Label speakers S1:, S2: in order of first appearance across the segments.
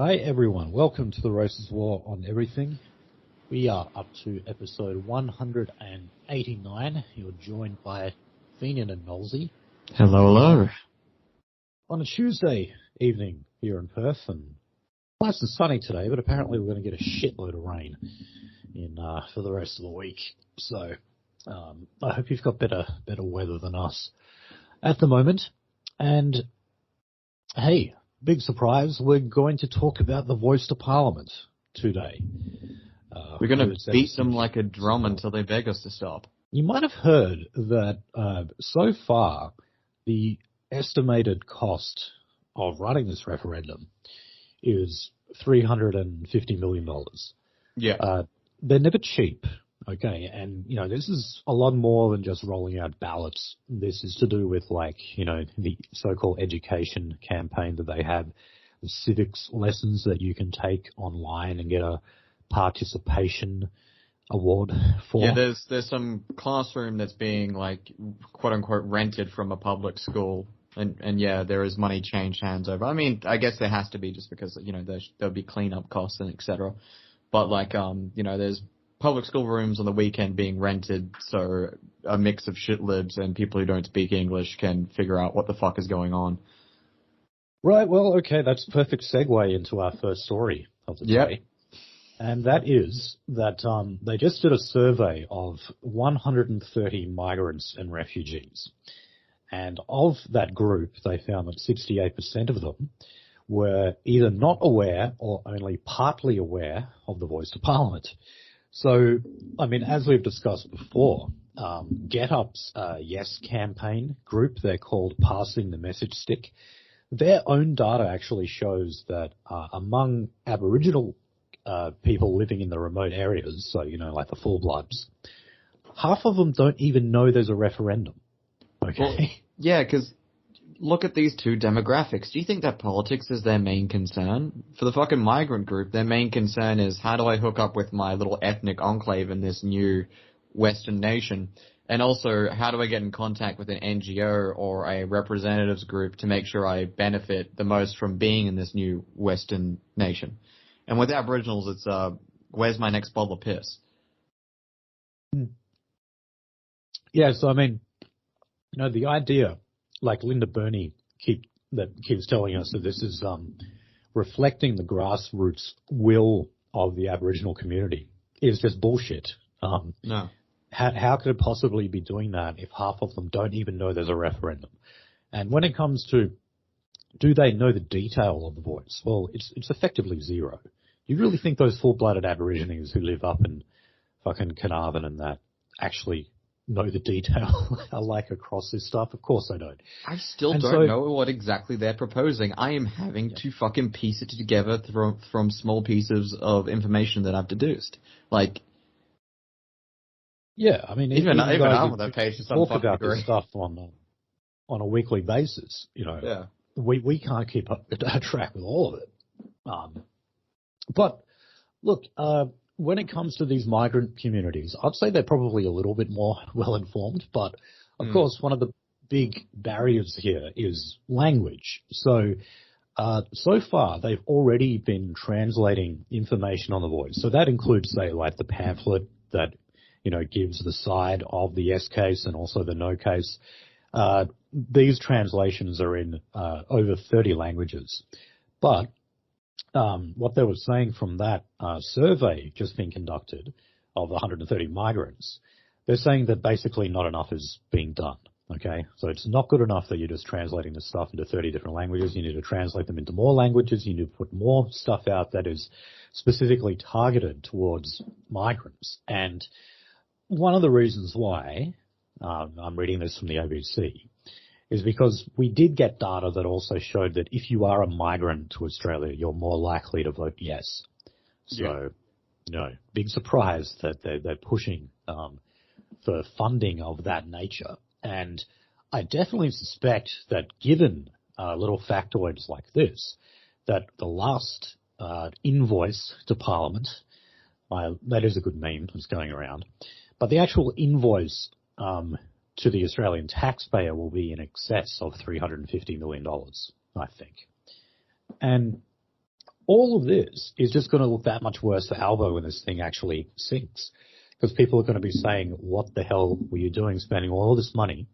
S1: Hi everyone, welcome to the Racist War on Everything. We are up to episode 189. You're joined by Fenian and Nolsey.
S2: Hello.
S1: On a Tuesday evening here in Perth, and nice and sunny today, but apparently we're going to get a shitload of rain for the rest of the week. So I hope you've got better weather than us at the moment. And hey, big surprise, we're going to talk about the voice to Parliament today.
S2: We're going to beat them like a drum until they beg us to stop.
S1: You might have heard that so far the estimated cost of running this referendum is $350 million.
S2: Yeah.
S1: They're never cheap, okay? And, you know, this is a lot more than just rolling out ballots. This is to do with, like, you know, the so-called education campaign that they have, the civics lessons that you can take online and get a participation award for.
S2: Yeah, there's some classroom that's being, like, quote-unquote rented from a public school. And yeah, there is money changed hands over. I mean, I guess there has to be just because, you know, there'll be cleanup costs and et cetera. But, like, you know, there's public school rooms on the weekend being rented so a mix of shit libs and people who don't speak English can figure out what the fuck is going on.
S1: Right, well, okay, that's a perfect segue into our first story of the day. And that is that they just did a survey of 130 migrants and refugees. And of that group, they found that 68% of them were either not aware or only partly aware of the voice to Parliament. So, I mean, as we've discussed before, GetUp's Yes campaign group, they're called Passing the Message Stick. Their own data actually shows that among Aboriginal people living in the remote areas, so, you know, like the full bloods, half of them don't even know there's a referendum. Okay.
S2: Well, yeah, because look at these two demographics. Do you think that politics is their main concern? For the fucking migrant group, their main concern is how do I hook up with my little ethnic enclave in this new Western nation? And also, how do I get in contact with an NGO or a representatives group to make sure I benefit the most from being in this new Western nation? And with Aboriginals, it's, where's my next bottle of piss?
S1: Yeah, so I mean, you know, the idea, like Linda Burney keeps telling us that this is reflecting the grassroots will of the Aboriginal community is just bullshit.
S2: No.
S1: How could it possibly be doing that if half of them don't even know there's a referendum? And when it comes to do they know the detail of the voice? Well, it's effectively zero. You really think those full-blooded Aborigines who live up in fucking Carnarvon and that actually know the detail like across this stuff? Of course they don't.
S2: I still don't know what exactly they're proposing. I am having to fucking piece it together from small pieces of information that I've deduced. Like,
S1: yeah, I mean,
S2: even I'm on that page to some
S1: talk
S2: fucking
S1: about
S2: degree.
S1: this stuff on a weekly basis. You know,
S2: yeah.
S1: we can't keep up track with all of it. But look, when it comes to these migrant communities, I'd say they're probably a little bit more well-informed, but of course one of the big barriers here is language. So, so far they've already been translating information on the voice. So that includes, say, like the pamphlet that, you know, gives the side of the yes case and also the no case. These translations are in over 30 languages. But what they were saying from that survey just being conducted of 130 migrants, they're saying that basically not enough is being done, okay? So it's not good enough that you're just translating this stuff into 30 different languages. You need to translate them into more languages. You need to put more stuff out that is specifically targeted towards migrants. And one of the reasons why, I'm reading this from the ABC, is because we did get data that also showed that if you are a migrant to Australia, you're more likely to vote yes. So, you know, big surprise that they're pushing for funding of that nature. And I definitely suspect that given little factoids like this, that the last invoice to Parliament, that is a good meme that's going around, but the actual invoice to the Australian taxpayer will be in excess of $350 million, I think. And all of this is just going to look that much worse for Albo when this thing actually sinks. Because people are going to be saying, what the hell were you doing spending all this money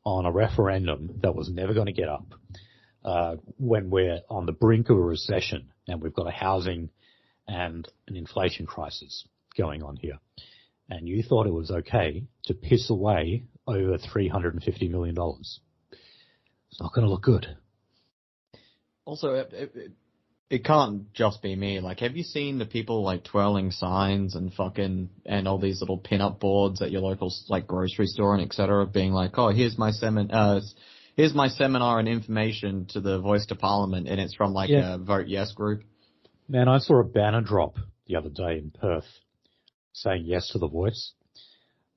S1: on a referendum that was never going to get up when we're on the brink of a recession and we've got a housing and an inflation crisis going on here. And you thought it was okay to piss away over $350 million. It's not going to look good.
S2: Also, it can't just be me. Like, have you seen the people, like, twirling signs and all these little pin-up boards at your local, like, grocery store and et cetera, being like, oh, here's my seminar and information to the Voice to Parliament, and it's from, like, a Vote Yes group?
S1: Man, I saw a banner drop the other day in Perth saying yes to the Voice.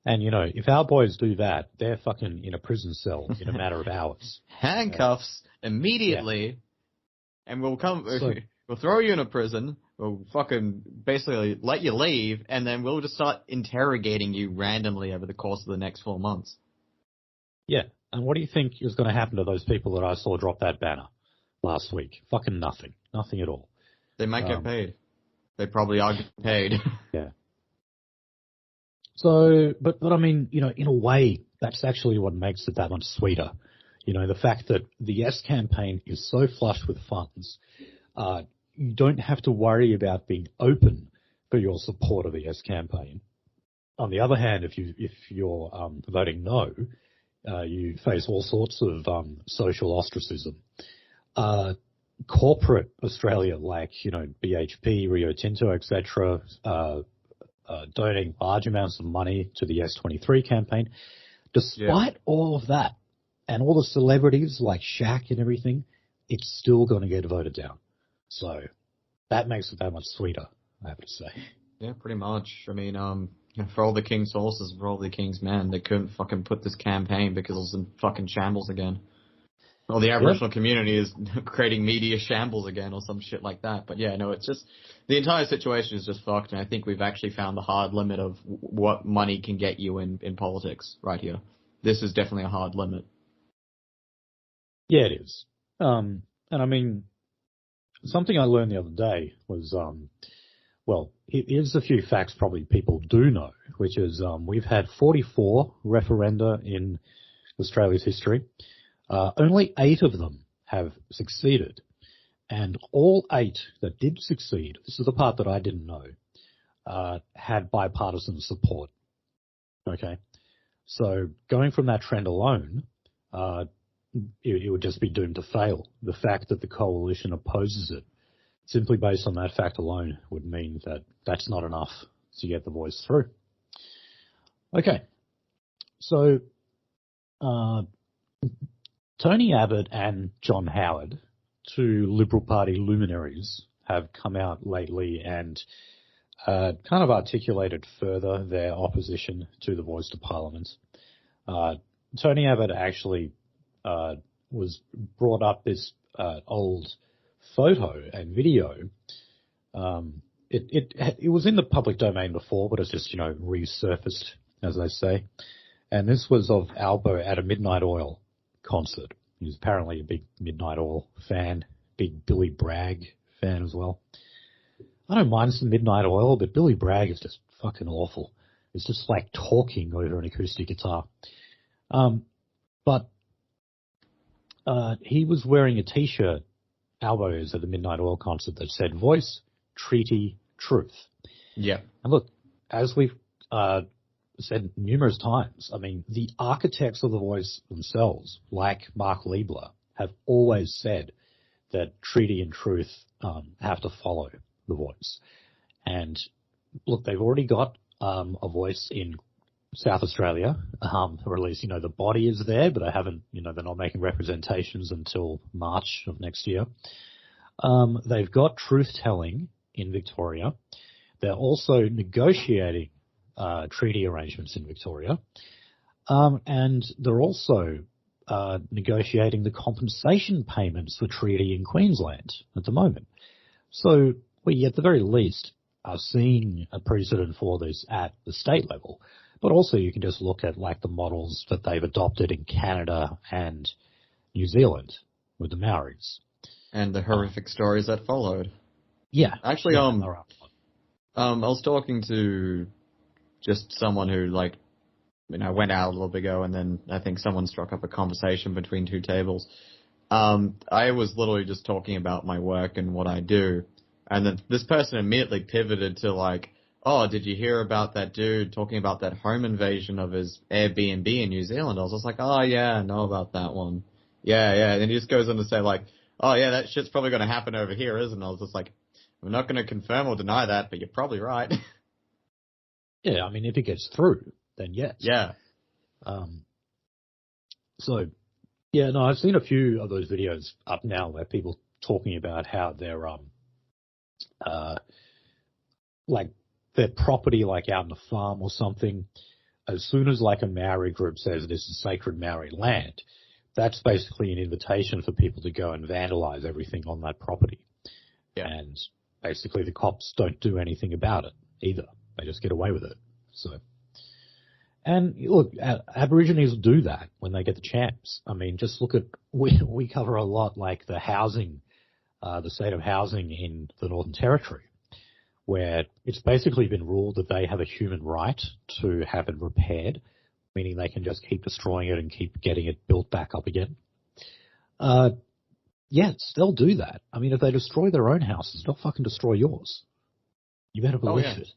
S1: And, you know, if our boys do that, they're fucking in a prison cell in a matter of hours.
S2: Handcuffs immediately, and we'll throw you in a prison, we'll fucking basically let you leave, and then we'll just start interrogating you randomly over the course of the next 4 months. Yeah,
S1: and what do you think is going to happen to those people that I saw drop that banner last week? Fucking nothing. Nothing at all.
S2: They might get paid. They probably are getting paid.
S1: Yeah. So, but I mean, you know, in a way, that's actually what makes it that much sweeter. You know, the fact that the Yes campaign is so flush with funds, you don't have to worry about being open for your support of the Yes campaign. On the other hand, if you're voting no, you face all sorts of social ostracism. Corporate Australia, like, you know, BHP, Rio Tinto, etc., donating large amounts of money to the S23 campaign. Despite all of that, and all the celebrities like Shaq and everything, it's still going to get voted down. So that makes it that much sweeter, I have to say.
S2: Yeah, pretty much. I mean, for all the king's horses, for all the king's men, they couldn't fucking put this campaign because it was in fucking shambles again. Well, the Aboriginal community is creating media shambles again or some shit like that. But yeah, no, it's just, the entire situation is just fucked, and I think we've actually found the hard limit of what money can get you in politics right here. This is definitely a hard limit.
S1: Yeah, it is. And I mean, something I learned the other day was, well, here's a few facts probably people do know, which is we've had 44 referenda in Australia's history. Only 8 of them have succeeded. And all 8 that did succeed, this is the part that I didn't know, had bipartisan support. Okay? So going from that trend alone, it would just be doomed to fail. The fact that the coalition opposes it, simply based on that fact alone, would mean that that's not enough to get the Voice through. Okay. So, Tony Abbott and John Howard, 2 Liberal Party luminaries, have come out lately and kind of articulated further their opposition to the Voice to Parliament. Tony Abbott actually was brought up this old photo and video. It was in the public domain before, but it's just, you know, resurfaced, as they say. And this was of Albo at a Midnight Oil concert. He was apparently a big Midnight Oil fan, big Billy Bragg fan as well. I don't mind some Midnight Oil, but Billy Bragg is just fucking awful. It's just like talking over an acoustic guitar. But he was wearing a T-shirt, Albo's at the Midnight Oil concert, that said Voice, Treaty, Truth.
S2: Yeah.
S1: And look, as we've said numerous times, I mean, the architects of the Voice themselves, like Mark Liebler, have always said that treaty and truth have to follow the Voice. And look, they've already got a Voice in South Australia, or at least, you know, the body is there, but they're not making representations until March of next year. They've got truth-telling in Victoria. They're also negotiating treaty arrangements in Victoria. And they're also negotiating the compensation payments for treaty in Queensland at the moment. So we, at the very least, are seeing a precedent for this at the state level. But also you can just look at like the models that they've adopted in Canada and New Zealand with the Maoris.
S2: And the horrific stories that followed.
S1: Yeah.
S2: Actually,
S1: yeah,
S2: I was talking to just someone who, like, went out a little bit ago, and then I think someone struck up a conversation between two tables. I was literally just talking about my work and what I do, and then this person immediately pivoted to, like, oh, did you hear about that dude talking about that home invasion of his Airbnb in New Zealand? I was just like, oh, yeah, I know about that one. Yeah, and he just goes on to say, like, oh, yeah, that shit's probably going to happen over here, isn't it? I was just like, I'm not going to confirm or deny that, but you're probably right.
S1: Yeah, I mean, if it gets through, then yes.
S2: Yeah.
S1: So, yeah, no, I've seen a few of those videos up now where people talking about how their like their property, like out in the farm or something, as soon as like a Maori group says this is sacred Maori land, that's basically an invitation for people to go and vandalize everything on that property.
S2: Yeah.
S1: And basically the cops don't do anything about it either. They just get away with it. So, and look, Aborigines do that when they get the chance. I mean, just look at, we cover a lot like the housing, the state of housing in the Northern Territory, where it's basically been ruled that they have a human right to have it repaired, meaning they can just keep destroying it and keep getting it built back up again. Yes, they'll do that. I mean, if they destroy their own houses, they'll fucking destroy yours. You better believe it.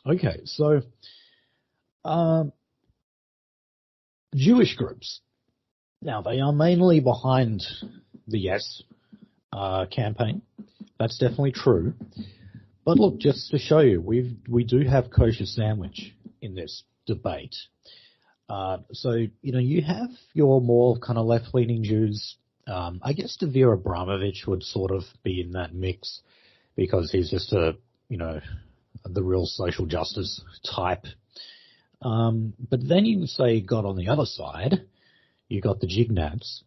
S1: Okay, so Jewish groups. Now, they are mainly behind the Yes campaign. That's definitely true. But look, just to show you, we do have kosher sandwich in this debate. So, you have your more kind of left-leaning Jews. I guess Devere Abramovich would sort of be in that mix because he's just the real social justice type. But then you say got on the other side, you got the Jignats,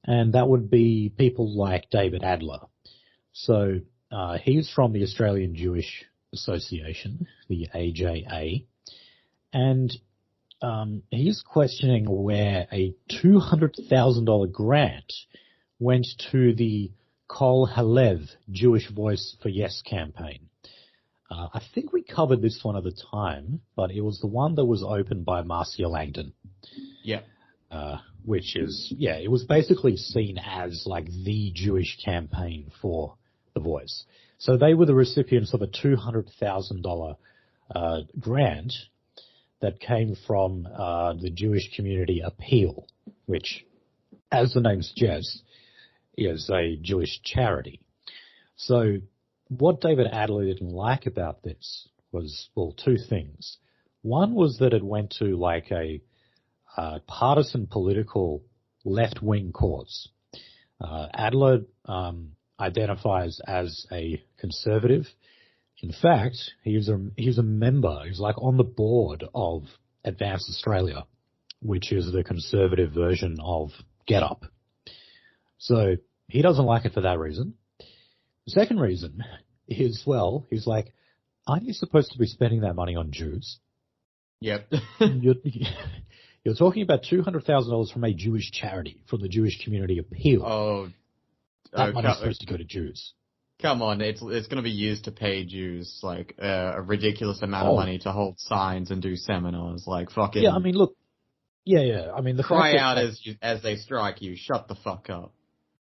S1: and that would be people like David Adler. So he's from the Australian Jewish Association, the AJA, and he's questioning where a $200,000 grant went to the Kol Halev Jewish Voice for Yes campaign. I think we covered this one at the time, but it was the one that was opened by Marcia Langdon.
S2: Yeah.
S1: Which is, it was basically seen as like the Jewish campaign for The Voice. So they were the recipients of a $200,000 grant that came from the Jewish Community Appeal, which, as the name suggests, is a Jewish charity. So what David Adler didn't like about this was, well, two things. One was that it went to like a partisan political left-wing cause. Adler identifies as a conservative. In fact, he was a member. He was like on the board of Advance Australia, which is the conservative version of Get Up. So he doesn't like it for that reason. The second reason is, well, he's like, aren't you supposed to be spending that money on Jews?
S2: Yep.
S1: You're talking about $200,000 from a Jewish charity, from the Jewish Community Appeal. That money's supposed to go to Jews.
S2: Come on, it's going to be used to pay Jews like a ridiculous amount of money to hold signs and do seminars, like fucking.
S1: Yeah, I mean, look. Yeah. I mean, the
S2: cry out as they strike you. Shut the fuck up.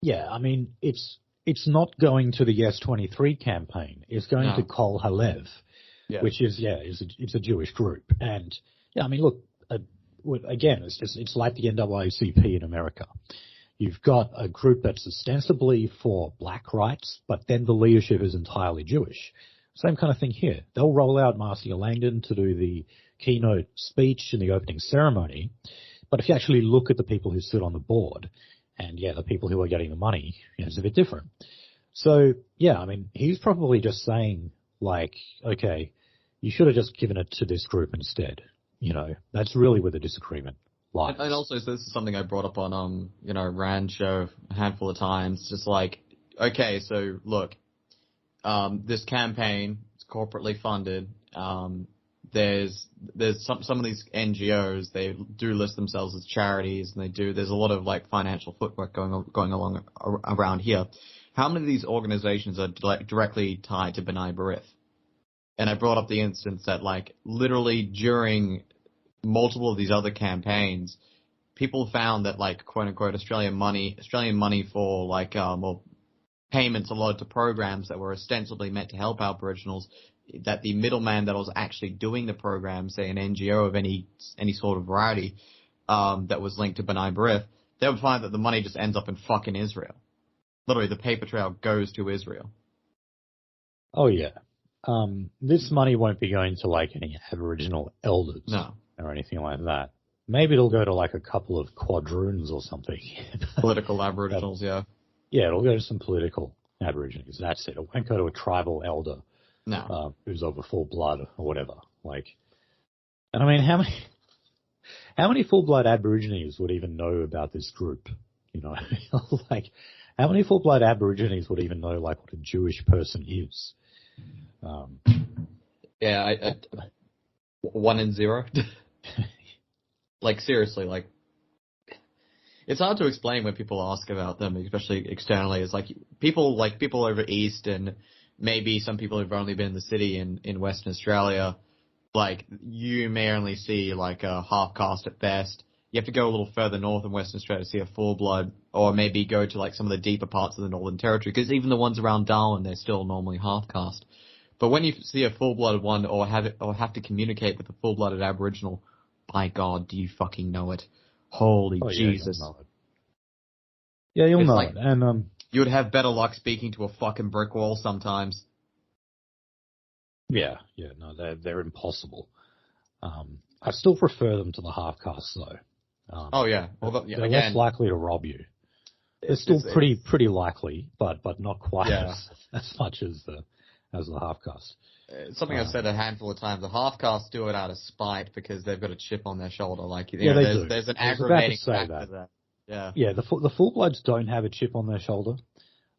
S1: Yeah, I mean, it's not going to the Yes 23 campaign. It's going to Kol Halev, which is it's a Jewish group. And yeah, I mean, look, again, it's like the NAACP in America. You've got a group that's ostensibly for black rights, but then the leadership is entirely Jewish. Same kind of thing here. They'll roll out Marcia Langdon to do the keynote speech in the opening ceremony. But if you actually look at the people who sit on the board, and the people who are getting the money, it's a bit different. So, I mean, he's probably just saying, like, okay, you should have just given it to this group instead. That's really where the disagreement lies.
S2: And also, so this is something I brought up on, Rand show a handful of times. Just like, okay, so look, this campaign is corporately funded. there's some of these NGOs, they do list themselves as charities, and there's a lot of like financial footwork going along around here. How many of these organizations are directly tied to B'nai B'rith? And I brought up the instance that like literally during multiple of these other campaigns, people found that like quote unquote Australian money for like or payments allotted to programs that were ostensibly meant to help Aboriginals, that the middleman that was actually doing the program, say an NGO of any sort of variety, that was linked to B'nai B'rith, they would find that the money just ends up in fucking Israel. Literally, the paper trail goes to Israel.
S1: Oh yeah. This money won't be going to like any Aboriginal elders.
S2: No.
S1: Or anything like that. Maybe it'll go to like a couple of quadroons or something.
S2: Political Aboriginals, yeah.
S1: Yeah, it'll go to some political Aborigines. That's it. It won't go to a tribal elder.
S2: No.
S1: Who's over full blood or whatever. Like, and I mean, how many full blood Aborigines would even know about this group? You know, like, how many full blood Aborigines would even know like what a Jewish person is?
S2: Yeah, 1 in 0. Like, seriously, like, it's hard to explain when people ask about them, especially externally. It's like people over east, and maybe some people who've only been in the city in Western Australia, like, you may only see like a half caste at best. You have to go a little further north in Western Australia to see a full blood, or maybe go to like some of the deeper parts of the Northern Territory, because even the ones around Darwin, they're still normally half caste. But when you see a full-blooded one, or have to communicate with a full-blooded Aboriginal, by God, do you fucking know it? Holy Jesus!
S1: Yeah, you'll know it. Yeah, you'll know it. And
S2: you would have better luck speaking to a fucking brick wall sometimes.
S1: Yeah, no, they're impossible. I still prefer them to the half castes though.
S2: Oh yeah, well,
S1: they're less likely to rob you. They're still pretty likely, but not quite as much as the half caste.
S2: It's something I've said a handful of times. The half castes do it out of spite because they've got a chip on their shoulder. Like, there's an aggravating factor there. Yeah.
S1: Yeah, the full bloods don't have a chip on their shoulder.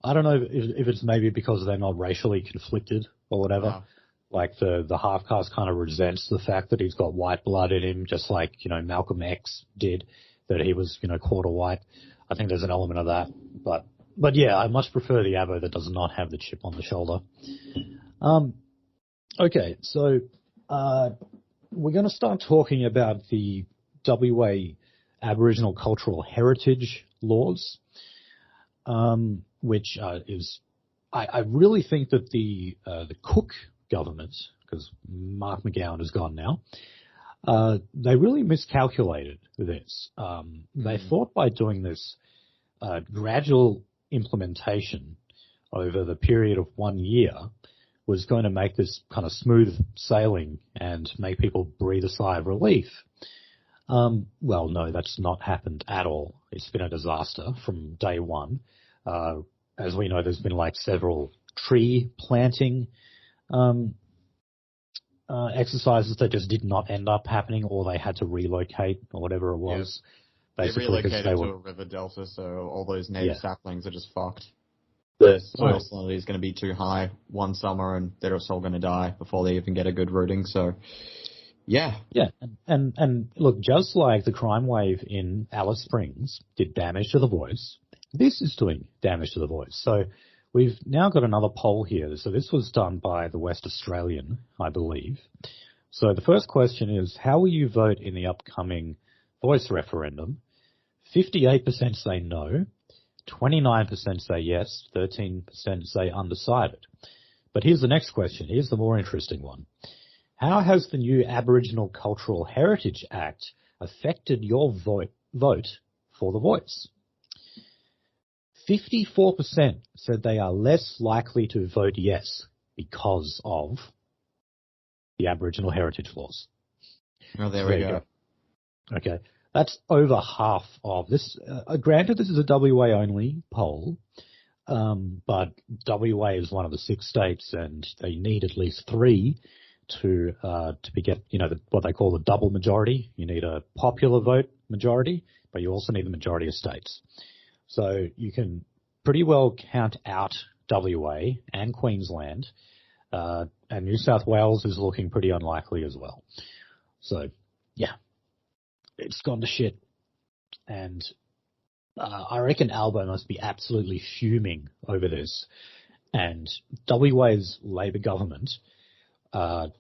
S1: I don't know if it's maybe because they're not racially conflicted or whatever.
S2: No.
S1: Like the half caste kind of resents the fact that he's got white blood in him, just like, Malcolm X did, that he was, quarter white. I think there's an element of that. But yeah, I much prefer the Abo that does not have the chip on the shoulder. Okay, so we're going to start talking about the WA Aboriginal Cultural Heritage Laws, which is, I really think that the Cook government, because Mark McGowan is gone now, they really miscalculated this. They thought by doing this gradual implementation over the period of 1 year was going to make this kind of smooth sailing and make people breathe a sigh of relief. Well, no, that's not happened at all. It's been a disaster from day one. As we know, there's been like several tree planting exercises that just did not end up happening, or they had to relocate or whatever it was.
S2: They relocated to a river delta, so all those native saplings are just fucked. The soil salinity is going to be too high one summer, and they're just all going to die before they even get a good rooting. So, yeah. Yeah,
S1: and look, just like the crime wave in Alice Springs did damage to the voice, this is doing damage to the voice. So we've now got another poll here. So this was done by the West Australian, I believe. So the first question is, how will you vote in the upcoming voice referendum? 58% say no. 29% say yes, 13% say undecided. But here's the next question. Here's the more interesting one. How has the new Aboriginal Cultural Heritage Act affected your vote for the voice? 54% said they are less likely to vote yes because of the Aboriginal Heritage Laws.
S2: Oh, there we go.
S1: Okay. That's over half of this. Granted, this is a WA-only poll, but WA is one of the 6 states, and they need at least 3 to get, what they call the double majority. You need a popular vote majority, but you also need the majority of states. So you can pretty well count out WA and Queensland And New South Wales is looking pretty unlikely as well. So, yeah, it's gone to shit. And I reckon Albo must be absolutely fuming over this. And WA's Labor government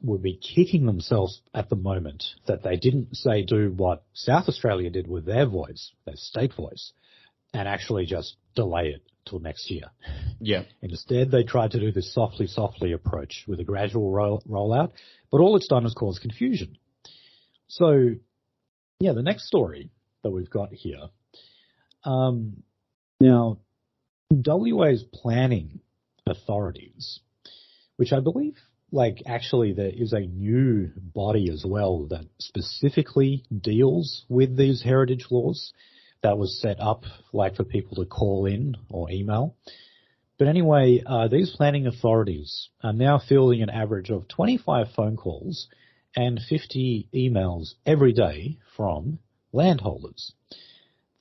S1: would be kicking themselves at the moment that they didn't do what South Australia did with their voice, their state voice, and actually just delay it till next year.
S2: Yeah.
S1: Instead, they tried to do this softly approach with a gradual rollout, but all it's done is cause confusion. So, yeah, the next story that we've got here. Now, WA's planning authorities, which I believe, actually there is a new body as well that specifically deals with these heritage laws that was set up, for people to call in or email. But anyway, these planning authorities are now fielding an average of 25 phone calls and 50 emails every day from landholders.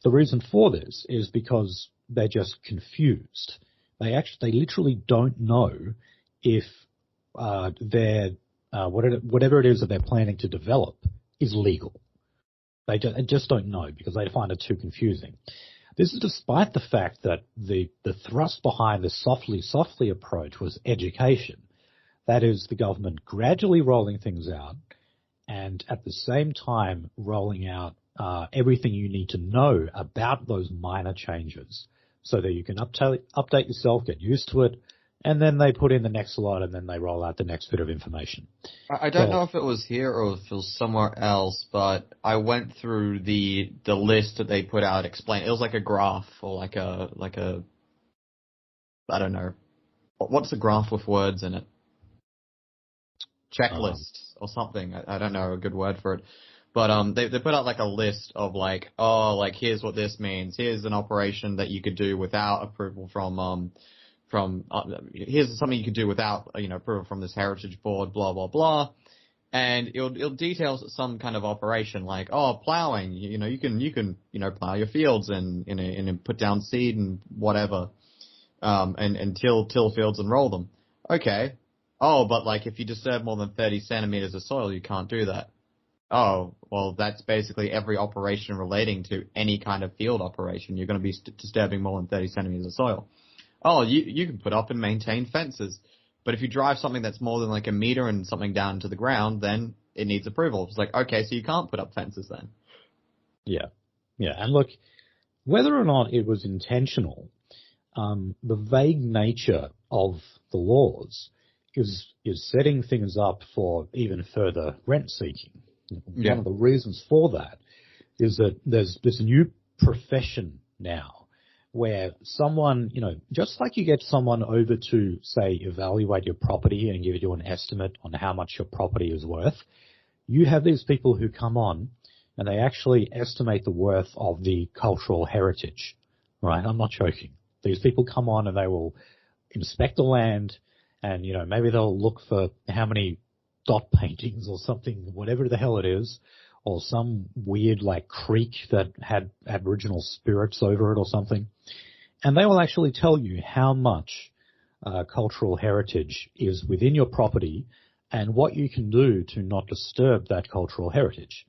S1: The reason for this is because they're just confused. They literally don't know if whatever it is that they're planning to develop is legal. They just don't know because they find it too confusing. This is despite the fact that the thrust behind this softly approach was education. That is, the government gradually rolling things out and at the same time rolling out everything you need to know about those minor changes so that you can update yourself, get used to it, and then they put in the next lot and then they roll out the next bit of information.
S2: I don't know if it was here or if it was somewhere else, but I went through the list that they put out. It was like a graph or like a I don't know. What's a graph with words in it? Checklist or something. I don't know a good word for it. But they put out a list of here's what this means. Here's an operation that you could do without approval here's something you could do without approval from this heritage board, blah blah blah, and it'll detail some kind of operation plowing. You can plow your fields and put down seed and whatever, and till fields and roll them. Okay. Oh, but if you disturb more than 30 centimeters of soil, you can't do that. Oh, well, that's basically every operation relating to any kind of field operation. You're going to be disturbing more than 30 centimeters of soil. Oh, you can put up and maintain fences. But if you drive something that's more than a meter and something down to the ground, then it needs approval. It's okay, so you can't put up fences then.
S1: Yeah. Yeah. And look, whether or not it was intentional, the vague nature of the laws is setting things up for even further rent seeking.
S2: Yeah.
S1: One of the reasons for that is that there's this new profession now where someone, just like you get someone over to, say, evaluate your property and give you an estimate on how much your property is worth, you have these people who come on and they actually estimate the worth of the cultural heritage, right? I'm not joking. These people come on and they will inspect the land and, maybe they'll look for how many dot paintings or something, whatever the hell it is, or some weird creek that had Aboriginal spirits over it or something. And they will actually tell you how much cultural heritage is within your property and what you can do to not disturb that cultural heritage.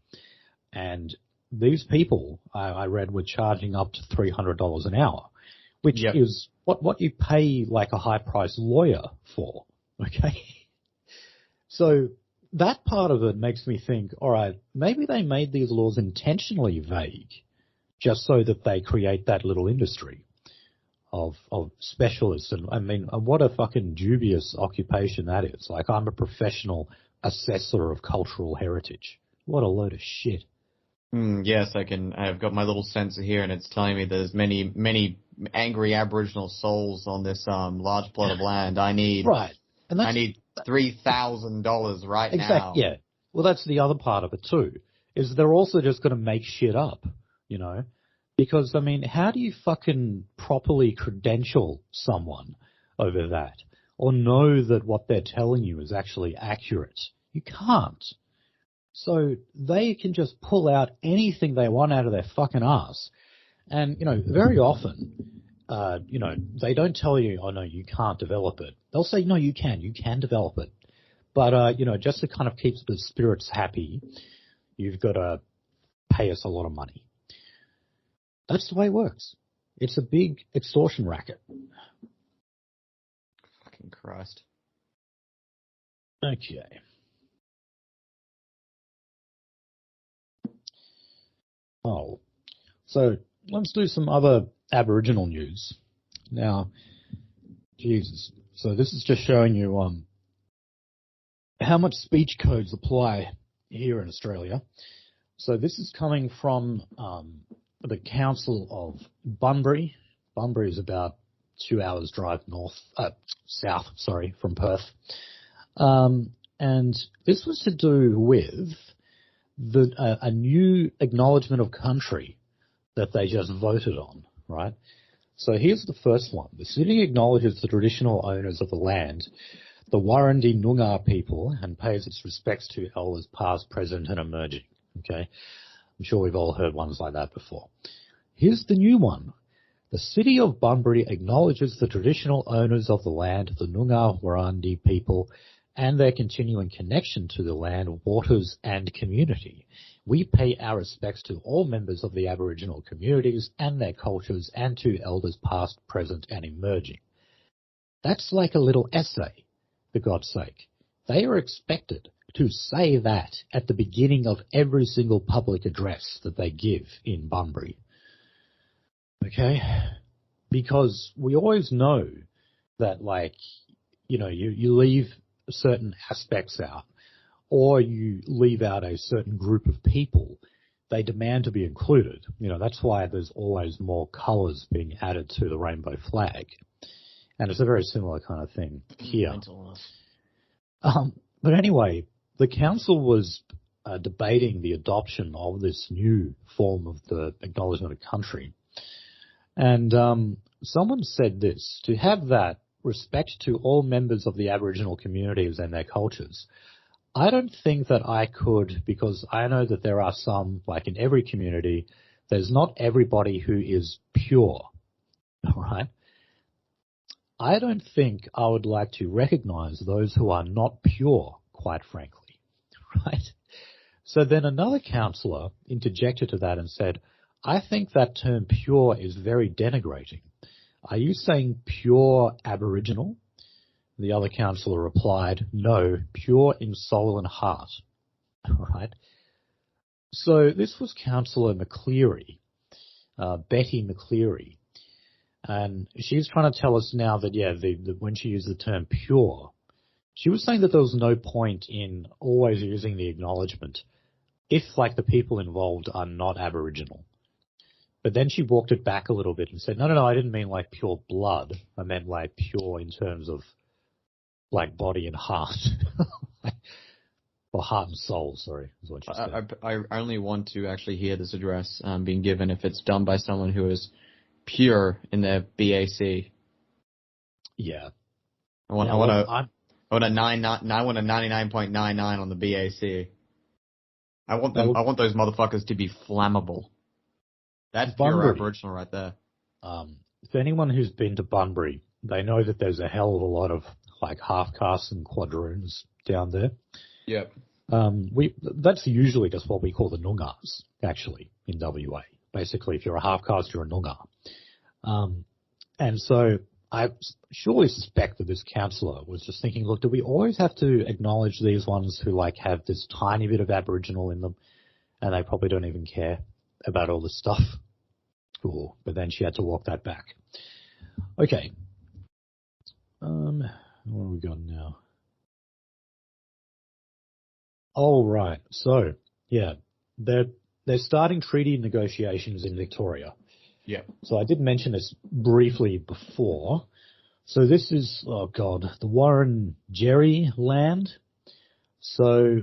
S1: And these people, I read, were charging up to $300 an hour, which is what you pay a high-priced lawyer for, okay? So that part of it makes me think, all right, maybe they made these laws intentionally vague just so that they create that little industry of specialists. And I mean, what a fucking dubious occupation that is. I'm a professional assessor of cultural heritage. What a load of shit.
S2: Yes, I've got my little sensor here and it's telling me there's many angry Aboriginal souls on this large plot of land. I need $3,000 right now.
S1: Yeah. Well, that's the other part of it too, is they're also just going to make shit up, because, I mean, how do you fucking properly credential someone over that or know that what they're telling you is actually accurate? You can't. So they can just pull out anything they want out of their fucking ass. And, very often they don't tell you, oh no, you can't develop it. They'll say, no, you can develop it. But, just to kind of keep the spirits happy, you've got to pay us a lot of money. That's the way it works. It's a big extortion racket.
S2: Fucking Christ.
S1: Okay. Oh, so let's do some other Aboriginal news. Now, Jesus. So this is just showing you how much speech codes apply here in Australia. So this is coming from the Council of Bunbury. Bunbury is about 2 hours drive south from Perth. And this was to do with a new acknowledgement of country that they just voted on, right? So here's the first one. The city acknowledges the traditional owners of the land, the Warrandi Noongar people, and pays its respects to elders past, present, and emerging. Okay? I'm sure we've all heard ones like that before. Here's the new one. The city of Bunbury acknowledges the traditional owners of the land, the Noongar Warrandi people, and their continuing connection to the land, waters, and community. We pay our respects to all members of the Aboriginal communities and their cultures, and to elders past, present, and emerging. That's like a little essay, for God's sake. They are expected to say that at the beginning of every single public address that they give in Bunbury. Okay? Because we always know that, you leave certain aspects out, or you leave out a certain group of people, they demand to be included. That's why there's always more colours being added to the rainbow flag. And it's a very similar kind of thing here. But anyway, the council was debating the adoption of this new form of the acknowledgement of country. And someone said this, to have that respect to all members of the Aboriginal communities and their cultures. I don't think that I could, because I know that there are some, like in every community, there's not everybody who is pure, all right? I don't think I would like to recognize those who are not pure, quite frankly, right? So then another councillor interjected to that and said, I think that term pure is very denigrating. Are you saying pure Aboriginal? The other councillor replied, no, pure in soul and heart. All right. So this was Councillor McCleary, Betty McCleary. And she's trying to tell us now that, when she used the term pure, she was saying that there was no point in always using the acknowledgement if, the people involved are not Aboriginal. But then she walked it back a little bit and said, no, I didn't mean pure blood. I meant pure in terms of body and heart. Or heart and soul, sorry, is what she said.
S2: I only want to actually hear this address being given if it's done by someone who is pure in their BAC.
S1: Yeah.
S2: I want a 99.99 on the BAC. I want those motherfuckers to be flammable. That's pure Aboriginal right there.
S1: For anyone who's been to Bunbury, they know that there's a hell of a lot of half-castes and quadroons down there.
S2: Yep.
S1: That's usually just what we call the Noongars, actually, in WA. Basically, if you're a half-caste, you're a Noongar. And so I surely suspect that this councillor was just thinking, look, do we always have to acknowledge these ones who have this tiny bit of Aboriginal in them, and they probably don't even care about all this stuff? Cool. But then she had to walk that back. Okay. What have we got now? Oh, right. So, yeah, they're starting treaty negotiations in Victoria.
S2: Yeah.
S1: So I did mention this briefly before. So this is, the Wurundjeri land. So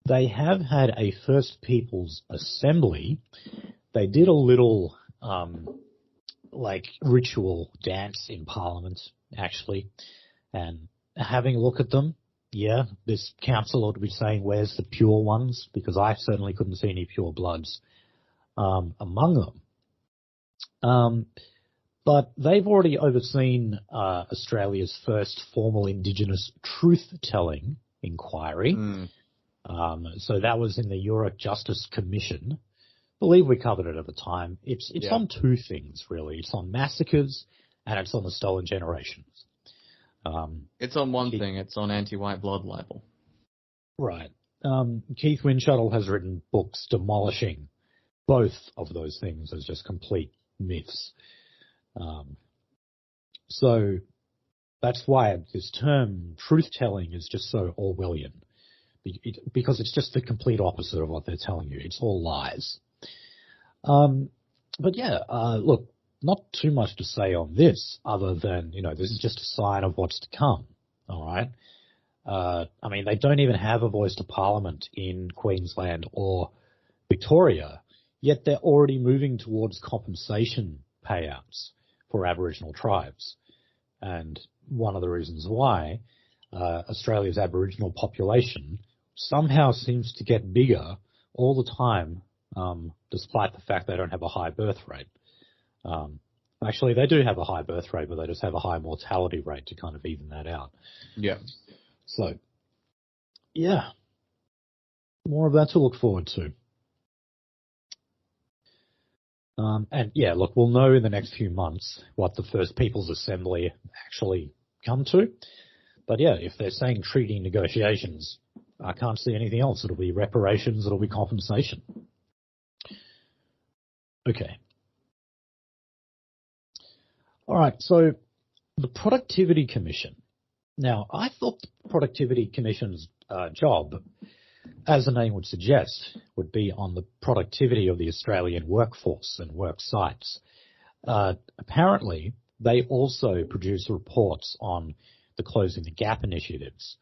S1: they have had a First Peoples Assembly. They did a little, ritual dance in Parliament, actually. And having a look at them, yeah, this council ought to be saying, where's the pure ones? Because I certainly couldn't see any pure bloods among them. But they've already overseen Australia's first formal Indigenous truth-telling inquiry. So that was in the Europe Justice Commission. I believe we covered it at the time. It's on two things, really. It's on massacres and it's on the stolen generations.
S2: It's on one thing. It's on anti-white blood libel. Right.
S1: Keith Windshuttle has written books demolishing both of those things as just complete myths. So that's why this term truth-telling is just so Orwellian, because it's just the complete opposite of what they're telling you. It's all lies. But yeah, look, not too much to say on this other than, this is just a sign of what's to come. All right. I mean, they don't even have a voice to Parliament in Queensland or Victoria, yet they're already moving towards compensation payouts for Aboriginal tribes. And one of the reasons why Australia's Aboriginal population somehow seems to get bigger all the time, despite the fact they don't have a high birth rate. Actually, they do have a high birth rate, but they just have a high mortality rate to kind of even that out.
S2: Yeah.
S1: So, yeah, more of that to look forward to. And yeah, look, we'll know in the next few months what the First People's Assembly actually come to. But yeah, if they're saying treaty negotiations, I can't see anything else. It'll be reparations, it'll be compensation. Okay. All right, so the Productivity Commission. Now, I thought the Productivity Commission's job, as the name would suggest, would be on the productivity of the Australian workforce and work sites. Apparently, they also produce reports on the Closing the Gap initiatives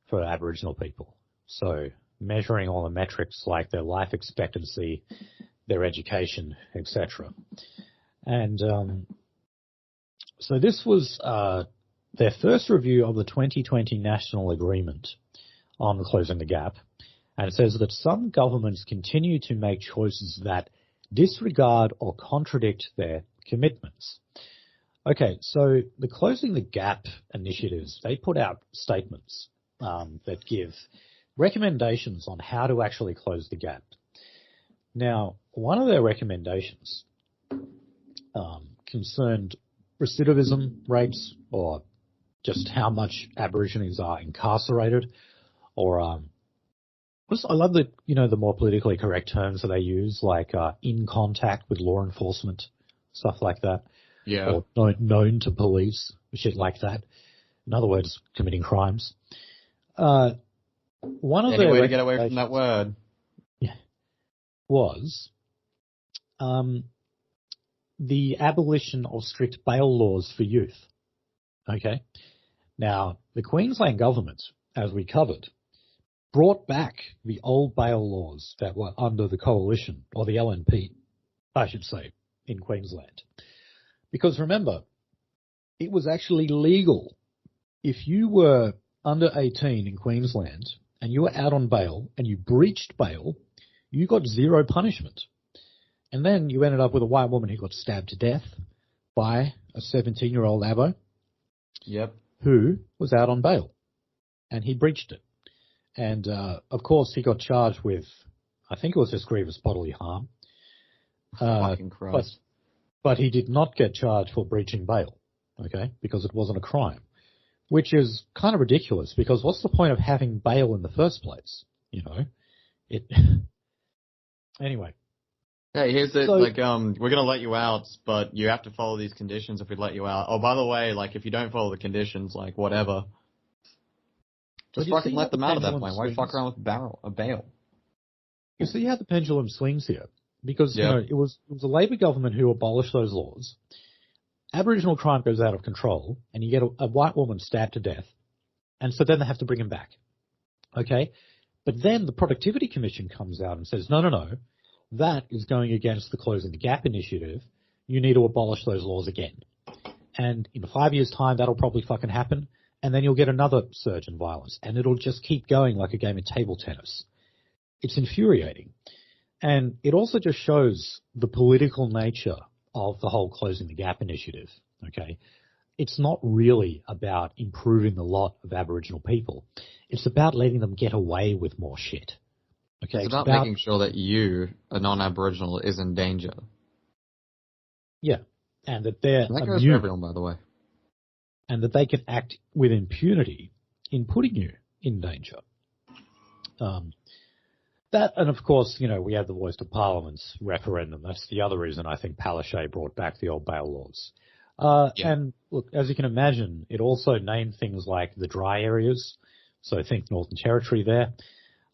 S1: for Aboriginal people. So measuring all the metrics like their life expectancy, their education, etc. And so this was their first review of the 2020 National Agreement on Closing the Gap. And it says that some governments continue to make choices that disregard or contradict their commitments. Okay, so the Closing the Gap initiatives, they put out statements that give recommendations on how to actually close the gap. Now, one of their recommendations concerned recidivism rates, or just how much Aborigines are incarcerated, or I love the the more politically correct terms that they use, like in contact with law enforcement, stuff like that.
S2: Yeah.
S1: Or known to police, shit like that. In other words, committing crimes. One of
S2: Any
S1: the
S2: way to get away from that word
S1: was the abolition of strict bail laws for youth. Okay. Now, the Queensland government, as we covered, brought back the old bail laws that were under the coalition, or the LNP, I should say, in Queensland. Because remember, it was actually legal if you were under 18 in Queensland and you were out on bail and you breached bail, you got zero punishment. And then you ended up with a white woman who got stabbed to death by a 17-year-old abo.
S2: Yep.
S1: Who was out on bail. And he breached it. And, of course, he got charged with, I think it was just grievous bodily harm.
S2: Fucking Christ.
S1: But he did not get charged for breaching bail, okay, because it wasn't a crime, which is kind of ridiculous, because what's the point of having bail in the first place? Anyway.
S2: Hey, here's the, we're going to let you out, but you have to follow these conditions if we let you out. Oh, by the way, if you don't follow the conditions, whatever. Just fucking let them out at that point. Why fuck around with a bail?
S1: You see how the pendulum swings here? Because, it was a Labor government who abolished those laws. Aboriginal crime goes out of control, and you get a white woman stabbed to death, and so then they have to bring him back. Okay? But then the Productivity Commission comes out and says, no, that is going against the Closing the Gap initiative. You need to abolish those laws again. And in 5 years' time, that'll probably fucking happen, and then you'll get another surge in violence, and it'll just keep going like a game of table tennis. It's infuriating. And it also just shows the political nature of the whole Closing the Gap initiative, okay, it's not really about improving the lot of Aboriginal people. It's about letting them get away with more shit. Okay,
S2: it's about making sure that you, a non-Aboriginal, is in danger.
S1: Yeah, and that they're
S2: that goes for everyone, by the way.
S1: And that they can act with impunity in putting you in danger. That, and of course, you know, we have the Voice to Parliament's referendum. That's the other reason I think Palaszczuk brought back the old bail laws. And look, as you can imagine, it also named things like the dry areas. So think Northern Territory there.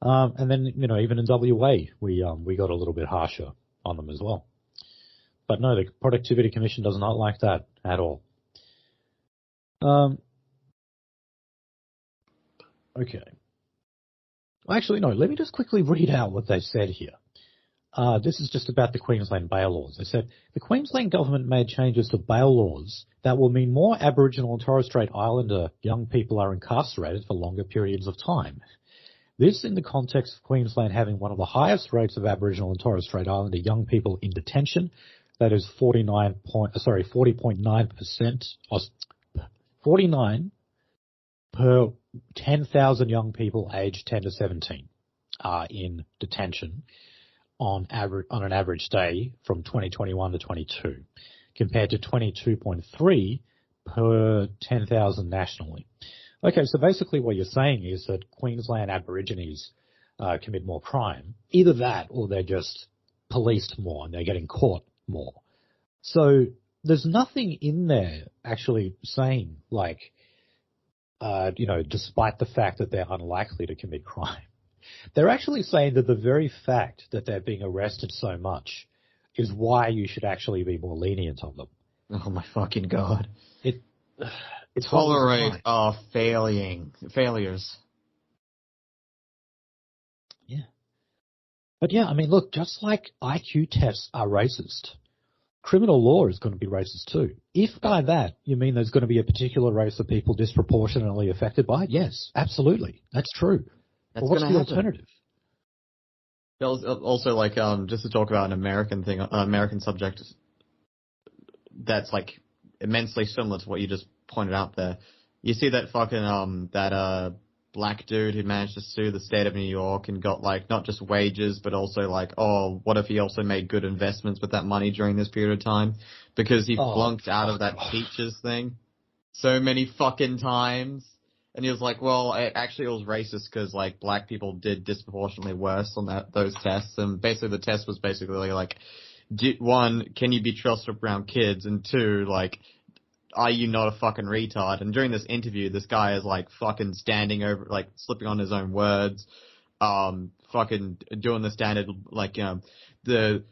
S1: And then, you know, even in WA, we got a little bit harsher on them as well. But no, the Productivity Commission does not like that at all. Okay. Actually, no, let me just quickly read out what they said here. This is just about the Queensland bail laws. They said, the Queensland government made changes to bail laws that will mean more Aboriginal and Torres Strait Islander young people are incarcerated for longer periods of time. This in the context of Queensland having one of the highest rates of Aboriginal and Torres Strait Islander young people in detention. That is 40.9%, 49 per 10,000 young people aged 10 to 17 are in detention on an average day from 2021 to 22, compared to 22.3 per 10,000 nationally. Okay, so basically what you're saying is that Queensland Aborigines commit more crime. Either that or they're just policed more and they're getting caught more. So there's nothing in there actually saying like, you know, despite the fact that they're unlikely to commit crime. They're actually saying that the very fact that they're being arrested so much is why you should actually be more lenient on them.
S2: Oh my fucking God.
S1: It's
S2: tolerate our failures.
S1: Yeah. But yeah, I mean, look, just like IQ tests are racist, criminal law is going to be racist too. If by that you mean there's going to be a particular race of people disproportionately affected by it, yes, absolutely. That's true. But what's the alternative?
S2: Also, like, just to talk about an American thing, American subject that's like immensely similar to what you just pointed out there. You see that fucking, black dude who managed to sue the state of New York and got like not just wages but also like, oh, what if he also made good investments with that money during this period of time because he flunked out of that teachers thing so many fucking times. And he was like, well, it was racist because like black people did disproportionately worse on those tests. And basically the test was basically like, one, can you be trusted around kids? And two, like, are you not a fucking retard? And during this interview, this guy is like fucking standing over, like slipping on his own words, fucking doing the standard, like, the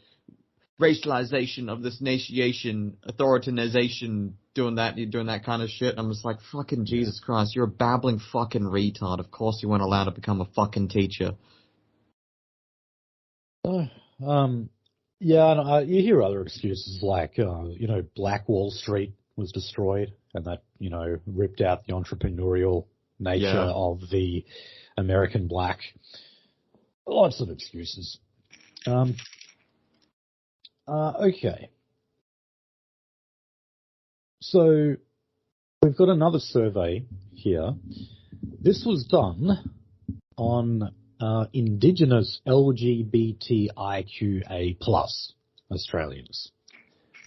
S2: racialization of this nation, authoritarianization, doing that kind of shit. I'm just like, fucking Jesus Christ, you're a babbling fucking retard. Of course you weren't allowed to become a fucking teacher.
S1: Yeah, and you hear other excuses like, Black Wall Street was destroyed and that, ripped out the entrepreneurial nature of the American black. Lots of excuses. Okay. So we've got another survey here. This was done on Indigenous LGBTIQA+ Australians.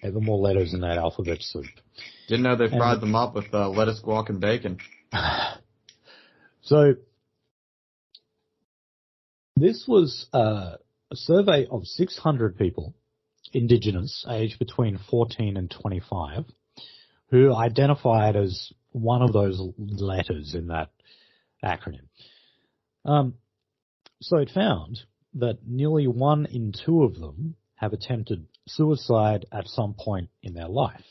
S1: Ever more letters in that alphabet soup.
S2: Didn't know they fried them up with lettuce, guac, and bacon.
S1: So this was a survey of 600 people, Indigenous, aged between 14 and 25, who identified as one of those letters in that acronym. So it found that nearly 1 in 2 of them have attempted suicide at some point in their life.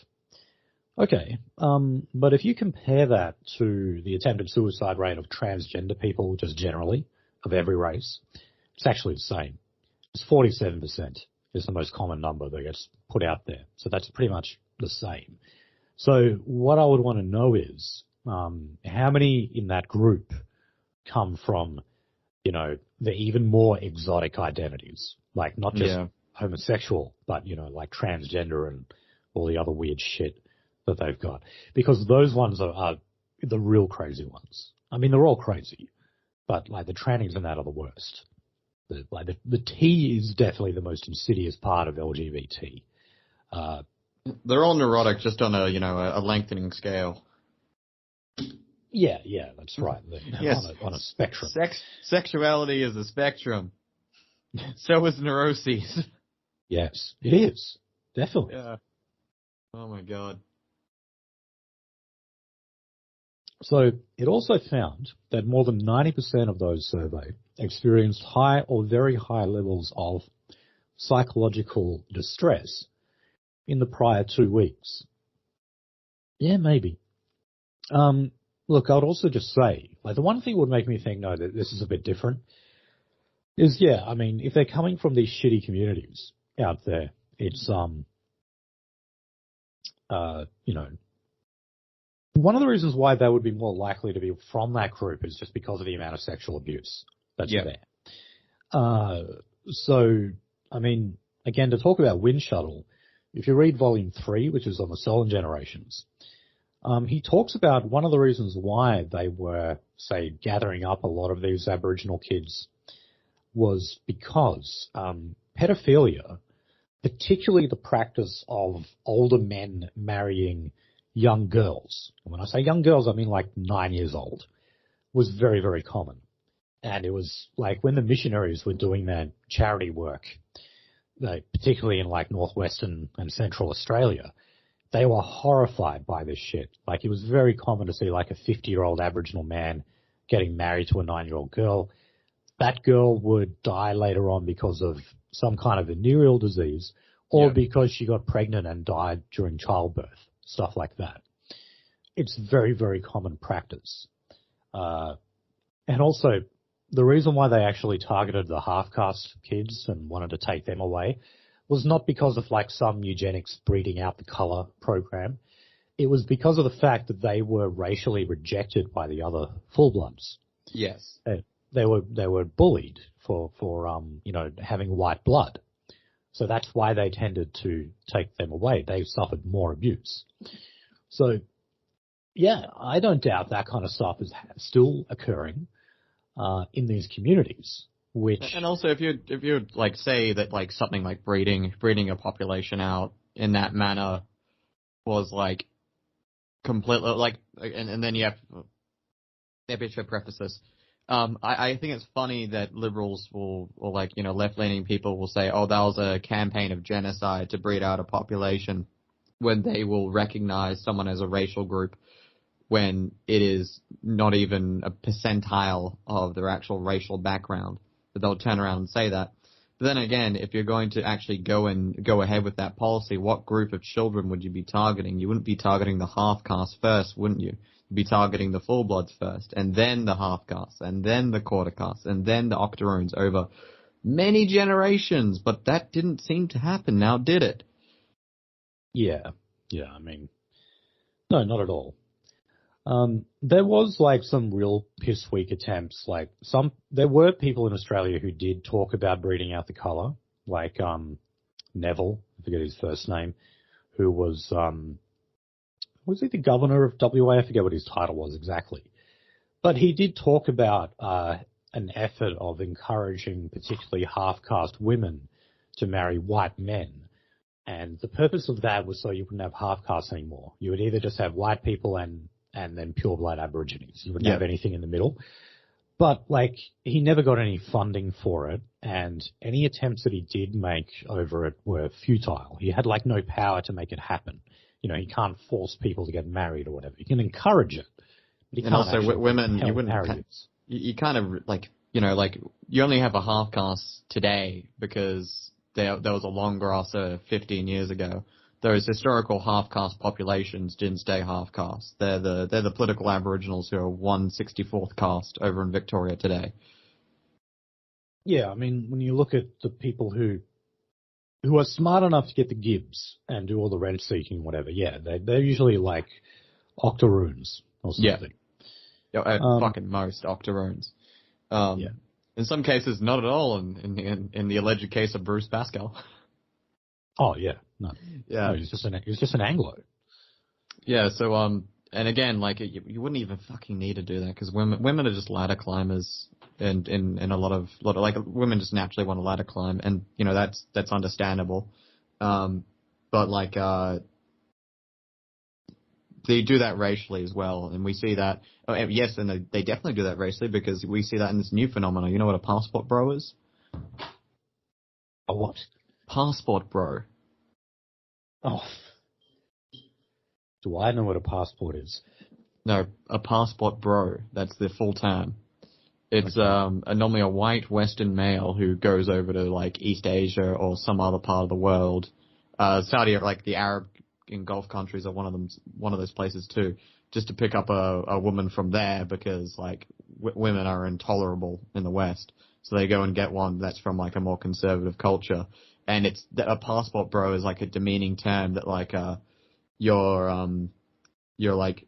S1: Okay, but if you compare that to the attempted suicide rate of transgender people just generally, of every race, it's actually the same. It's 47% is the most common number that gets put out there. So that's pretty much the same. So what I would want to know is how many in that group come from, the even more exotic identities, like not just homosexual, but, like transgender and all the other weird shit that they've got. Because those ones are the real crazy ones. I mean, they're all crazy, but like the trannies and that are the worst. The T is definitely the most insidious part of LGBT.
S2: They're all neurotic, just on a lengthening scale.
S1: Yeah, that's right.
S2: Yes.
S1: On a spectrum.
S2: Sexuality is a spectrum. So is neuroses.
S1: Yes, it is. Definitely.
S2: Yeah. Oh my God.
S1: So it also found that more than 90% of those surveyed experienced high or very high levels of psychological distress in the prior 2 weeks. Yeah, maybe. Look, I would also just say, like, the one thing that would make me think, no, that this is a bit different is, yeah, I mean, if they're coming from these shitty communities out there, it's, one of the reasons why they would be more likely to be from that group is just because of the amount of sexual abuse that's there. So, I mean, again, to talk about Wind Shuttle, if you read Volume 3, which is on the Stolen Generations, he talks about one of the reasons why they were, say, gathering up a lot of these Aboriginal kids was because pedophilia, particularly the practice of older men marrying young girls, and when I say young girls, I mean like 9 years old, was very, very common. And it was like when the missionaries were doing their charity work, particularly in like northwestern and central Australia, they were horrified by this shit. Like, it was very common to see like a 50-year-old Aboriginal man getting married to a 9-year-old girl. That girl would die later on because of some kind of venereal disease or because she got pregnant and died during childbirth, stuff like that. It's very, very common practice. And also, the reason why they actually targeted the half-caste kids and wanted to take them away was not because of like some eugenics breeding out the color program. It was because of the fact that they were racially rejected by the other full-bloods.
S2: Yes.
S1: They were bullied for having white blood. So that's why they tended to take them away. They suffered more abuse. So, yeah, I don't doubt that kind of stuff is still occurring in these communities.
S2: And also, if you like say that like something like breeding a population out in that manner was like completely like, and then you have maybe I should preface this. I think it's funny that liberals or like left-leaning people will say, oh, that was a campaign of genocide to breed out a population, when they will recognize someone as a racial group when it is not even a percentile of their actual racial background. But they'll turn around and say that. But then again, if you're going to actually go ahead with that policy, what group of children would you be targeting? You wouldn't be targeting the half-caste first, wouldn't you? You'd be targeting the full-bloods first, and then the half-castes, and then the quarter-castes, and then the octoroons over many generations. But that didn't seem to happen now, did it?
S1: Yeah, I mean, no, not at all. There was like some real piss weak attempts. Like there were people in Australia who did talk about breeding out the colour, like Neville, I forget his first name, who was he the governor of WA? I forget what his title was exactly, but he did talk about an effort of encouraging particularly half-caste women to marry white men. And the purpose of that was so you wouldn't have half-castes anymore. You would either just have white people and then pure-blood Aborigines. You wouldn't have anything in the middle. But, like, he never got any funding for it, and any attempts that he did make over it were futile. He had, like, no power to make it happen. He can't force people to get married or whatever. He can encourage it. But he
S2: and
S1: can't
S2: also, women, you wouldn't
S1: marry
S2: you kind of, like, you only have a half-caste today because there was a long grasser 15 years ago. Those historical half-caste populations didn't stay half-caste. They're the political Aboriginals who are 1/64th caste over in Victoria today.
S1: Yeah, I mean, when you look at the people who are smart enough to get the Gibbs and do all the rent seeking and whatever, yeah, they're usually like octoroons or something.
S2: Yeah, fucking most octoroons. In some cases, not at all. In the alleged case of Bruce Pascal.
S1: Oh yeah, no,
S2: Yeah.
S1: no, he's just an Anglo.
S2: Yeah. So and again, like you wouldn't even fucking need to do that because women are just ladder climbers, and in a lot of like women just naturally want to ladder climb, and you know that's understandable. But like they do that racially as well, and we see that. Oh, yes, and they definitely do that racially because we see that in this new phenomenon. You know what a passport bro is?
S1: A what?
S2: Passport bro.
S1: Oh, do I know what a passport is?
S2: No, a passport bro. That's the full term. It's
S1: Okay.
S2: normally a white Western male who goes over to like East Asia or some other part of the world. Saudi, like the Arab and Gulf countries are one of those places too, just to pick up a woman from there because like women are intolerable in the West. So they go and get one that's from like a more conservative culture. And it's a passport bro is like a demeaning term that like your like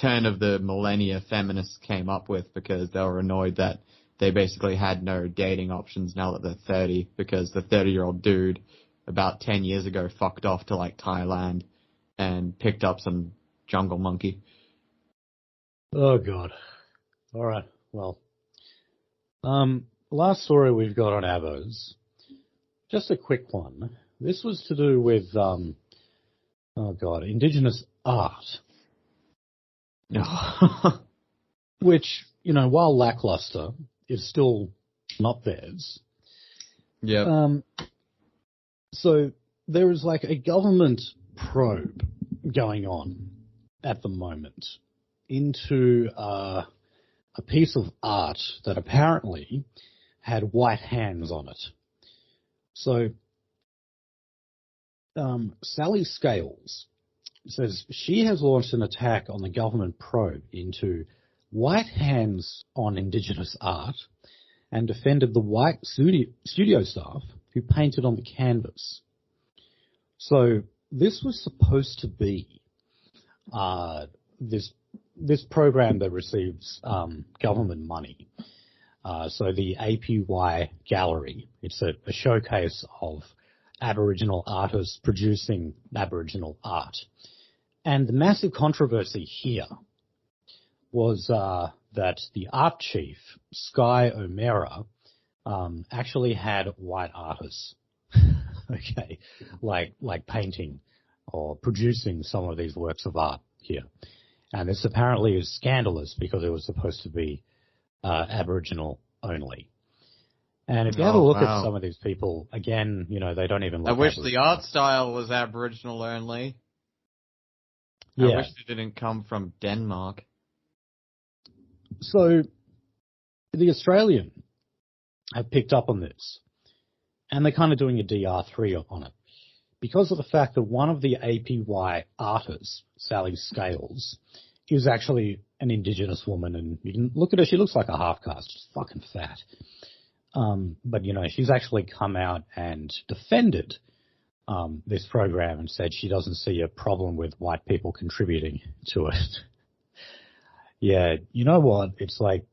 S2: turn of the millennia feminists came up with because they were annoyed that they basically had no dating options now that they're 30 because the 30-year-old dude about 10 years ago fucked off to like Thailand and picked up some jungle monkey.
S1: Oh God. All right. Well, last story we've got on Avos. Just a quick one. This was to do with Indigenous art. Which, you know, while lackluster, is still not theirs.
S2: Yeah.
S1: So there is like a government probe going on at the moment into a piece of art that apparently had white hands on it. So Sally Scales says she has launched an attack on the government probe into white hands on Indigenous art and defended the white studio staff who painted on the canvas. So this was supposed to be this program that receives government money. So the APY Gallery, it's a showcase of Aboriginal artists producing Aboriginal art. And the massive controversy here was that the art chief, Sky O'Meara, actually had white artists, okay, like painting or producing some of these works of art here. And this apparently is scandalous because it was supposed to be Aboriginal only. And if you have a look at some of these people, again, you know, they don't even look
S2: I wish
S1: Aboriginal.
S2: the art style was Aboriginal only.
S1: Yeah.
S2: I wish it didn't come from Denmark.
S1: So the Australian have picked up on this, and they're kind of doing a DR3 on it because of the fact that one of the APY artists, Sally Scales, is actually an Indigenous woman, and you can look at her, she looks like a half-caste, she's fucking fat. But, you know, she's actually come out and defended this program and said she doesn't see a problem with white people contributing to it. Yeah, you know what? It's like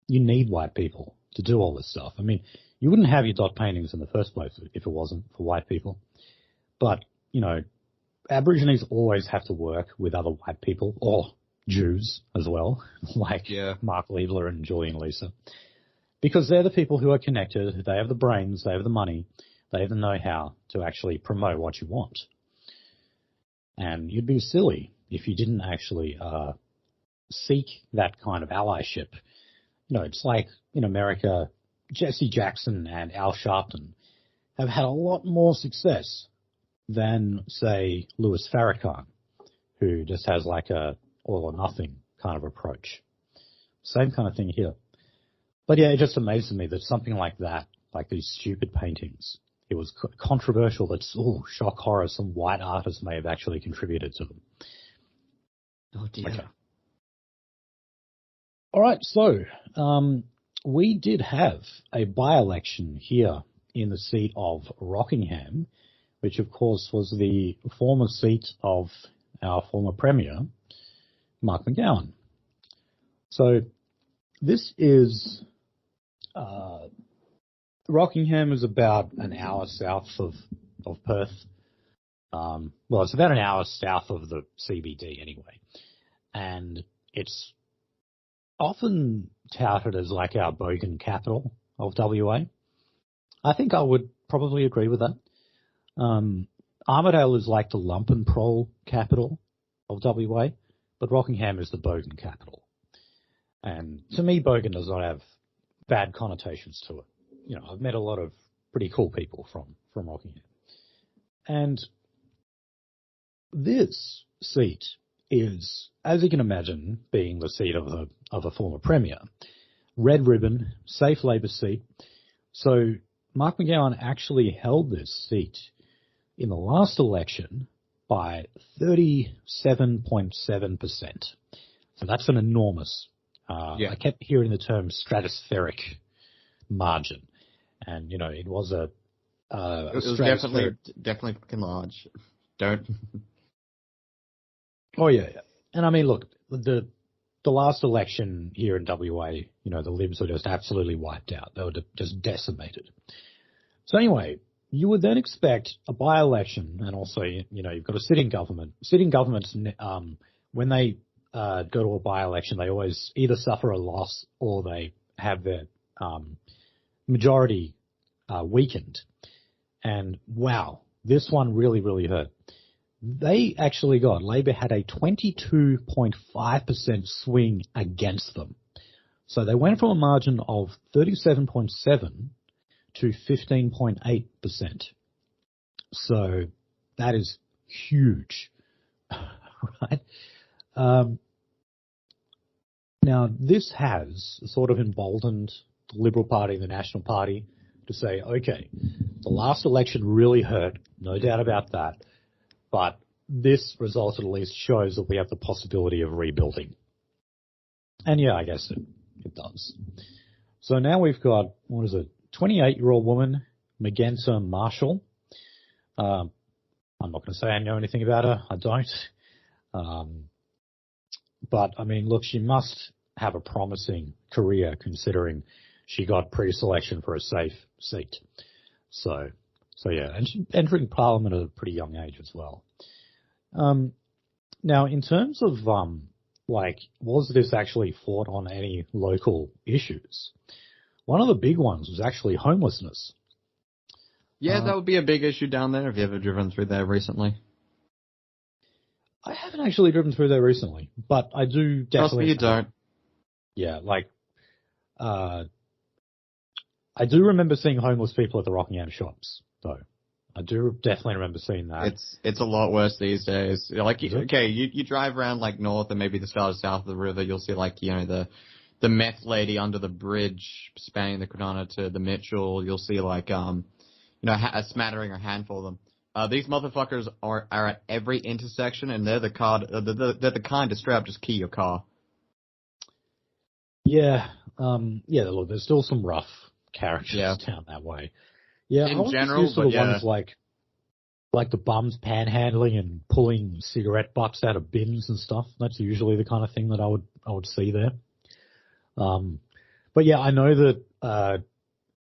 S1: you need white people to do all this stuff. I mean, you wouldn't have your dot paintings in the first place if it wasn't for white people. But, you know, Aborigines always have to work with other white people or Jews as well, like Mark Liebler and Julian Lisa, because they're the people who are connected. They have the brains, they have the money, they have the know-how to actually promote what you want. And you'd be silly if you didn't actually seek that kind of allyship. You know, it's like in America, Jesse Jackson and Al Sharpton have had a lot more success than, say, Louis Farrakhan, who just has like a all or nothing kind of approach. Same kind of thing here. But yeah, it just amazes me that something like that, like these stupid paintings, it was controversial that, shock horror, some white artists may have actually contributed to them.
S2: Oh dear.
S1: Okay. All right, so we did have a by-election here in the seat of Rockingham, which of course was the former seat of our former Premier, Mark McGowan. So this is Rockingham is about an hour south of Perth. Well, it's about an hour south of the CBD anyway. And it's often touted as like our bogan capital of WA. I think I would probably agree with that. Armidale is like the lump and prole capital of WA, but Rockingham is the bogan capital. And to me, bogan does not have bad connotations to it. You know, I've met a lot of pretty cool people from Rockingham. And this seat is, as you can imagine, being the seat of a former premier. Red ribbon, safe Labor seat. So Mark McGowan actually held this seat in the last election by 37.7%. So that's an enormous, I kept hearing the term stratospheric margin. And, you know, it was it was definitely
S2: fucking large. Don't.
S1: Oh, yeah. And I mean, look, the last election here in WA, you know, the Libs were just absolutely wiped out. They were just decimated. So anyway, you would then expect a by-election, and also, you know, you've got a sitting government. Sitting governments, when they go to a by-election, they always either suffer a loss or they have their majority weakened. And wow, this one really, really hurt. They actually Labor had a 22.5% swing against them. So they went from a margin of 37.7 to 15.8%. So that is huge, right? Now, this has sort of emboldened the Liberal Party and the National Party to say, okay, the last election really hurt, no doubt about that, but this result at least shows that we have the possibility of rebuilding. And yeah, I guess it does. So now we've got, 28-year-old woman, Magenta Marshall. I'm not going to say I know anything about her. I don't. But, I mean, look, she must have a promising career considering she got pre-selection for a safe seat. So yeah, and she's entering Parliament at a pretty young age as well. Now, in terms of, was this actually fought on any local issues? One of the big ones was actually homelessness.
S2: Yeah, that would be a big issue down there. Have you ever driven through there recently?
S1: I haven't actually driven through there recently, but I do definitely.
S2: Trust me, you don't.
S1: Yeah, I do remember seeing homeless people at the Rockingham shops, though. I do definitely remember seeing that.
S2: It's a lot worse these days. Like, okay, you drive around like north and maybe the south of the river, you'll see like, you know, the meth lady under the bridge spanning the Kwinana to the Mitchell. You'll see like, you know, a smattering or handful of them. These motherfuckers are at every intersection, and they're the kind to straight up just key your car.
S1: Yeah, look, there's still some rough characters down that way. Yeah,
S2: in general,
S1: but ones like the bums panhandling and pulling cigarette butts out of bins and stuff. That's usually the kind of thing that I would see there. But yeah, I know that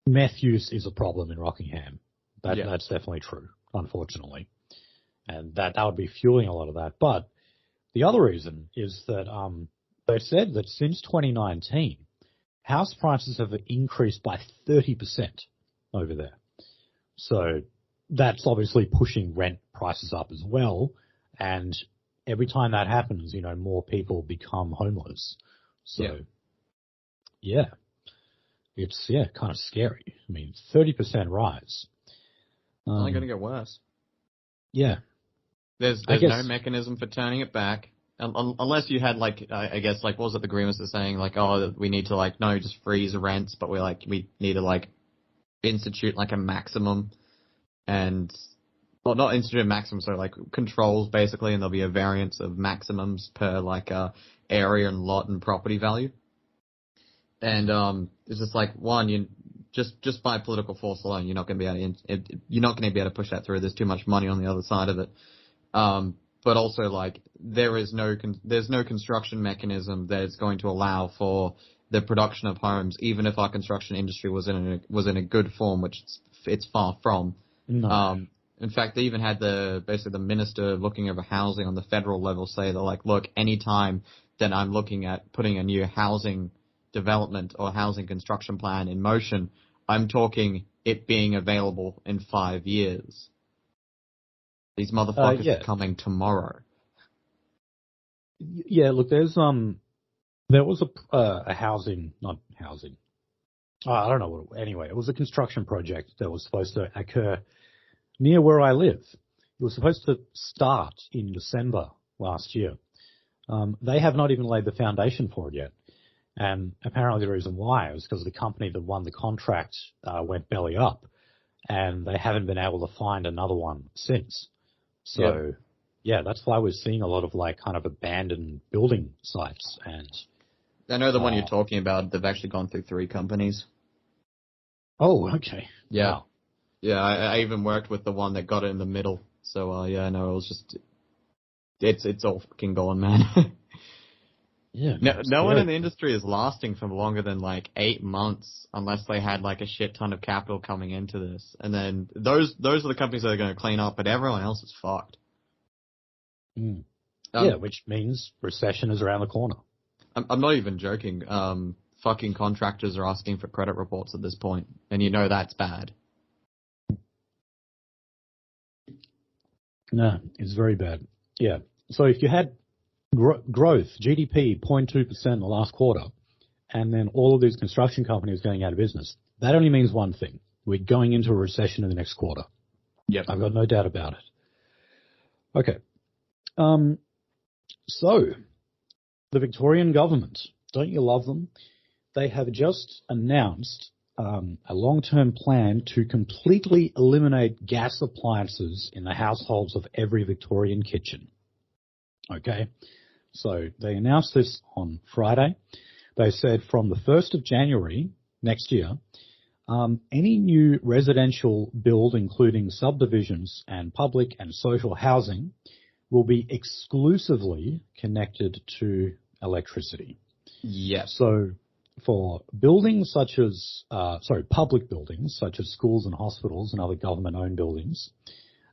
S1: meth use is a problem in Rockingham. That's definitely true, unfortunately, and that would be fueling a lot of that. But the other reason is that they said that since 2019, house prices have increased by 30% over there. So that's obviously pushing rent prices up as well. And every time that happens, you know, more people become homeless. So, yeah, it's, kind of scary. I mean, 30% rise.
S2: Only going to get worse.
S1: Yeah.
S2: There's no mechanism for turning it back. Unless you had, like, I guess, like, what was it the Agreements are saying? Like, oh, we need to, like, no, just freeze rents, but we need to, like, institute, like, a maximum and, well, not institute a maximum, so, like, controls, basically, and there'll be a variance of maximums per, like, area and lot and property value. And, it's just, like, one, just by political force alone, you're not going to be able to push that through. There's too much money on the other side of it. But also, like, there's no construction mechanism that is going to allow for the production of homes, even if our construction industry was in a good form, which it's far from.
S1: No.
S2: In fact, they even had basically the minister looking over housing on the federal level say that, like, look, any time that I'm looking at putting a new housing development or housing construction plan in motion, I'm talking it being available in 5 years. These motherfuckers are coming tomorrow.
S1: Yeah, look, there was a housing, not housing. I don't know what. Anyway, it was a construction project that was supposed to occur near where I live. It was supposed to start in December last year. They have not even laid the foundation for it yet. And apparently the reason why was because the company that won the contract went belly up, and they haven't been able to find another one since. So, yeah, that's why we're seeing a lot of like kind of abandoned building sites. And
S2: I know the one you're talking about. They've actually gone through 3 companies.
S1: Oh, okay.
S2: Yeah.
S1: Wow.
S2: Yeah, I even worked with the one that got it in the middle. So, yeah, no, it was just, it's all fucking gone, man.
S1: Yeah.
S2: No one in the industry is lasting for longer than like 8 months unless they had like a shit ton of capital coming into this. And then those are the companies that are going to clean up, but everyone else is fucked.
S1: Yeah, which means recession is around the corner.
S2: I'm not even joking. Fucking contractors are asking for credit reports at this point, and you know that's bad.
S1: No, it's very bad. Yeah. So if you had growth, GDP 0.2% in the last quarter, and then all of these construction companies going out of business, that only means one thing. We're going into a recession in the next quarter.
S2: Yep.
S1: I've got no doubt about it. Okay. So, the Victorian government, don't you love them? They have just announced a long-term plan to completely eliminate gas appliances in the households of every Victorian kitchen. Okay? So they announced this on Friday. They said from the 1st of January next year, any new residential build, including subdivisions and public and social housing, will be exclusively connected to electricity.
S2: Yes.
S1: So for buildings such as, public buildings such as schools and hospitals and other government-owned buildings,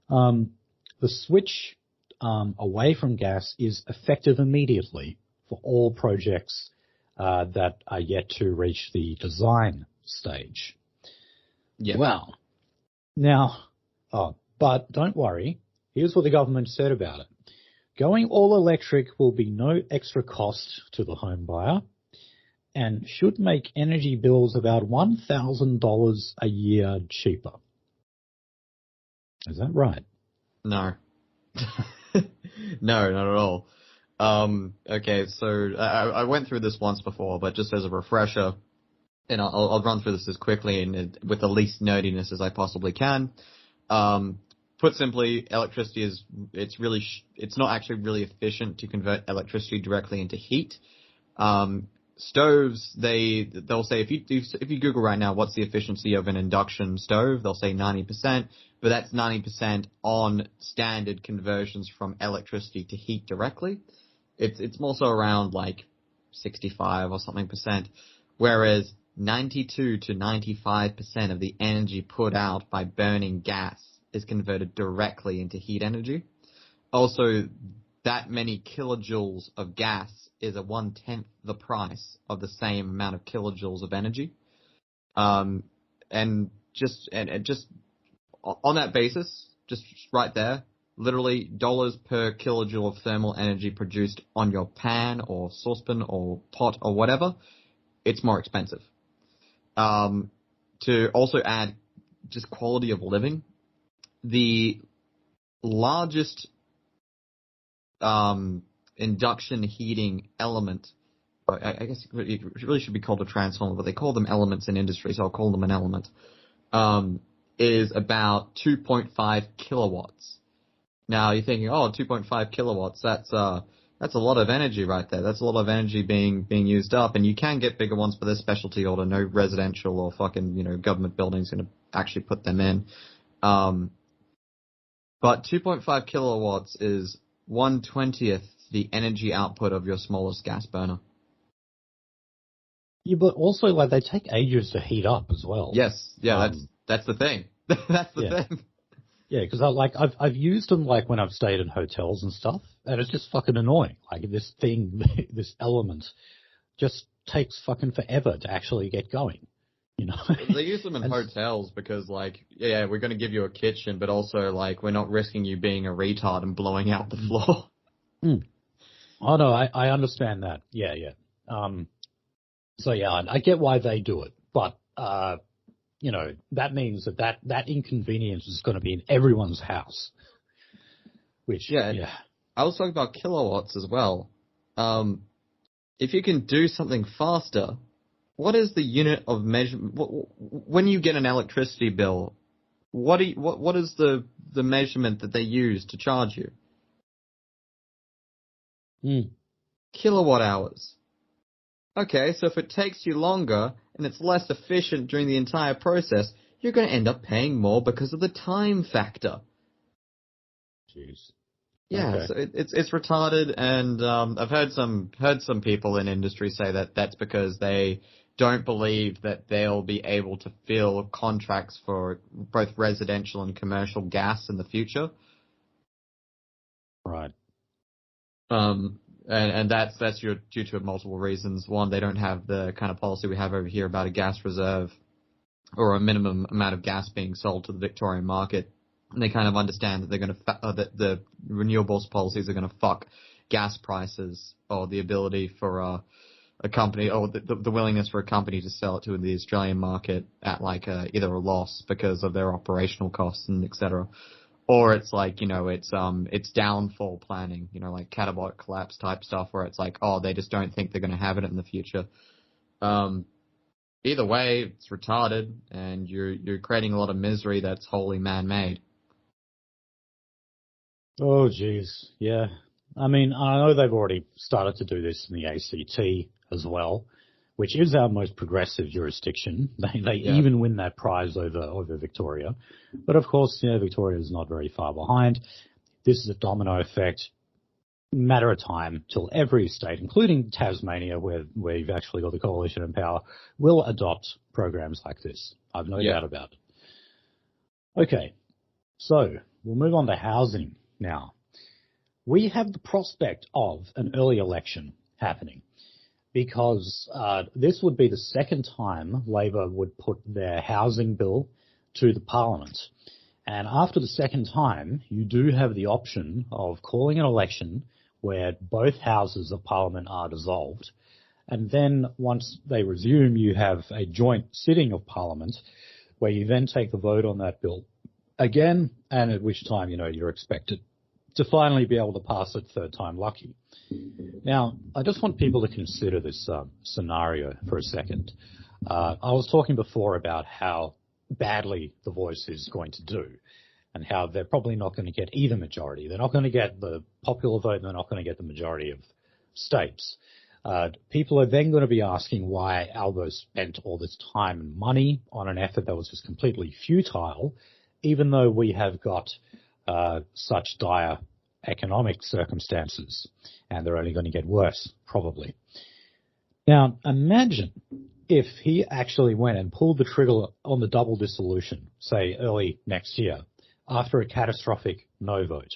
S1: the switch away from gas is effective immediately for all projects that are yet to reach the design stage.
S2: Yeah.
S1: Wow. Now, but don't worry. Here's what the government said about it. Going all electric will be no extra cost to the home buyer and should make energy bills about $1,000 a year cheaper. Is that right?
S2: No. No, not at all. Okay, so I went through this once before, but just as a refresher, and I'll run through this as quickly and with the least nerdiness as I possibly can. Put simply, electricity it's not actually really efficient to convert electricity directly into heat. Stoves, they'll say if you Google right now what's the efficiency of an induction stove, they'll say 90%, but that's 90% on standard conversions from electricity to heat directly. It's more so around like 65 or something percent, whereas 92 to 95% of the energy put out by burning gas is converted directly into heat energy. Also, that many kilojoules of gas is a 1/10 the price of the same amount of kilojoules of energy. And just on that basis, just right there, literally dollars per kilojoule of thermal energy produced on your pan or saucepan or pot or whatever, it's more expensive. To also add just quality of living, the largest induction heating element, I guess it really should be called a transformer, but they call them elements in industry, so I'll call them an element, is about 2.5 kilowatts. Now you're thinking, 2.5 kilowatts, that's a lot of energy right there. That's a lot of energy being used up, and you can get bigger ones for this specialty order. No residential or fucking, government buildings going to actually put them in. But 2.5 kilowatts is 1/20th the energy output of your smallest gas burner.
S1: Yeah, but also, like, they take ages to heat up as well.
S2: Yes, yeah, that's the thing. That's the thing.
S1: Yeah, because I've used them, like, when I've stayed in hotels and stuff, and it's just fucking annoying. Like, this thing, this element just takes fucking forever to actually get going, you know?
S2: They use them in hotels because, like, yeah, we're going to give you a kitchen, but also, like, we're not risking you being a retard and blowing out the floor.
S1: Oh, no, I understand that. Yeah. So, yeah, I get why they do it, but, you know, that means that inconvenience is going to be in everyone's house. Which, yeah.
S2: I was talking about kilowatts as well. If you can do something faster, what is the unit of measurement? When you get an electricity bill, what is the measurement that they use to charge you? Kilowatt hours. Okay, so if it takes you longer and it's less efficient during the entire process, you're going to end up paying more because of the time factor.
S1: Jeez.
S2: Yeah, okay. So it's retarded, and I've heard some people in industry say that that's because they don't believe that they'll be able to fill contracts for both residential and commercial gas in the future.
S1: Right.
S2: And that's due to multiple reasons. One, they don't have the kind of policy we have over here about a gas reserve or a minimum amount of gas being sold to the Victorian market. And they kind of understand that they're going to that the renewables policies are going to fuck gas prices or the ability for a company or the willingness for a company to sell it to the Australian market at like either a loss because of their operational costs and etc. Or it's like, you know, it's downfall planning, you know, like catabolic collapse type stuff where it's like, oh, they just don't think they're going to have it in the future. Either way, it's retarded and you're creating a lot of misery that's wholly man-made.
S1: Oh, geez. Yeah. I mean, I know they've already started to do this in the ACT as well, which is our most progressive jurisdiction. They even win that prize over Victoria. But of course, you know, Victoria is not very far behind. This is a domino effect. Matter of time till every state, including Tasmania, where you've actually got the coalition in power, will adopt programs like this. I've no doubt about it. Okay. So we'll move on to housing now. We have the prospect of an early election happening, because this would be the second time Labor would put their housing bill to the Parliament. And after the second time, you do have the option of calling an election where both houses of Parliament are dissolved. And then once they resume, you have a joint sitting of Parliament where you then take the vote on that bill again, and at which time, you know, you're expected to finally be able to pass it third time lucky. Now, I just want people to consider this scenario for a second. I was talking before about how badly the Voice is going to do and how they're probably not going to get either majority. They're not going to get the popular vote and they're not going to get the majority of states. People are then going to be asking why Albo spent all this time and money on an effort that was just completely futile, even though we have got such dire economic circumstances, and they're only going to get worse, probably. Now, imagine if he actually went and pulled the trigger on the double dissolution, say early next year, after a catastrophic no vote.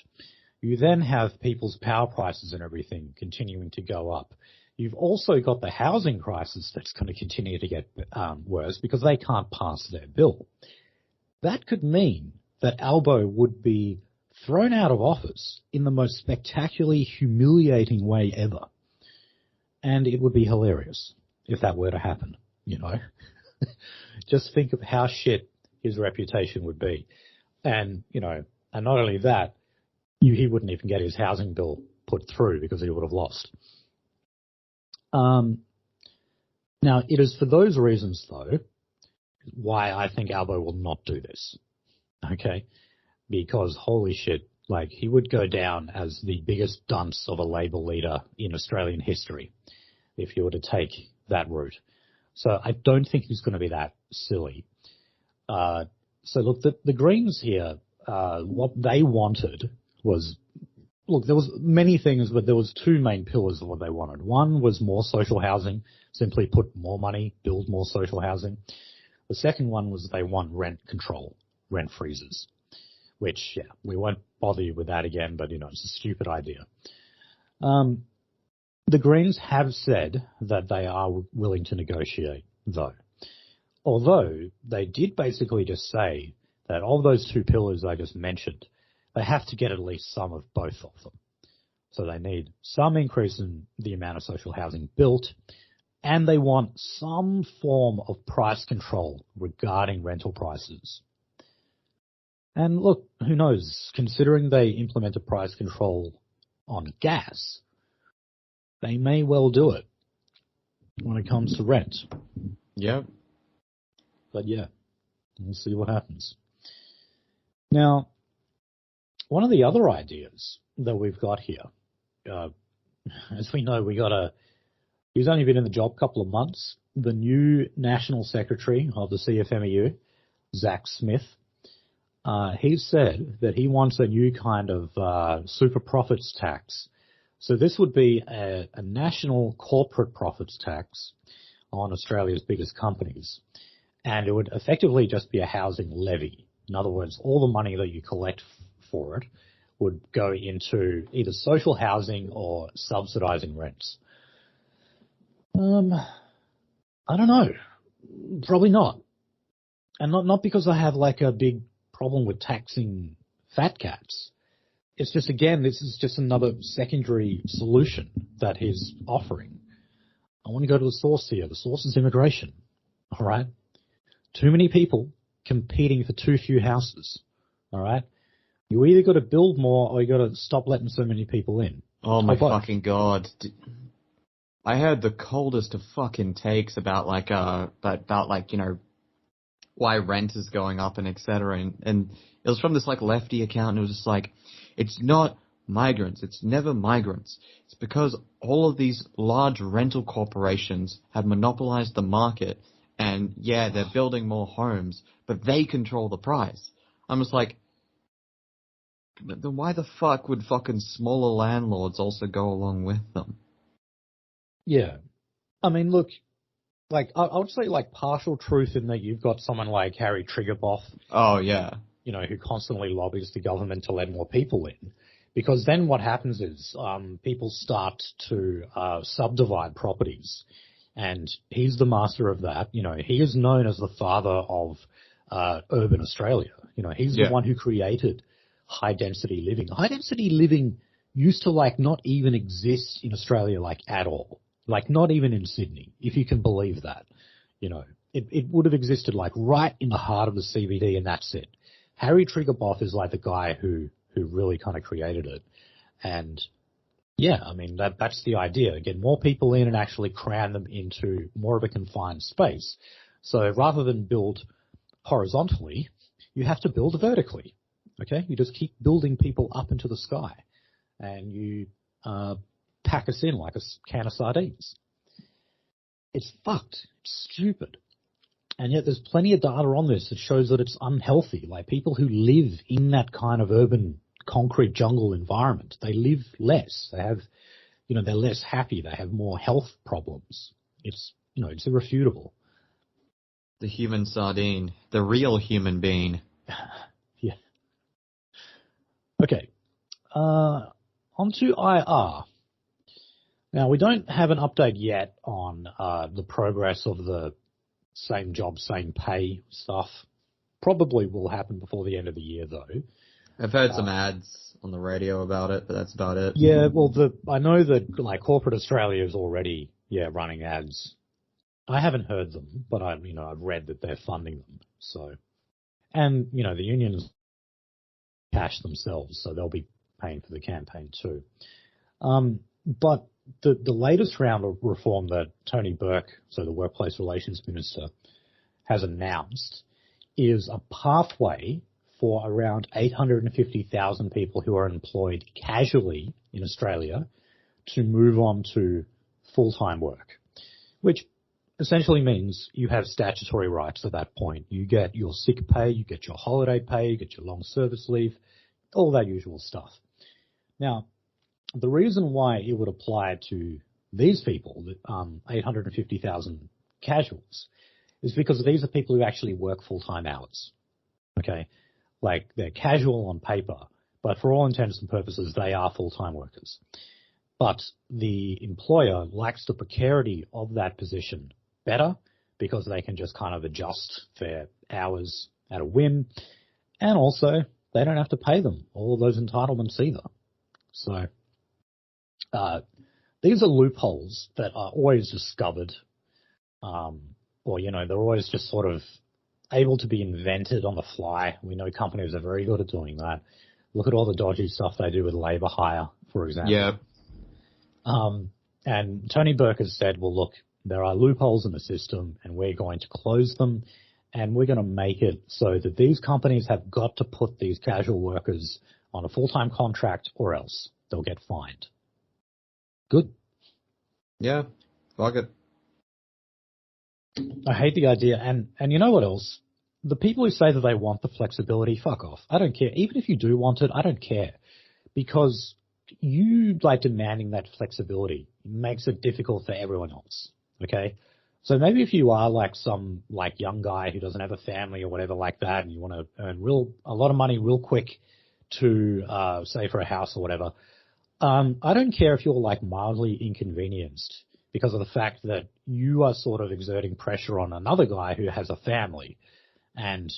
S1: You then have people's power prices and everything continuing to go up. You've also got the housing crisis that's going to continue to get worse because they can't pass their bill. That could mean that Albo would be thrown out of office in the most spectacularly humiliating way ever. And it would be hilarious if that were to happen, you know. Just think of how shit his reputation would be. And, you know, and not only that, he wouldn't even get his housing bill put through because he would have lost. Now, it is for those reasons, though, why I think Albo will not do this. Okay? Because, holy shit, like, he would go down as the biggest dunce of a Labor leader in Australian history if he were to take that route. So I don't think he's going to be that silly. So look, the Greens here, what they wanted was look, there was many things, but there was two main pillars of what they wanted. One was more social housing, simply put more money, build more social housing. The second one was they want rent control, rent freezes, which, yeah, we won't bother you with that again, but, it's a stupid idea. The Greens have said that they are willing to negotiate, though. Although they did basically just say that of those two pillars I just mentioned, they have to get at least some of both of them. So they need some increase in the amount of social housing built, and they want some form of price control regarding rental prices. And look, who knows, considering they implemented price control on gas, they may well do it when it comes to rent.
S2: Yep.
S1: But yeah, we'll see what happens. Now, one of the other ideas that we've got here, as we know, he's only been in the job a couple of months, the new National Secretary of the CFMEU, Zach Smith, he said that he wants a new kind of super profits tax. So this would be a national corporate profits tax on Australia's biggest companies. And it would effectively just be a housing levy. In other words, all the money that you collect for it would go into either social housing or subsidizing rents. I don't know. Probably not. And not because I have like a big problem with taxing fat cats. It's just, again, this is just another secondary solution that he's offering. I want to go to the source here. The source is immigration. All right? Too many people competing for too few houses. All right? You either got to build more or you got to stop letting so many people in.
S2: Oh my fucking god. I heard the coldest of fucking takes about why rent is going up and etc. And it was from this like lefty account, and it was just like, it's not migrants. It's never migrants. It's because all of these large rental corporations have monopolized the market, and yeah, they're building more homes, but they control the price. I'm just like, then why the fuck would fucking smaller landlords also go along with them?
S1: Yeah. I mean, look, like, I would say, like, partial truth in that you've got someone like Harry Triggerboff.
S2: Oh, yeah.
S1: Who constantly lobbies the government to let more people in. Because then what happens is people start to subdivide properties. And he's the master of that. He is known as the father of urban Australia. He's the one who created high-density living. High-density living used to, like, not even exist in Australia, like, at all. Like, not even in Sydney, if you can believe that. It would have existed, like, right in the heart of the CBD, and that's it. Harry Triggerboff is, like, the guy who really kind of created it. And, yeah, I mean, that's the idea. Get more people in and actually cram them into more of a confined space. So rather than build horizontally, you have to build vertically. Okay? You just keep building people up into the sky. And you pack us in like a can of sardines. It's fucked. It's stupid. And yet there's plenty of data on this that shows that it's unhealthy. Like, people who live in that kind of urban concrete jungle environment, they live less. They have, they're less happy. They have more health problems. It's, it's irrefutable.
S2: The human sardine. The real human being.
S1: Yeah. Okay. On to IR. Now, we don't have an update yet on the progress of the same job, same pay stuff. Probably will happen before the end of the year, though.
S2: I've heard some ads on the radio about it, but that's about it.
S1: Yeah, well, I know that, like, corporate Australia is already, running ads. I haven't heard them, but I've read that they're funding them. So, and, the unions cash themselves, so they'll be paying for the campaign too. But the latest round of reform that Tony Burke, so the Workplace Relations Minister, has announced is a pathway for around 850,000 people who are employed casually in Australia to move on to full-time work, which essentially means you have statutory rights at that point. You get your sick pay, you get your holiday pay, you get your long service leave, all that usual stuff. Now, the reason why it would apply to these people, 850,000 casuals, is because these are people who actually work full-time hours. Okay? Like, they're casual on paper, but for all intents and purposes, they are full-time workers. But the employer likes the precarity of that position better because they can just kind of adjust their hours at a whim, and also they don't have to pay them all of those entitlements either. So these are loopholes that are always discovered, or, you know, they're always just sort of able to be invented on the fly. We know companies are very good at doing that. Look at all the dodgy stuff they do with labor hire, for example.
S2: Yeah.
S1: And Tony Burke has said, well, look, there are loopholes in the system and we're going to close them, and we're going to make it so that these companies have got to put these casual workers on a full-time contract or else they'll get fined. Good.
S2: Yeah. Fuck it.
S1: I hate the idea. And you know what else? The people who say that they want the flexibility, fuck off. I don't care. Even if you do want it, I don't care. Because you, like, demanding that flexibility makes it difficult for everyone else. Okay? So maybe if you are like some like young guy who doesn't have a family or whatever like that, and you want to earn a lot of money real quick to save for a house or whatever, I don't care if you're like mildly inconvenienced because of the fact that you are sort of exerting pressure on another guy who has a family, and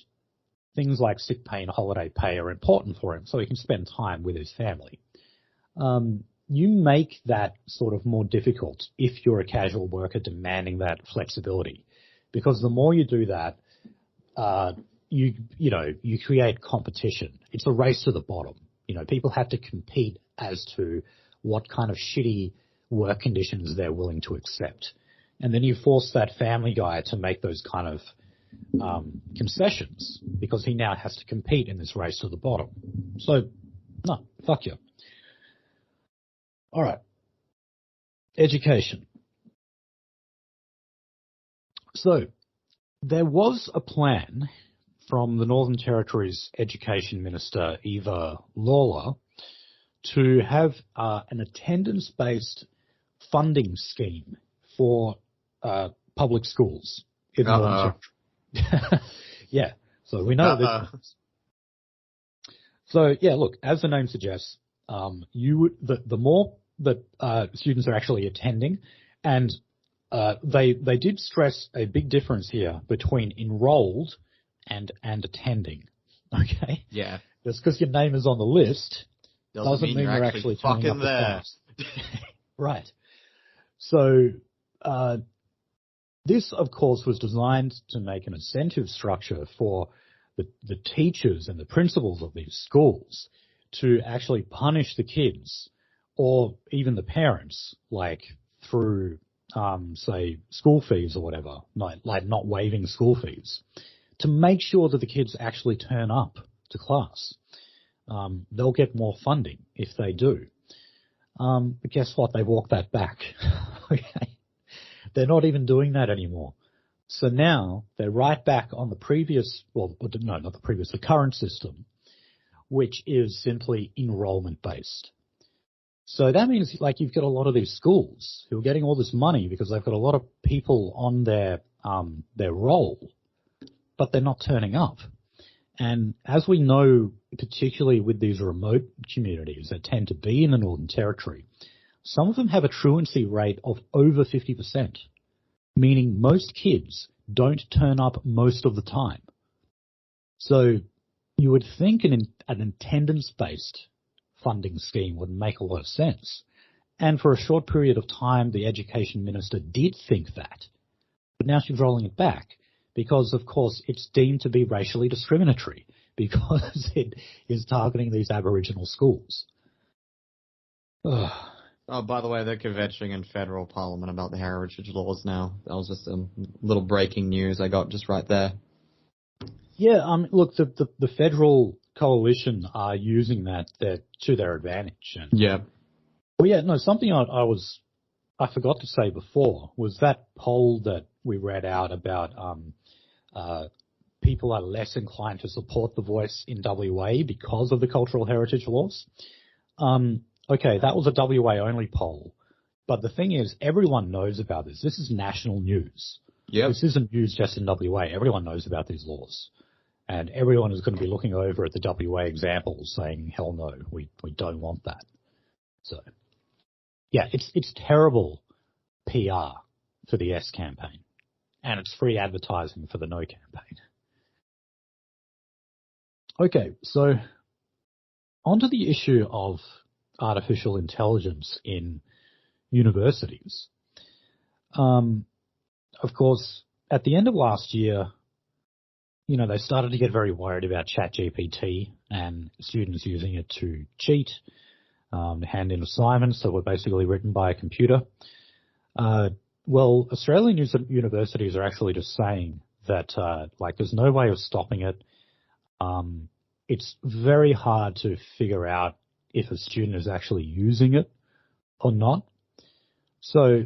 S1: things like sick pay and holiday pay are important for him so he can spend time with his family. You make that sort of more difficult if you're a casual worker demanding that flexibility, because the more you do that, you create competition. It's a race to the bottom. You know, people have to compete as to what kind of shitty work conditions they're willing to accept. And then you force that family guy to make those kind of concessions because he now has to compete in this race to the bottom. So, no, fuck you. All right. Education. So, there was a plan from the Northern Territory's Education Minister, Eva Lawler, to have an attendance-based funding scheme for public schools in the Northern Territory. Yeah, so we know this. So, yeah, look, as the name suggests, the more that students are actually attending, and they did stress a big difference here between enrolled and attending. Okay?
S2: Yeah.
S1: Just because your name is on the list doesn't mean you're actually turning up
S2: there.
S1: the class. Right. So this, of course, was designed to make an incentive structure for the teachers and the principals of these schools to actually punish the kids or even the parents, like through, say, school fees or whatever, like not waiving school fees, to make sure that the kids actually turn up to class. They'll get more funding if they do. But guess what? They walked that back. Okay. They're not even doing that anymore. So now they're right back on the previous, the current system, which is simply enrollment based. So that means like you've got a lot of these schools who are getting all this money because they've got a lot of people on their roll, but they're not turning up. And as we know, particularly with these remote communities that tend to be in the Northern Territory, some of them have a truancy rate of over 50%, meaning most kids don't turn up most of the time. So you would think an attendance-based funding scheme would make a lot of sense. And for a short period of time, the Education Minister did think that. But now she's rolling it back because, of course, it's deemed to be racially discriminatory because it is targeting these Aboriginal schools. Ugh.
S2: Oh, by the way, they're kvetching in federal parliament about the heritage laws now. That was just a little breaking news I got just right there.
S1: Yeah, look, the federal coalition are using that to their advantage. And,
S2: yeah.
S1: Well, yeah, no, something I forgot to say before was that poll that we read out about people are less inclined to support the Voice in WA because of the cultural heritage laws. okay, that was a WA only poll. But the thing is, everyone knows about this. This is national news.
S2: Yep.
S1: This isn't news just in WA. Everyone knows about these laws. And everyone is going to be looking over at the WA examples saying, hell no, we don't want that. So, yeah, it's terrible PR for the Yes campaign. And it's free advertising for the No campaign. Okay, so onto the issue of artificial intelligence in universities. Of course, at the end of last year, they started to get very worried about ChatGPT and students using it to cheat, hand in assignments that were basically written by a computer. Well, Australian universities are actually just saying that, there's no way of stopping it. It's very hard to figure out if a student is actually using it or not. So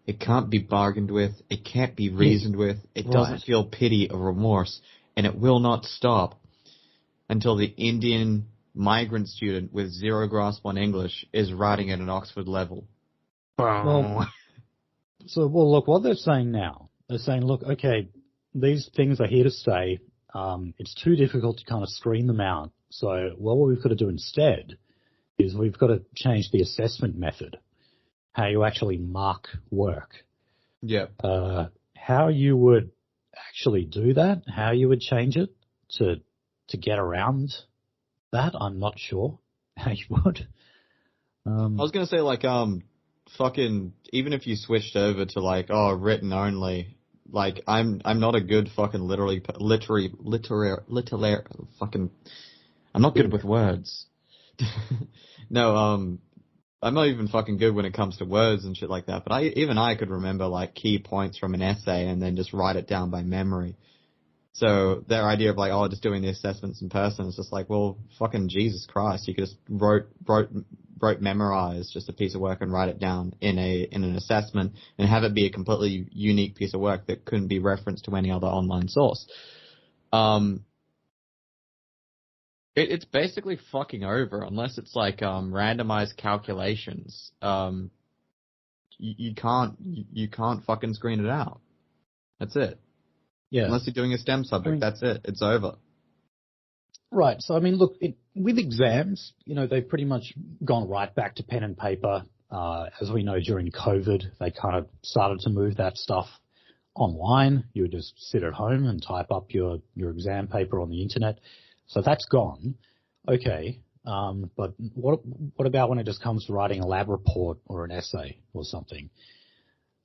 S2: it can't be bargained with. It can't be reasoned with. It doesn't feel pity or remorse, and it will not stop until the Indian migrant student with zero grasp on English is writing at an Oxford level.
S1: Well, look, what they're saying now, they're saying, look, okay, these things are here to stay. It's too difficult to kind of screen them out. So, what we've got to do instead is we've got to change the assessment method, how you actually mark work.
S2: Yeah.
S1: How you would actually do that, how you would change it to get around that, I'm not sure how you would.
S2: I was going to say, fucking, even if you switched over to written only, I'm not a good fucking I'm not good with words. No, I'm not even fucking good when it comes to words and shit like that, but I could remember key points from an essay and then just write it down by memory. So their idea of just doing the assessments in person is just well, fucking Jesus Christ, you could just wrote memorize just a piece of work and write it down in an assessment and have it be a completely unique piece of work that couldn't be referenced to any other online source. It's basically fucking over unless it's randomized calculations. You can't fucking screen it out. That's it.
S1: Yeah.
S2: Unless you're doing a STEM subject, that's it. It's over.
S1: Right. So, look, with exams, they've pretty much gone right back to pen and paper. As we know, during COVID, they kind of started to move that stuff online. You would just sit at home and type up your exam paper on the internet. So that's gone. Okay. But what about when it just comes to writing a lab report or an essay or something?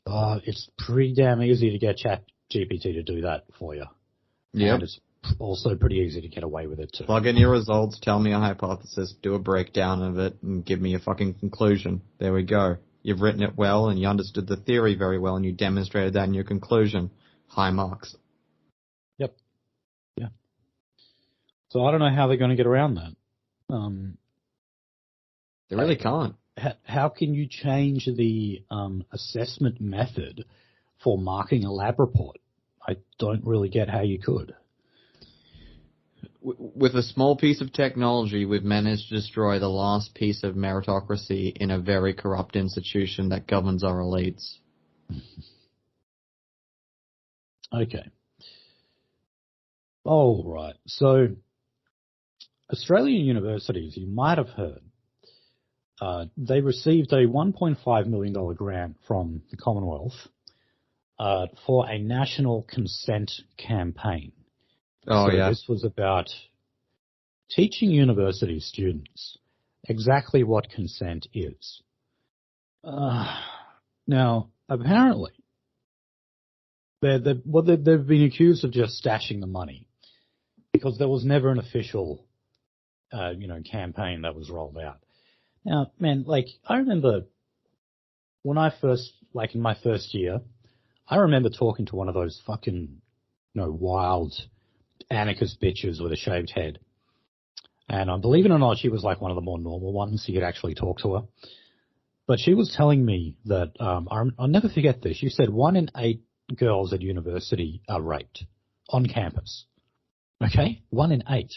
S1: It's pretty damn easy to get ChatGPT to do that for you.
S2: Yeah.
S1: And it's also pretty easy to get away with it too.
S2: Plug in your results, tell me a hypothesis, do a breakdown of it, and give me a fucking conclusion. There we go. You've written it well, and you understood the theory very well, and you demonstrated that in your conclusion. High marks.
S1: Yep. Yeah. So I don't know how they're going to get around that.
S2: They really can't.
S1: How can you change the assessment method for marking a lab report? I don't really get how you could.
S2: With a small piece of technology, we've managed to destroy the last piece of meritocracy in a very corrupt institution that governs our elites.
S1: Okay. All right. So, Australian universities, you might have heard, they received a $1.5 million grant from the Commonwealth for a national consent campaign.
S2: Oh,
S1: so
S2: yeah.
S1: This was about teaching university students exactly what consent is. Now, apparently, they've been accused of just stashing the money because there was never an official, campaign that was rolled out. Now, man, I remember when I first, in my first year, I remember talking to one of those fucking, wild anarchist bitches with a shaved head. And believe it or not, she was one of the more normal ones. You could actually talk to her. But she was telling me that, I'll never forget this. She said 1 in 8 girls at university are raped on campus. Okay? 1 in 8.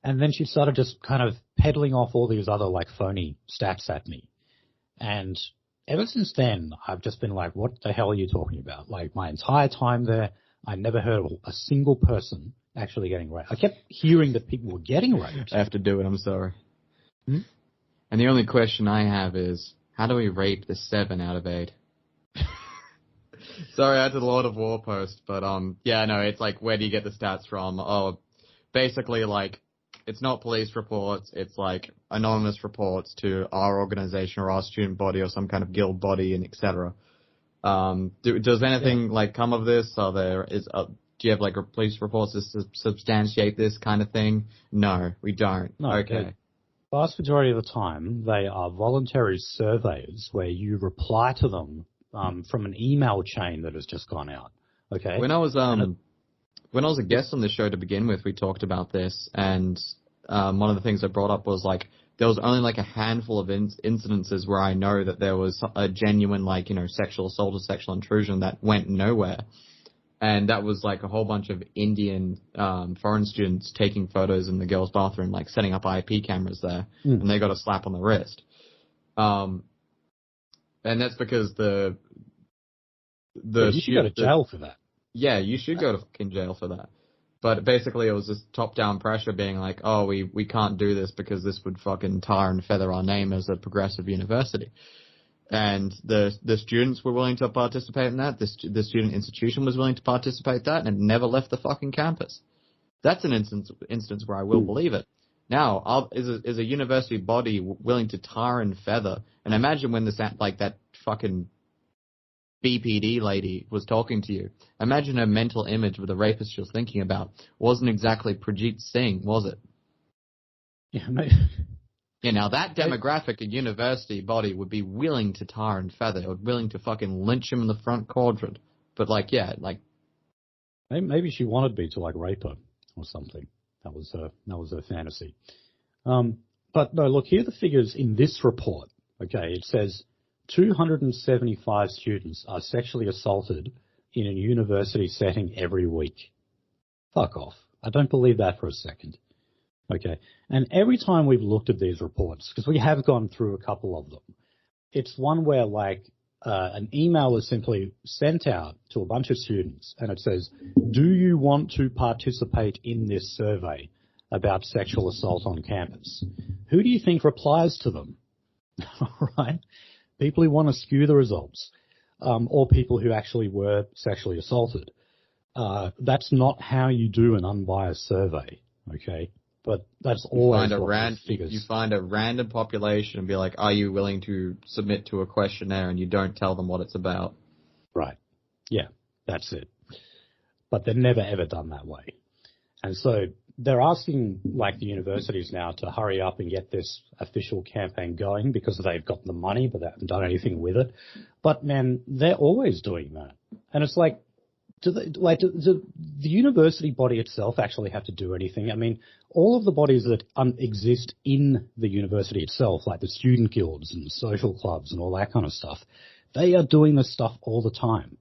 S1: And then she started just kind of peddling off all these other like phony stats at me. And ever since then, I've just been like, what the hell are you talking about? Like my entire time there, I never heard of a single person actually getting raped. I kept hearing that people were getting raped.
S2: I have to do it, I'm sorry.
S1: Hmm?
S2: And the only question I have is, how do we rate the 7 out of 8? Sorry, I did a lot of war post, but yeah, no, it's like, where do you get the stats from? Oh, basically, like, it's not police reports, it's like anonymous reports to our organization or our student body or some kind of guild body, and etc. Does anything like come of this? Do you have like police reports to substantiate this kind of thing? No, we don't.
S1: No,
S2: okay.
S1: The vast majority of the time, they are voluntary surveys where you reply to them from an email chain that has just gone out. Okay.
S2: When I was a guest on the show to begin with, we talked about this, and one of the things I brought up was like there was only like a handful of incidences where I know that there was a genuine like sexual assault or sexual intrusion that went nowhere, and that was like a whole bunch of Indian foreign students taking photos in the girls' bathroom, like setting up IP cameras there, and they got a slap on the wrist. And that's because
S1: you should go to jail for that.
S2: Yeah, you should go to fucking jail for that. But basically it was this top-down pressure being like, oh, we can't do this because this would fucking tar and feather our name as a progressive university. And the students were willing to participate in that. The student institution was willing to participate in that and never left the fucking campus. That's an instance where I will believe it. Now, is a university body willing to tar and feather? And imagine when that fucking BPD lady was talking to you. Imagine her mental image of the rapist she was thinking about wasn't exactly Prejeet Singh, was it?
S1: Yeah, maybe.
S2: Yeah, now that demographic, a university body would be willing to tar and feather, or willing to fucking lynch him in the front quadrant. But
S1: maybe she wanted me to like rape her or something. That was her fantasy. But no, look, here are the figures in this report. Okay, it says 275 students are sexually assaulted in a university setting every week. Fuck off. I don't believe that for a second. Okay, and every time we've looked at these reports, because we have gone through a couple of them, it's one where like an email is simply sent out to a bunch of students and it says, do you want to participate in this survey about sexual assault on campus? Who do you think replies to them? Right? People who want to skew the results, or people who actually were sexually assaulted. That's not how you do an unbiased survey, okay? But that's always figures.
S2: You find a random population and be like, are you willing to submit to a questionnaire, and you don't tell them what it's about.
S1: Right. Yeah, that's it. But they're never ever done that way. And so they're asking like the universities now to hurry up and get this official campaign going because they've got the money, but they haven't done anything with it. But man, they're always doing that. And it's like, do the university body itself actually have to do anything? I mean, all of the bodies that exist in the university itself, like the student guilds and the social clubs and all that kind of stuff, they are doing this stuff all the time.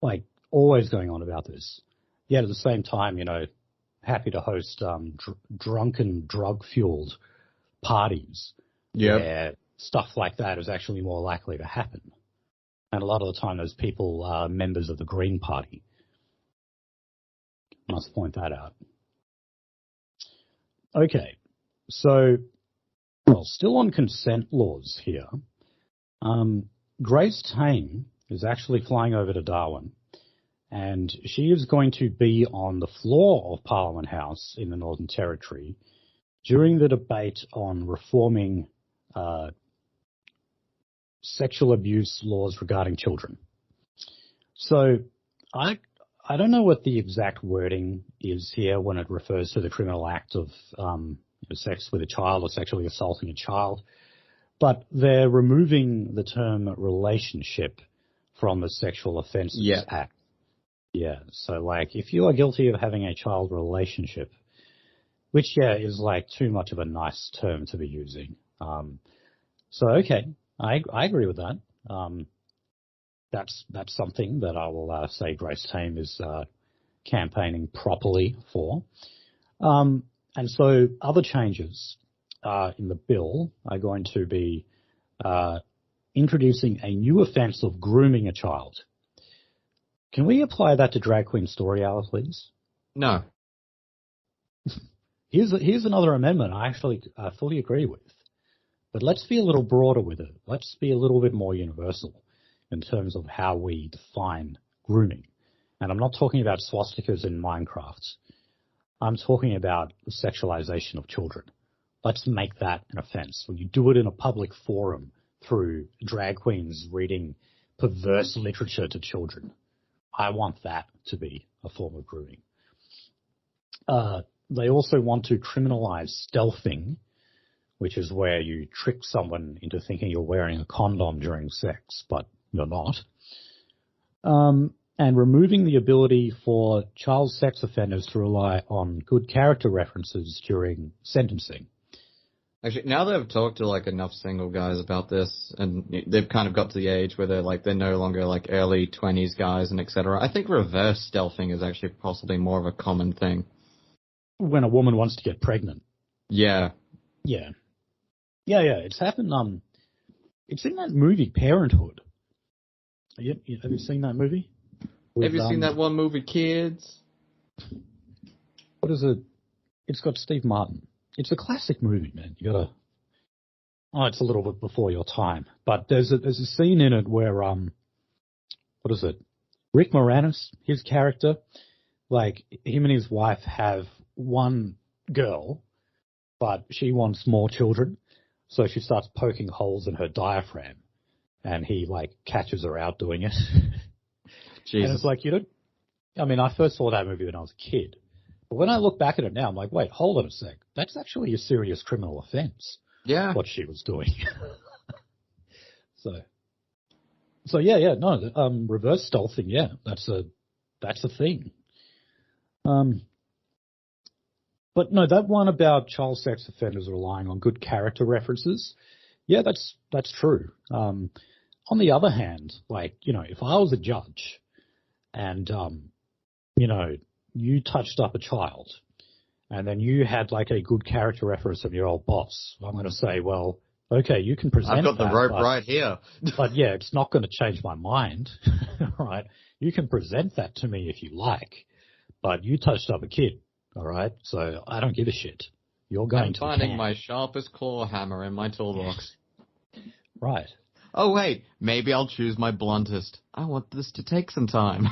S1: Like, always going on about this. Yet at the same time, happy to host drunken, drug-fueled parties where stuff like that is actually more likely to happen. And a lot of the time those people are members of the Green Party. Must point that out. Okay, so, still on consent laws here. Grace Tame is actually flying over to Darwin, and she is going to be on the floor of Parliament House in the Northern Territory during the debate on reforming sexual abuse laws regarding children. So I don't know what the exact wording is here when it refers to the criminal act of sex with a child or sexually assaulting a child, but they're removing the term relationship from the Sexual Offences Act. Yeah, so like if you are guilty of having a child relationship, which is like too much of a nice term to be using. So okay, I agree with that. That's something that I will say Grace Tame is campaigning properly for. And so other changes in the bill are going to be introducing a new offence of grooming a child. Can we apply that to drag queen story hour, please?
S2: No.
S1: Here's another amendment I actually fully agree with. But let's be a little broader with it. Let's be a little bit more universal in terms of how we define grooming. And I'm not talking about swastikas in Minecraft. I'm talking about the sexualization of children. Let's make that an offence. When you do it in a public forum through drag queens reading perverse literature to children, I want that to be a form of grooming. They also want to criminalize stealthing, which is where you trick someone into thinking you're wearing a condom during sex, but you're not. And removing the ability for child sex offenders to rely on good character references during sentencing.
S2: Actually, now that I've talked to like enough single guys about this, and they've kind of got to the age where they're no longer like early 20s guys and etc. I think reverse stealthing is actually possibly more of a common thing.
S1: When a woman wants to get pregnant.
S2: Yeah.
S1: Yeah. It's happened. It's in that movie Parenthood. Have you seen that movie?
S2: Have you seen that one movie, Kids?
S1: What is it? It's got Steve Martin. It's a classic movie, man. You gotta. Oh, it's a little bit before your time, but there's a scene in it where what is it? Rick Moranis, his character, like him and his wife have one girl, but she wants more children, so she starts poking holes in her diaphragm, and he like catches her out doing it.
S2: Jesus.
S1: And it's like, I first saw that movie when I was a kid. But when I look back at it now, I'm like, wait, hold on a sec. That's actually a serious criminal offense.
S2: Yeah.
S1: What she was doing. So yeah, no, reverse stealthing, yeah, that's a thing. But no, that one about child sex offenders relying on good character references, yeah, that's true. On the other hand, like, if I was a judge and, you touched up a child and then you had like a good character reference of your old boss, I'm going to say, well, okay, you can present that.
S2: I've got the rope right here.
S1: But yeah, it's not going to change my mind, right? You can present that to me if you like, but you touched up a kid, all right? So I don't give a shit. You're going to
S2: finding my sharpest claw hammer in my toolbox.
S1: Right.
S2: Oh, wait, maybe I'll choose my bluntest. I want this to take some time.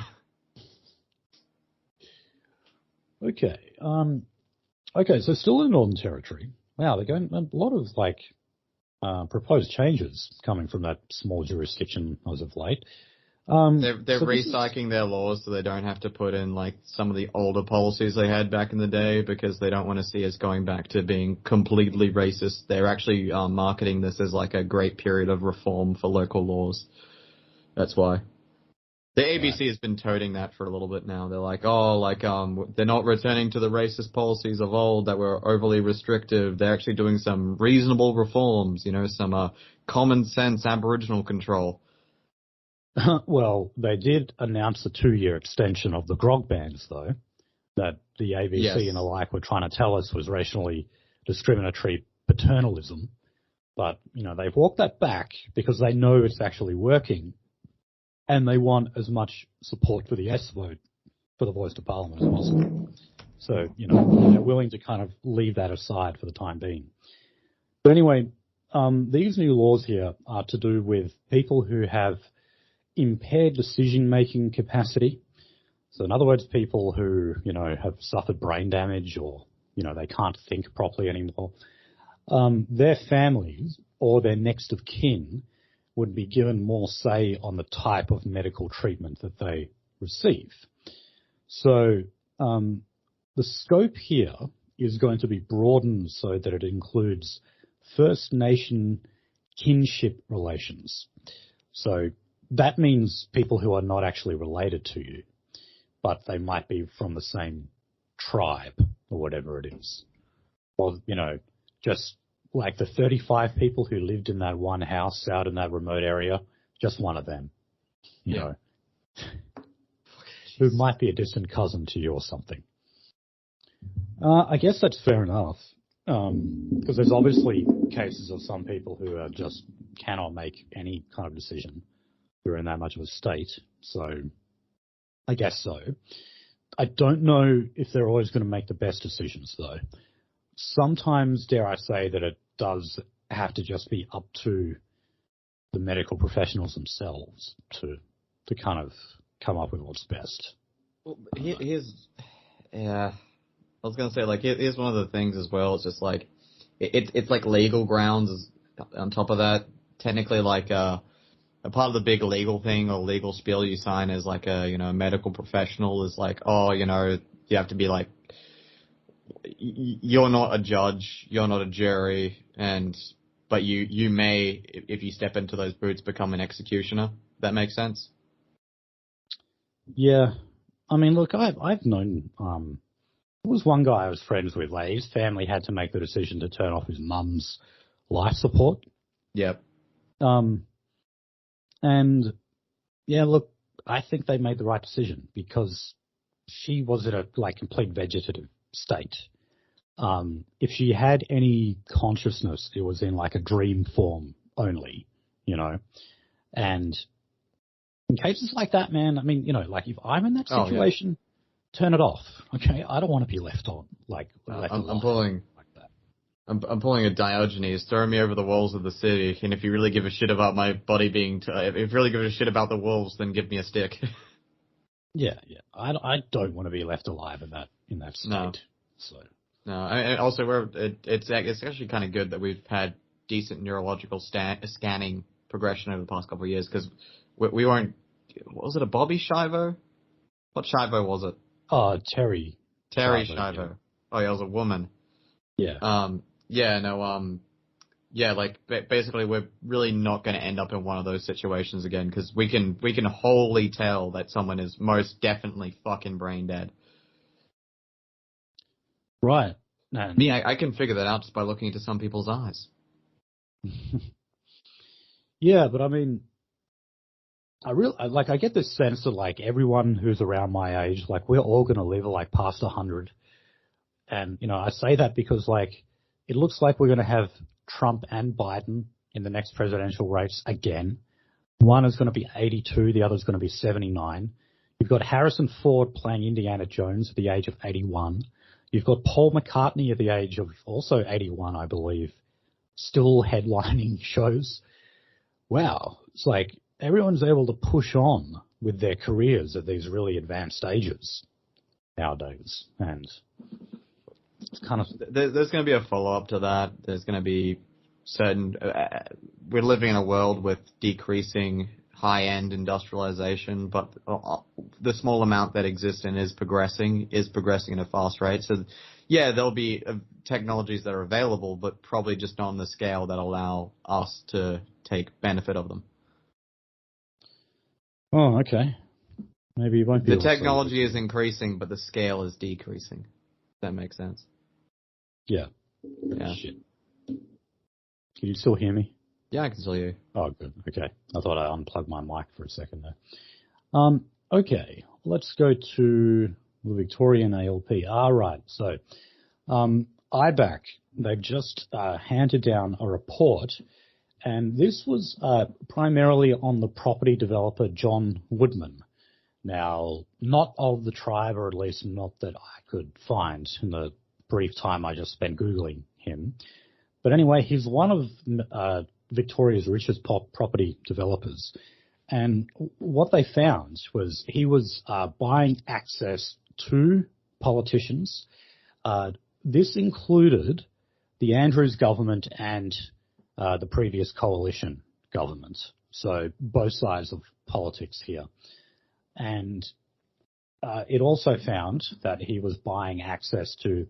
S1: Okay. So still in the Northern Territory. Wow, they're going a lot of like proposed changes coming from that small jurisdiction as of late.
S2: They're recycling their laws so they don't have to put in like some of the older policies they had back in the day because they don't want to see us going back to being completely racist. They're actually marketing this as like a great period of reform for local laws. That's why. The ABC has been toting that for a little bit now. They're like, they're not returning to the racist policies of old that were overly restrictive. They're actually doing some reasonable reforms, some common sense Aboriginal control.
S1: Well, they did announce a 2-year extension of the grog bans, though, that the ABC and the like were trying to tell us was racially discriminatory paternalism. But, they've walked that back because they know it's actually working. And they want as much support for the yes vote for the voice to Parliament as possible. So, they're willing to kind of leave that aside for the time being. But anyway, these new laws here are to do with people who have impaired decision-making capacity. So in other words, people who, have suffered brain damage or, they can't think properly anymore. Their families or their next of kin would be given more say on the type of medical treatment that they receive. So the scope here is going to be broadened so that it includes First Nation kinship relations. So that means people who are not actually related to you, but they might be from the same tribe or whatever it is. Or, just like the 35 people who lived in that one house out in that remote area, just one of them, you know, who might be a distant cousin to you or something. I guess that's fair enough. Because there's obviously cases of some people who are just cannot make any kind of decision who are in that much of a state. So I guess so. I don't know if they're always going to make the best decisions, though. Sometimes, dare I say, that it does have to just be up to the medical professionals themselves to kind of come up with what's best.
S2: Well, here's, yeah, I was gonna say, like, here's one of the things as well. It's just like it's like legal grounds on top of that. Technically, like a part of the big legal thing or legal spiel you sign as like a medical professional is like, oh, you have to be like, you're not a judge, you're not a jury, but you may, if you step into those boots, become an executioner. That makes sense?
S1: Yeah. I mean, look, I've known, there was one guy I was friends with, like, his family had to make the decision to turn off his mum's life support.
S2: Yep.
S1: And, yeah, look, I think they made the right decision because she was in a, like, complete vegetative state. If she had any consciousness, it was in, like, a dream form only, and in cases like that, man, I mean, like, if I'm in that situation, turn it off, okay? I don't want to be left on, like,
S2: I'm pulling like that. I'm pulling a Diogenes, throw me over the walls of the city, and if you really give a shit about my body being, if you really give a shit about the wolves, then give me a stick.
S1: Yeah. I don't want to be left alive in that state.
S2: No.
S1: So. No,
S2: and also it's actually kind of good that we've had decent neurological scanning progression over the past couple of years, because we weren't. Was it a Bobby Shivo? What Shivo was it?
S1: Oh, Terry
S2: Shivo.
S1: Yeah.
S2: Oh, yeah, it was a woman.
S1: Yeah.
S2: Like basically we're really not going to end up in one of those situations again, because we can wholly tell that someone is most definitely fucking brain dead.
S1: Right.
S2: Me, I can figure that out just by looking into some people's eyes.
S1: Yeah, but I mean, I get this sense that, like, everyone who's around my age, like, we're all going to live, like, past 100. And, I say that because, like, it looks like we're going to have Trump and Biden in the next presidential race again. One is going to be 82, the other is going to be 79. You've got Harrison Ford playing Indiana Jones at the age of 81. You've got Paul McCartney at the age of also 81, I believe, still headlining shows. Wow. It's like everyone's able to push on with their careers at these really advanced stages nowadays. And it's kind of...
S2: There's going to be a follow-up to that. There's going to be certain... we're living in a world with decreasing high-end industrialization, but the small amount that exists and is progressing at a fast rate. So, yeah, there'll be technologies that are available, but probably just not on the scale that allow us to take benefit of them.
S1: Oh, okay. Maybe you won't be.
S2: The technology is increasing, but the scale is decreasing. If that makes sense.
S1: Yeah.
S2: Yeah.
S1: Shit. Can you still hear me?
S2: Yeah, I can still hear you.
S1: Oh, good. Okay. I thought I unplugged my mic for a second there. Okay. Let's go to the Victorian ALP. Right. So, IBAC, they've just handed down a report, and this was primarily on the property developer John Woodman. Now, not of the tribe, or at least not that I could find in the brief time I just spent Googling him. But anyway, he's one of Victoria's richest property developers. And what they found was he was buying access to politicians. This included the Andrews government and the previous coalition government. So both sides of politics here. And it also found that he was buying access to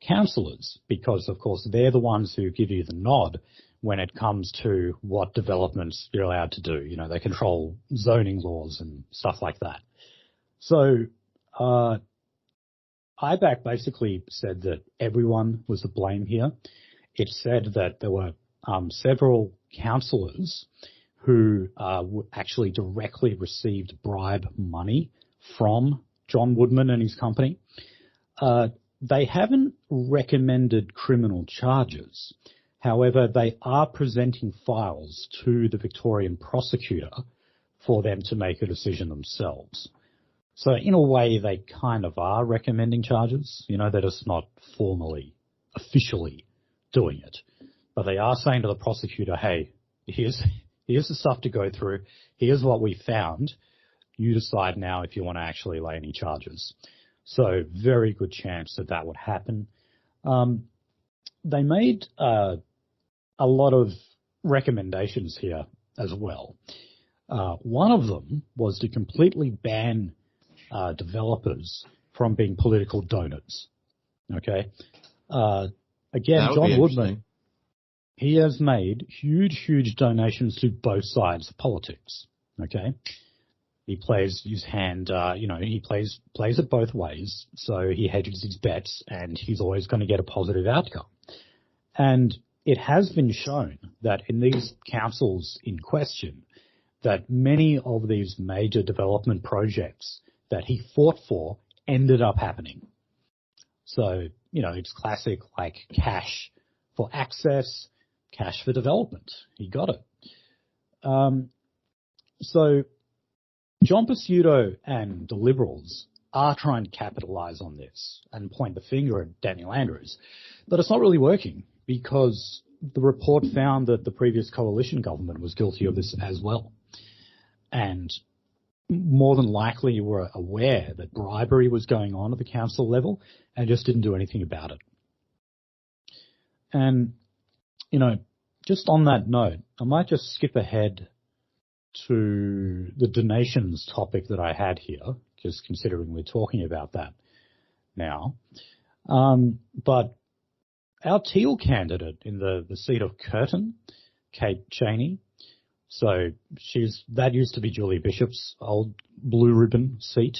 S1: councillors because, of course, they're the ones who give you the nod when it comes to what developments you're allowed to do. They control zoning laws and stuff like that. So IBAC basically said that everyone was to blame here. It said that there were several councillors who actually directly received bribe money from John Woodman and his company. they haven't recommended criminal charges. However, they are presenting files to the Victorian prosecutor for them to make a decision themselves. So in a way, they kind of are recommending charges. They're just not formally, officially doing it. But they are saying to the prosecutor, hey, here's the stuff to go through. Here's what we found. You decide now if you want to actually lay any charges. So very good chance that would happen. They made a lot of recommendations here as well. One of them was to completely ban developers from being political donors. Okay. Again, John Woodman, he has made huge donations to both sides of politics. Okay. He plays his hand, he plays it both ways. So he hedges his bets and he's always going to get a positive outcome. And it has been shown that in these councils in question, that many of these major development projects that he fought for ended up happening. So, it's classic like cash for access, cash for development. He got it. So John Pesutto and the Liberals are trying to capitalise on this and point the finger at Daniel Andrews. But it's not really working because the report found that the previous coalition government was guilty of this as well. And more than likely were aware that bribery was going on at the council level and just didn't do anything about it. And, just on that note, I might just skip ahead to the donations topic that I had here, just considering we're talking about that now. But our Teal candidate in the seat of Curtin, Kate Cheney, so that used to be Julie Bishop's old blue ribbon seat.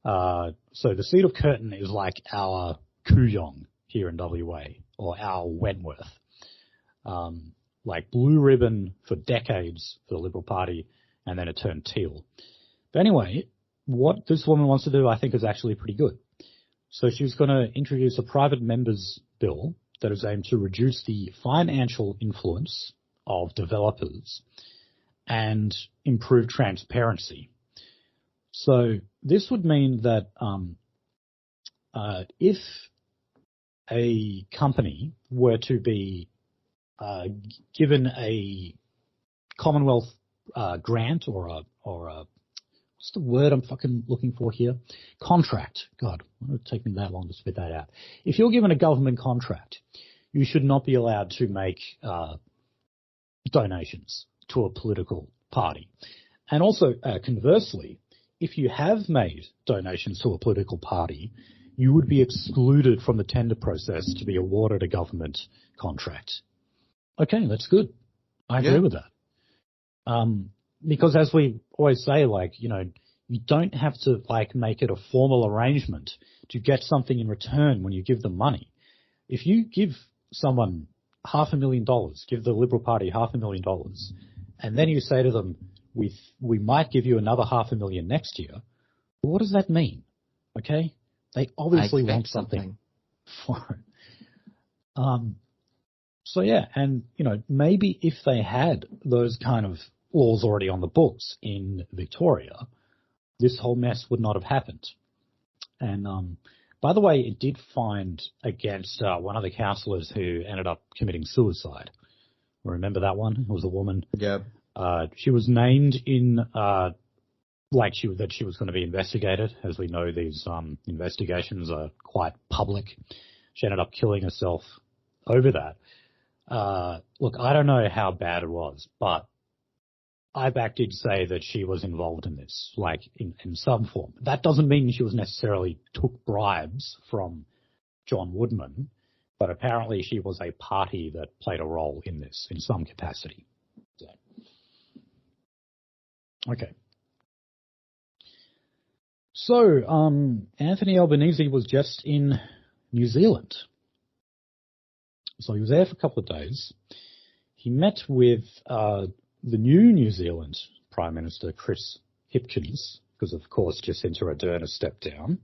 S1: So the seat of Curtin is like our Kooyong here in WA, or our Wentworth. Like blue ribbon for decades for the Liberal Party, and then it turned teal. But anyway, what this woman wants to do, I think, is actually pretty good. So she's going to introduce a private members bill that is aimed to reduce the financial influence of developers and improve transparency. So this would mean that if a company were to be given a Commonwealth grant or a what's the word I'm fucking looking for here? Contract. God, why did it take me that long to spit that out? If you're given a government contract, you should not be allowed to make donations to a political party. And also, conversely, if you have made donations to a political party, you would be excluded from the tender process to be awarded a government contract. Okay, that's good. I agree with that. Because as we always say, you don't have to make it a formal arrangement to get something in return when you give them money. If you give someone $500,000, give the Liberal Party $500,000, and then you say to them, we might give you another $500,000 next year, well, what does that mean? Okay? They obviously want something for it. So yeah, and maybe if they had those kind of laws already on the books in Victoria, this whole mess would not have happened. And by the way, it did find against one of the councillors who ended up committing suicide. Remember that one? It was a woman.
S2: Yeah.
S1: She was named in that she was going to be investigated. As we know, these investigations are quite public. She ended up killing herself over that. Look, I don't know how bad it was, but IBAC did say that she was involved in this, in some form. That doesn't mean she was necessarily took bribes from John Woodman, but apparently she was a party that played a role in this in some capacity. So. Okay. So, Anthony Albanese was just in New Zealand. So he was there for a couple of days. He met with the new New Zealand Prime Minister, Chris Hipkins, because, of course, Jacinda Ardern has stepped down.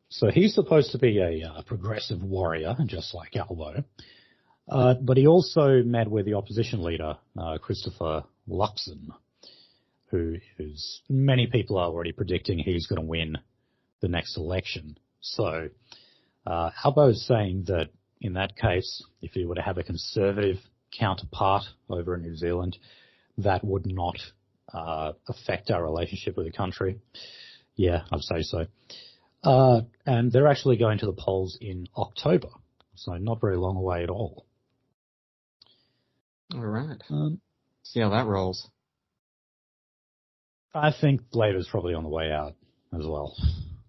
S1: So he's supposed to be a progressive warrior, just like Albo. But he also met with the opposition leader, Christopher Luxon, who's many people are already predicting he's going to win the next election. So Albo is saying that in that case, if he were to have a conservative counterpart over in New Zealand, that would not affect our relationship with the country. Yeah, I'd say so. And they're actually going to the polls in October, so not very long away at all.
S2: All right. See how that rolls.
S1: I think Labor's probably on the way out as well.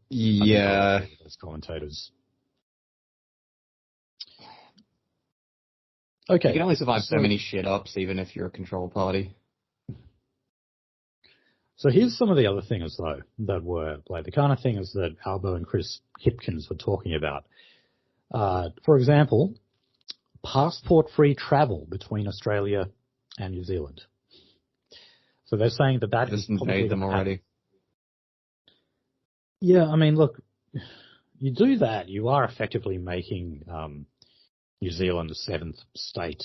S2: Yeah.
S1: As commentators. Okay.
S2: You can only survive so many shit-ups, even if you're a control party.
S1: So here's some of the other things, though, that were like the kind of things that Albo and Chris Hipkins were talking about. For example, passport-free travel between Australia and New Zealand. So they're saying that
S2: just invade them already.
S1: Yeah, I mean, look, you do that, you are effectively making New Zealand the seventh state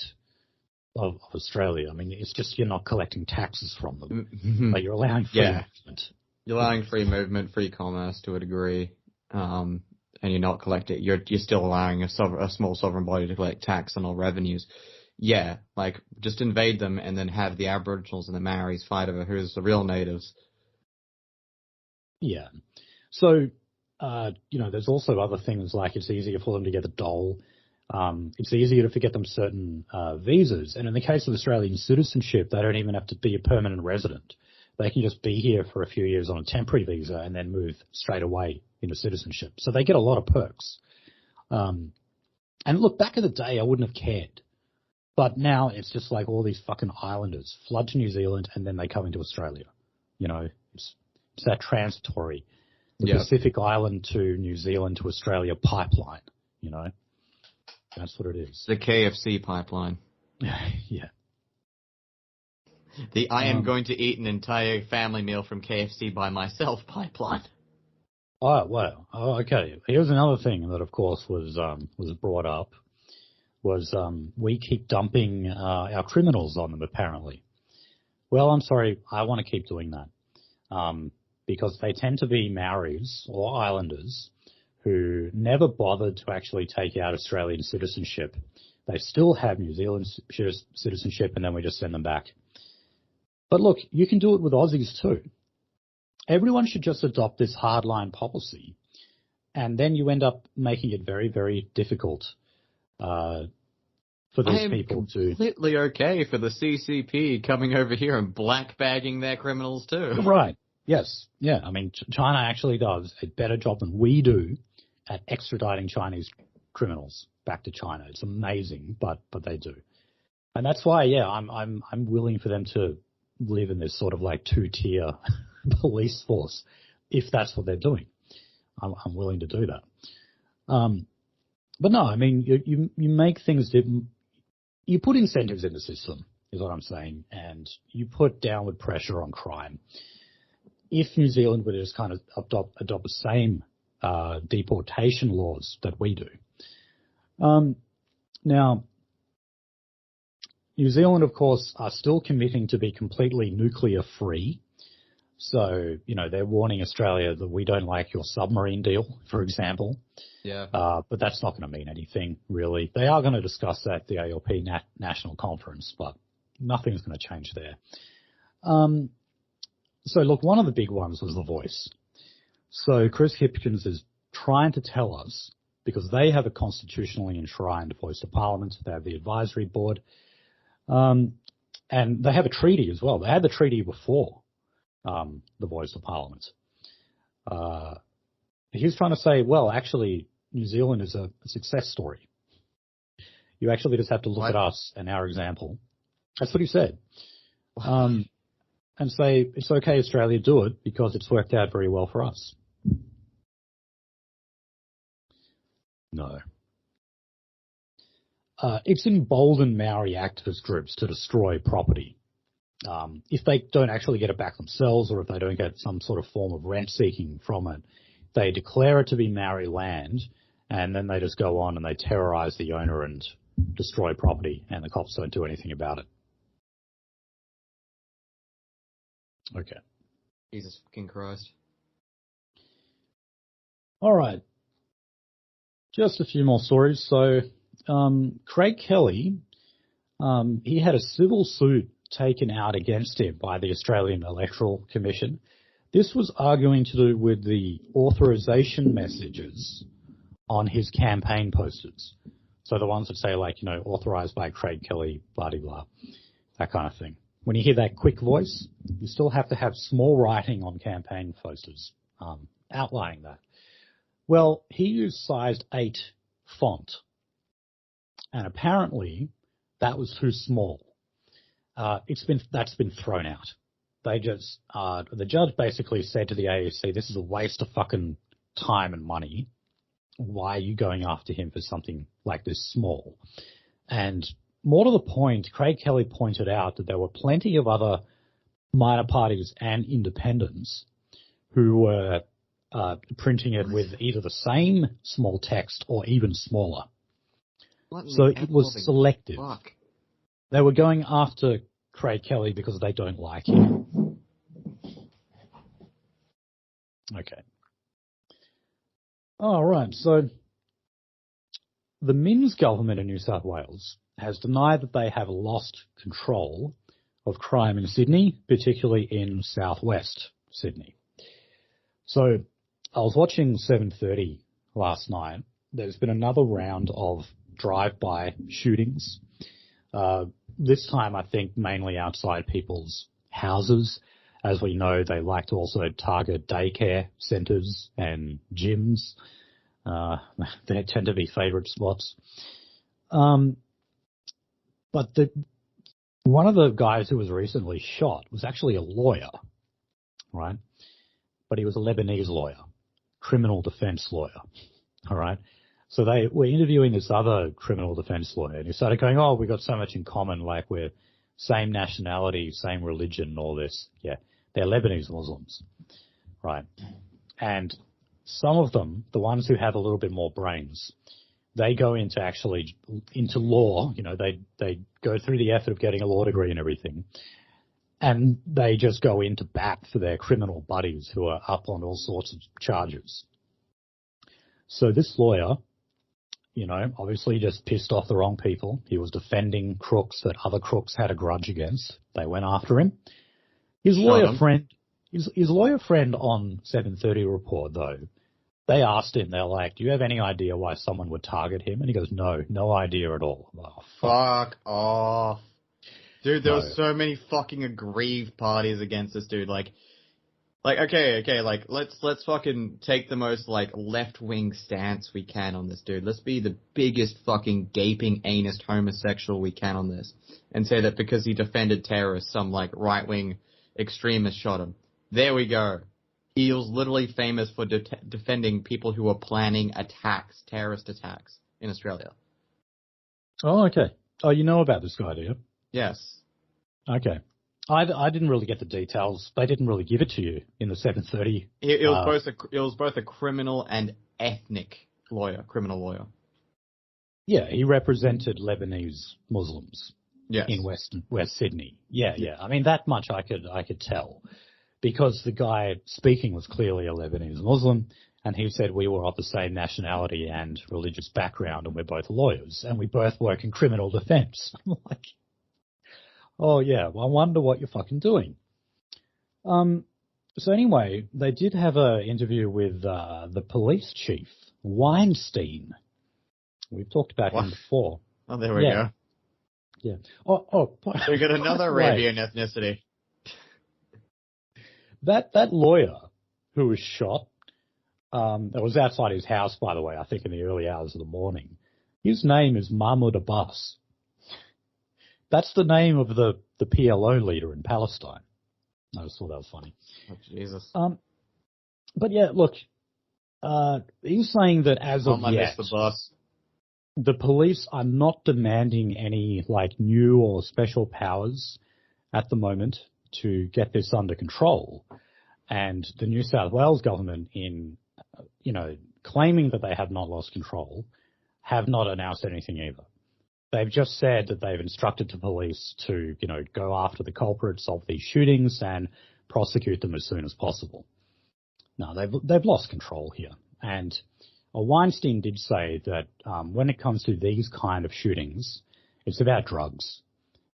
S1: of Australia. I mean, it's just you're not collecting taxes from them, but you're allowing free movement.
S2: You're allowing free movement, free commerce to a degree, and you're not collecting. You're still allowing a small sovereign body to collect tax on all revenues. Yeah, like just invade them and then have the Aboriginals and the Maoris fight over who's the real natives.
S1: Yeah. So, there's also other things like it's easier for them to get the dole. It's easier to get them certain visas. And in the case of Australian citizenship, they don't even have to be a permanent resident. They can just be here for a few years on a temporary visa and then move straight away into citizenship. So they get a lot of perks. And look, back in the day, I wouldn't have cared. But now it's just like all these fucking islanders flood to New Zealand and then they come into Australia. It's that transitory. The Pacific Island to New Zealand to Australia pipeline, That's what it is.
S2: The KFC pipeline.
S1: Yeah.
S2: The I am going to eat an entire family meal from KFC by myself pipeline.
S1: Oh, wow. Oh, okay. Here's another thing that, of course, was brought up, was we keep dumping our criminals on them, apparently. Well, I'm sorry. I want to keep doing that because they tend to be Maoris or islanders who never bothered to actually take out Australian citizenship. They still have New Zealand citizenship, and then we just send them back. But look, you can do it with Aussies too. Everyone should just adopt this hardline policy, and then you end up making it very, very difficult for these people to...
S2: I am completely okay for the CCP coming over here and black-bagging their criminals too.
S1: Right. Yes. Yeah. I mean, China actually does a better job than we do at extraditing Chinese criminals back to China. It's amazing, but they do. And that's why, I'm willing for them to live in this sort of like two-tier police force if that's what they're doing. I'm willing to do that. But no, I mean, you make things, you put incentives in the system, is what I'm saying, and you put downward pressure on crime. If New Zealand would just kind of adopt the same deportation laws that we do. Now, New Zealand, of course, are still committing to be completely nuclear free. So, they're warning Australia that we don't like your submarine deal, for example.
S2: Yeah.
S1: But that's not going to mean anything, really. They are going to discuss that at the ALP National Conference, but nothing's going to change there. So, look, one of the big ones was The Voice. So Chris Hipkins is trying to tell us, because they have a constitutionally enshrined voice to Parliament, they have the advisory board, and they have a treaty as well. They had the treaty before the voice to Parliament. He's trying to say, well, actually, New Zealand is a success story. You actually just have to look at us and our example. That's what he said. And say, it's okay, Australia, do it, because it's worked out very well for us. No. It's emboldened Maori activist groups to destroy property. If they don't actually get it back themselves, or if they don't get some sort of form of rent-seeking from it, they declare it to be Maori land, and then they just go on and they terrorize the owner and destroy property, and the cops don't do anything about it. Okay.
S2: Jesus fucking Christ.
S1: All right. Just a few more stories. So, Craig Kelly, he had a civil suit taken out against him by the Australian Electoral Commission. This was arguing to do with the authorization messages on his campaign posters. So the ones that say, like, you know, authorized by Craig Kelly, blah, blah, blah, that kind of thing. When you hear that quick voice, you still have to have small writing on campaign posters outlining that. Well, he used size 8 font, and apparently that was too small. That's been thrown out. They just the judge basically said to the AEC, "This is a waste of fucking time and money. Why are you going after him for something like this small?" And more to the point, Craig Kelly pointed out that there were plenty of other minor parties and independents who were printing it with either the same small text or even smaller. So it was selective.
S2: Fuck.
S1: They were going after Craig Kelly because they don't like him. Okay. All right. So the Minns government in New South Wales has denied that they have lost control of crime in Sydney, particularly in southwest Sydney. So I was watching 7:30 last night. There's been another round of drive-by shootings. This time, I think, mainly outside people's houses. As we know, they like to also target daycare centres and gyms. They tend to be favourite spots. But one of the guys who was recently shot was actually a lawyer, right? But he was a Lebanese lawyer, criminal defence lawyer, all right? So they were interviewing this other criminal defence lawyer, and he started going, "Oh, we got so much in common, like we're same nationality, same religion, and all this." Yeah, they're Lebanese Muslims, right? And some of them, the ones who have a little bit more brains, they go into law. You know, they go through the effort of getting a law degree and everything, and they just go into bat for their criminal buddies who are up on all sorts of charges. So this lawyer, you know, obviously just pissed off the wrong people. He was defending crooks that other crooks had a grudge against. They went after him. His lawyer friend on 7:30 report, though, they asked him, they're like, "Do you have any idea why someone would target him?" And he goes, no idea at all. Oh,
S2: fuck off. Dude, there were so many fucking aggrieved parties against this dude. Like, okay, like, let's fucking take the most, like, left-wing stance we can on this dude. Let's be the biggest fucking gaping anus homosexual we can on this. And say that because he defended terrorists, some, like, right-wing extremist shot him. There we go. He was literally famous for defending people who were planning attacks, terrorist attacks, in Australia.
S1: Oh, okay. Oh, you know about this guy, do you?
S2: Yes.
S1: Okay. I didn't really get the details. They didn't really give it to you in the 7:30.
S2: It was both a criminal and ethnic lawyer, criminal lawyer.
S1: Yeah, he represented Lebanese Muslims.
S2: Yes.
S1: In West Sydney. Yeah. I mean, that much I could tell, because the guy speaking was clearly a Lebanese Muslim, and he said we were of the same nationality and religious background, and we're both lawyers, and we both work in criminal defence. I'm like, oh yeah, well, I wonder what you're fucking doing. So anyway, they did have an interview with the police chief, Weinstein. We've talked about him before.
S2: Oh, there we go.
S1: Yeah.
S2: We got another Arabian ethnicity.
S1: That lawyer who was shot, that was outside his house, by the way, I think in the early hours of the morning. His name is Mahmoud Abbas. That's the name of the PLO leader in Palestine. I just thought that was funny.
S2: Oh, Jesus.
S1: But yeah, look, he's saying that as of yet, the police are not demanding any, like, new or special powers at the moment to get this under control. And the New South Wales government, in claiming that they have not lost control, have not announced anything either. They've just said that they've instructed the police to, go after the culprits of these shootings and prosecute them as soon as possible. No, they've lost control here. And Weinstein did say that when it comes to these kind of shootings, it's about drugs.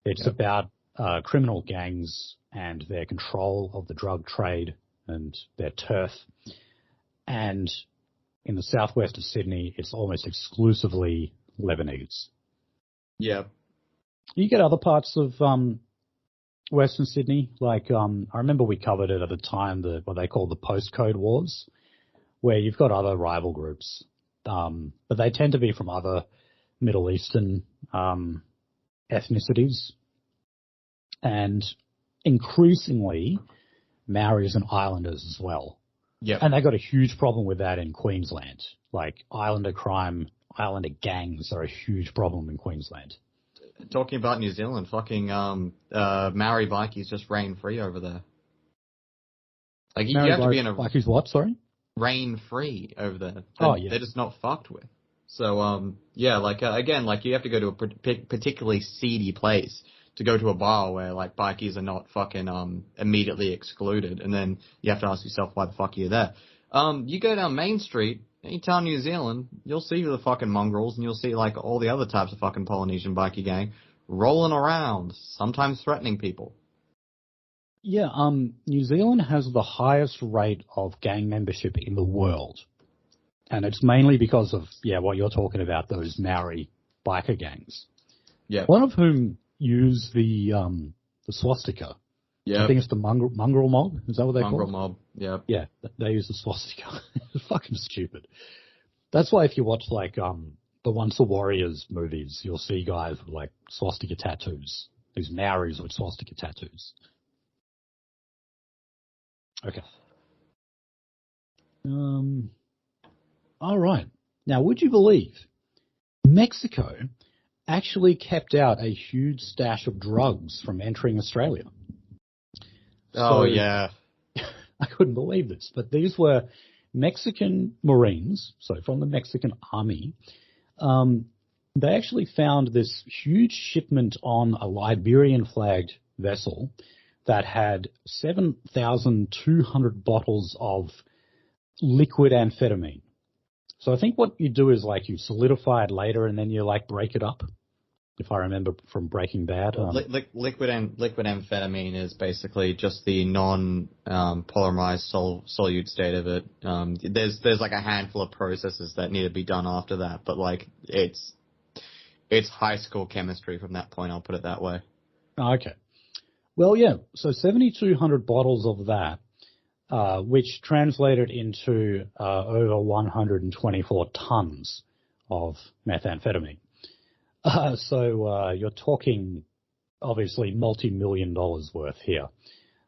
S1: It's about criminal gangs and their control of the drug trade and their turf. And in the southwest of Sydney, it's almost exclusively Lebanese.
S2: Yeah.
S1: You get other parts of Western Sydney, like I remember we covered it at the time, what they call the Postcode wars, where you've got other rival groups, but they tend to be from other Middle Eastern ethnicities, and increasingly Maoris and Islanders as well.
S2: Yeah.
S1: And they got a huge problem with that in Queensland. Like Islander crime, Islander gangs are a huge problem in Queensland.
S2: Talking about New Zealand, fucking Maori bikies just reign free over there. Like you have to be in a
S1: bikies what? Sorry,
S2: reign free over there. They're just not fucked with. So again, you have to go to a particularly seedy place to go to a bar where like bikies are not fucking immediately excluded, and then you have to ask yourself why the fuck are you there. You go down Main Street, any town in New Zealand, you'll see the fucking mongrels, and you'll see like all the other types of fucking Polynesian bikie gang rolling around, sometimes threatening people.
S1: Yeah, New Zealand has the highest rate of gang membership in the world. And it's mainly because of, what you're talking about, those Maori biker gangs.
S2: Yeah.
S1: One of whom use the swastika.
S2: Yeah.
S1: I think it's the mongrel mob. Is that what they call it?
S2: Mongrel mob, yeah.
S1: Yeah, they use the swastika. It's fucking stupid. That's why if you watch like the Once a Warriors movies, you'll see guys with like swastika tattoos. These Maoris with swastika tattoos. Okay. All right. Now, would you believe Mexico actually kept out a huge stash of drugs from entering Australia?
S2: Oh, yeah.
S1: I couldn't believe this, but these were Mexican Marines, so from the Mexican Army. They actually found this huge shipment on a Liberian-flagged vessel that had 7,200 bottles of liquid amphetamine. So I think what you do is like you solidify it later and then you like break it up, if I remember from Breaking Bad.
S2: Liquid amphetamine is basically just the non-polymerized solute state of it. There's like a handful of processes that need to be done after that, but like it's high school chemistry from that point. I'll put it that way.
S1: Okay. Well, yeah. So 7,200 bottles of that, which translated into over 124 tons of methamphetamine. So you're talking, obviously, multi-million dollars worth here.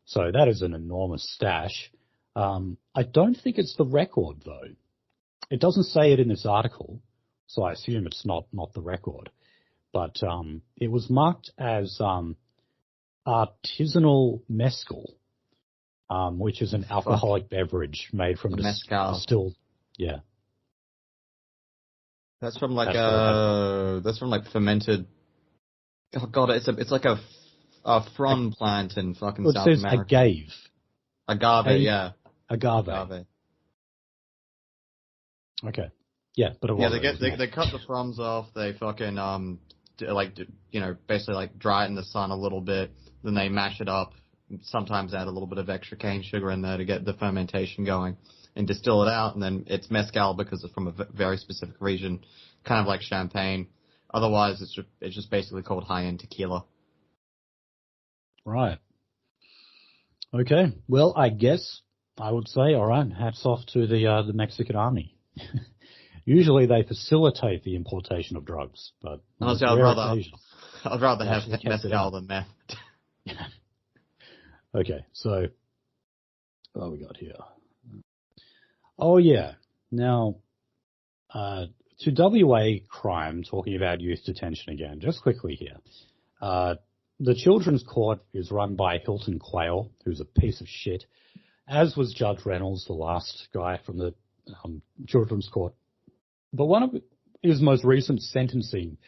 S1: So that is an enormous stash. I don't think it's the record, though. It doesn't say it in this article, so I assume it's not the record. But it was marked as artisanal mezcal, which is an alcoholic beverage made from distilled. Yeah.
S2: That's from fermented. Oh god, it's like a fron plant in fucking South America.
S1: It says agave.
S2: Agave, yeah.
S1: Agave. Okay. Yeah, but
S2: they cut the fronds off. They fucking basically dry it in the sun a little bit. Then they mash it up. Sometimes add a little bit of extra cane sugar in there to get the fermentation going, and distill it out. And then it's mezcal because it's from a very specific region, kind of like champagne. Otherwise, it's just basically called high-end tequila.
S1: Right. Okay. Well, I guess I would say, all right, hats off to the Mexican Army. Usually they facilitate the importation of drugs, but
S2: honestly, I'd rather have mezcal than meth.
S1: Okay, so what we got here? Oh yeah. Now, to WA crime, talking about youth detention again, just quickly here. The Children's Court is run by Hilton Quayle, who's a piece of shit, as was Judge Reynolds, the last guy from the children's court. But one of his most recent sentencing,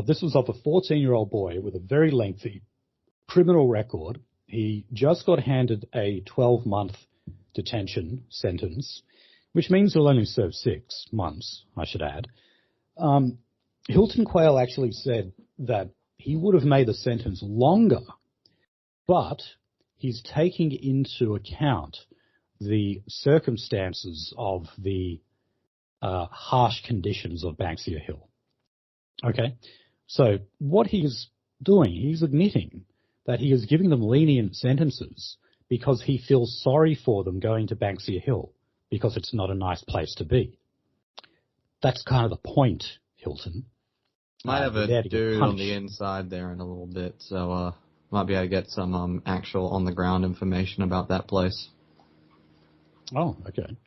S1: this was of a 14-year-old boy with a very lengthy criminal record. He just got handed a 12-month detention sentence, which means he'll only serve 6 months, I should add. Hilton Quayle actually said that he would have made the sentence longer, but he's taking into account the circumstances of the harsh conditions of Banksia Hill. Okay? So what he's doing, he's admitting that he is giving them lenient sentences because he feels sorry for them going to Banksia Hill because it's not a nice place to be. That's kind of the point, Hilton.
S2: Might have a dude on the inside there in a little bit, so might be able to get some actual on-the-ground information about that place.
S1: Oh, okay.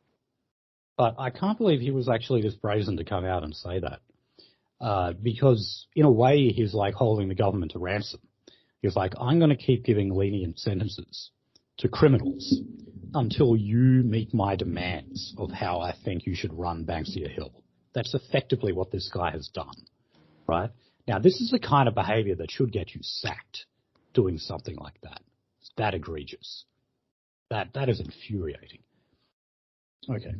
S1: But I can't believe he was actually this brazen to come out and say that. Because, in a way, he's like holding the government to ransom. He's like, I'm going to keep giving lenient sentences to criminals until you meet my demands of how I think you should run Banksia Hill. That's effectively what this guy has done, right? Now, this is the kind of behavior that should get you sacked, doing something like that. It's that egregious. That is infuriating. Okay.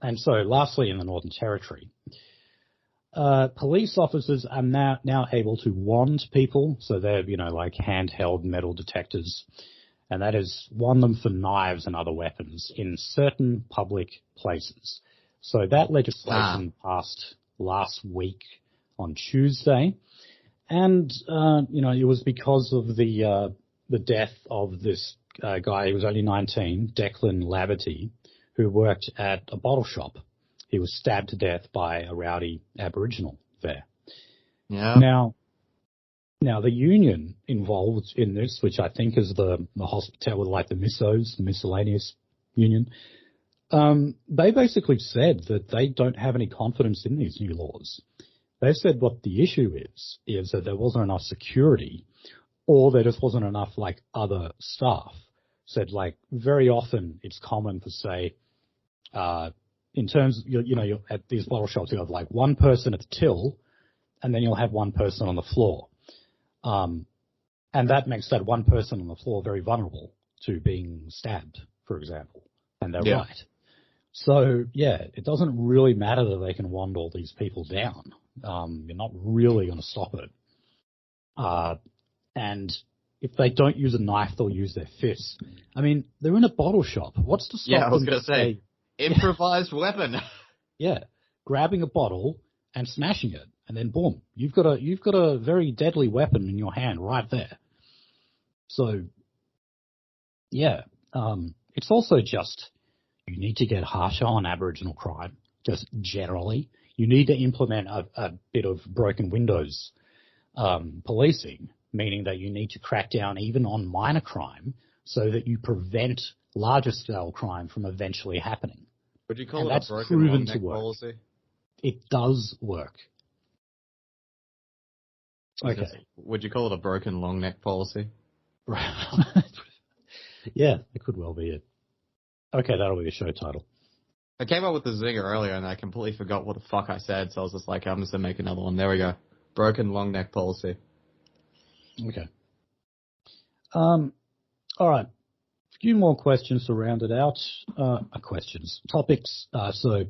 S1: And so lastly, in the Northern Territory, police officers are now able to wand people. So they're, like handheld metal detectors. And that is wand them for knives and other weapons in certain public places. So that legislation passed last week on Tuesday. And, it was because of the death of this guy who was only 19, Declan Laverty, who worked at a bottle shop. He was stabbed to death by a rowdy Aboriginal there.
S2: Yeah.
S1: Now the union involved in this, which I think is the hospital, like the MISOs, the miscellaneous union, they basically said that they don't have any confidence in these new laws. They said what the issue is that there wasn't enough security, or there just wasn't enough like other staff. Said like very often it's common to say, in terms, you're at these bottle shops, you have like one person at the till, and then you'll have one person on the floor. And that makes that one person on the floor very vulnerable to being stabbed, for example. And they're right. So, it doesn't really matter that they can wand all these people down. You're not really going to stop it. And if they don't use a knife, they'll use their fists. I mean, they're in a bottle shop. What's to stop them?
S2: Yeah, I was going to say, improvised weapon.
S1: Yeah, grabbing a bottle and smashing it, and then boom, you've got a very deadly weapon in your hand right there. So, it's also just you need to get harsher on Aboriginal crime, just generally. You need to implement a bit of broken windows policing, meaning that you need to crack down even on minor crime so that you prevent larger scale crime from eventually happening.
S2: Would you call it
S1: that's
S2: a broken
S1: proven
S2: long neck
S1: to work.
S2: policy?
S1: It does work. Okay.
S2: Would you call it a broken long neck policy?
S1: Yeah, it could well be it. Okay, that'll be the show title.
S2: I came up with the zinger earlier and I completely forgot what the fuck I said, so I was just like, I'm just going to make another one. There we go. Broken long neck policy.
S1: Okay. All right. A few more questions to round it out. Topics. So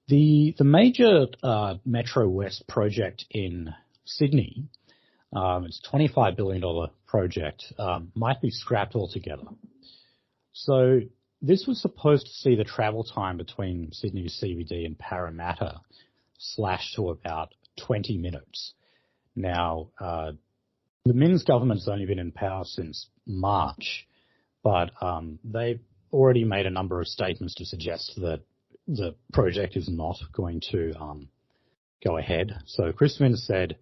S1: the major Metro West project in Sydney, it's a $25 billion project, might be scrapped altogether. So this was supposed to see the travel time between Sydney CBD and Parramatta slashed to about 20 minutes. Now, the Minns government's only been in power since March, but they've already made a number of statements to suggest that the project is not going to go ahead. So Chris Minns said,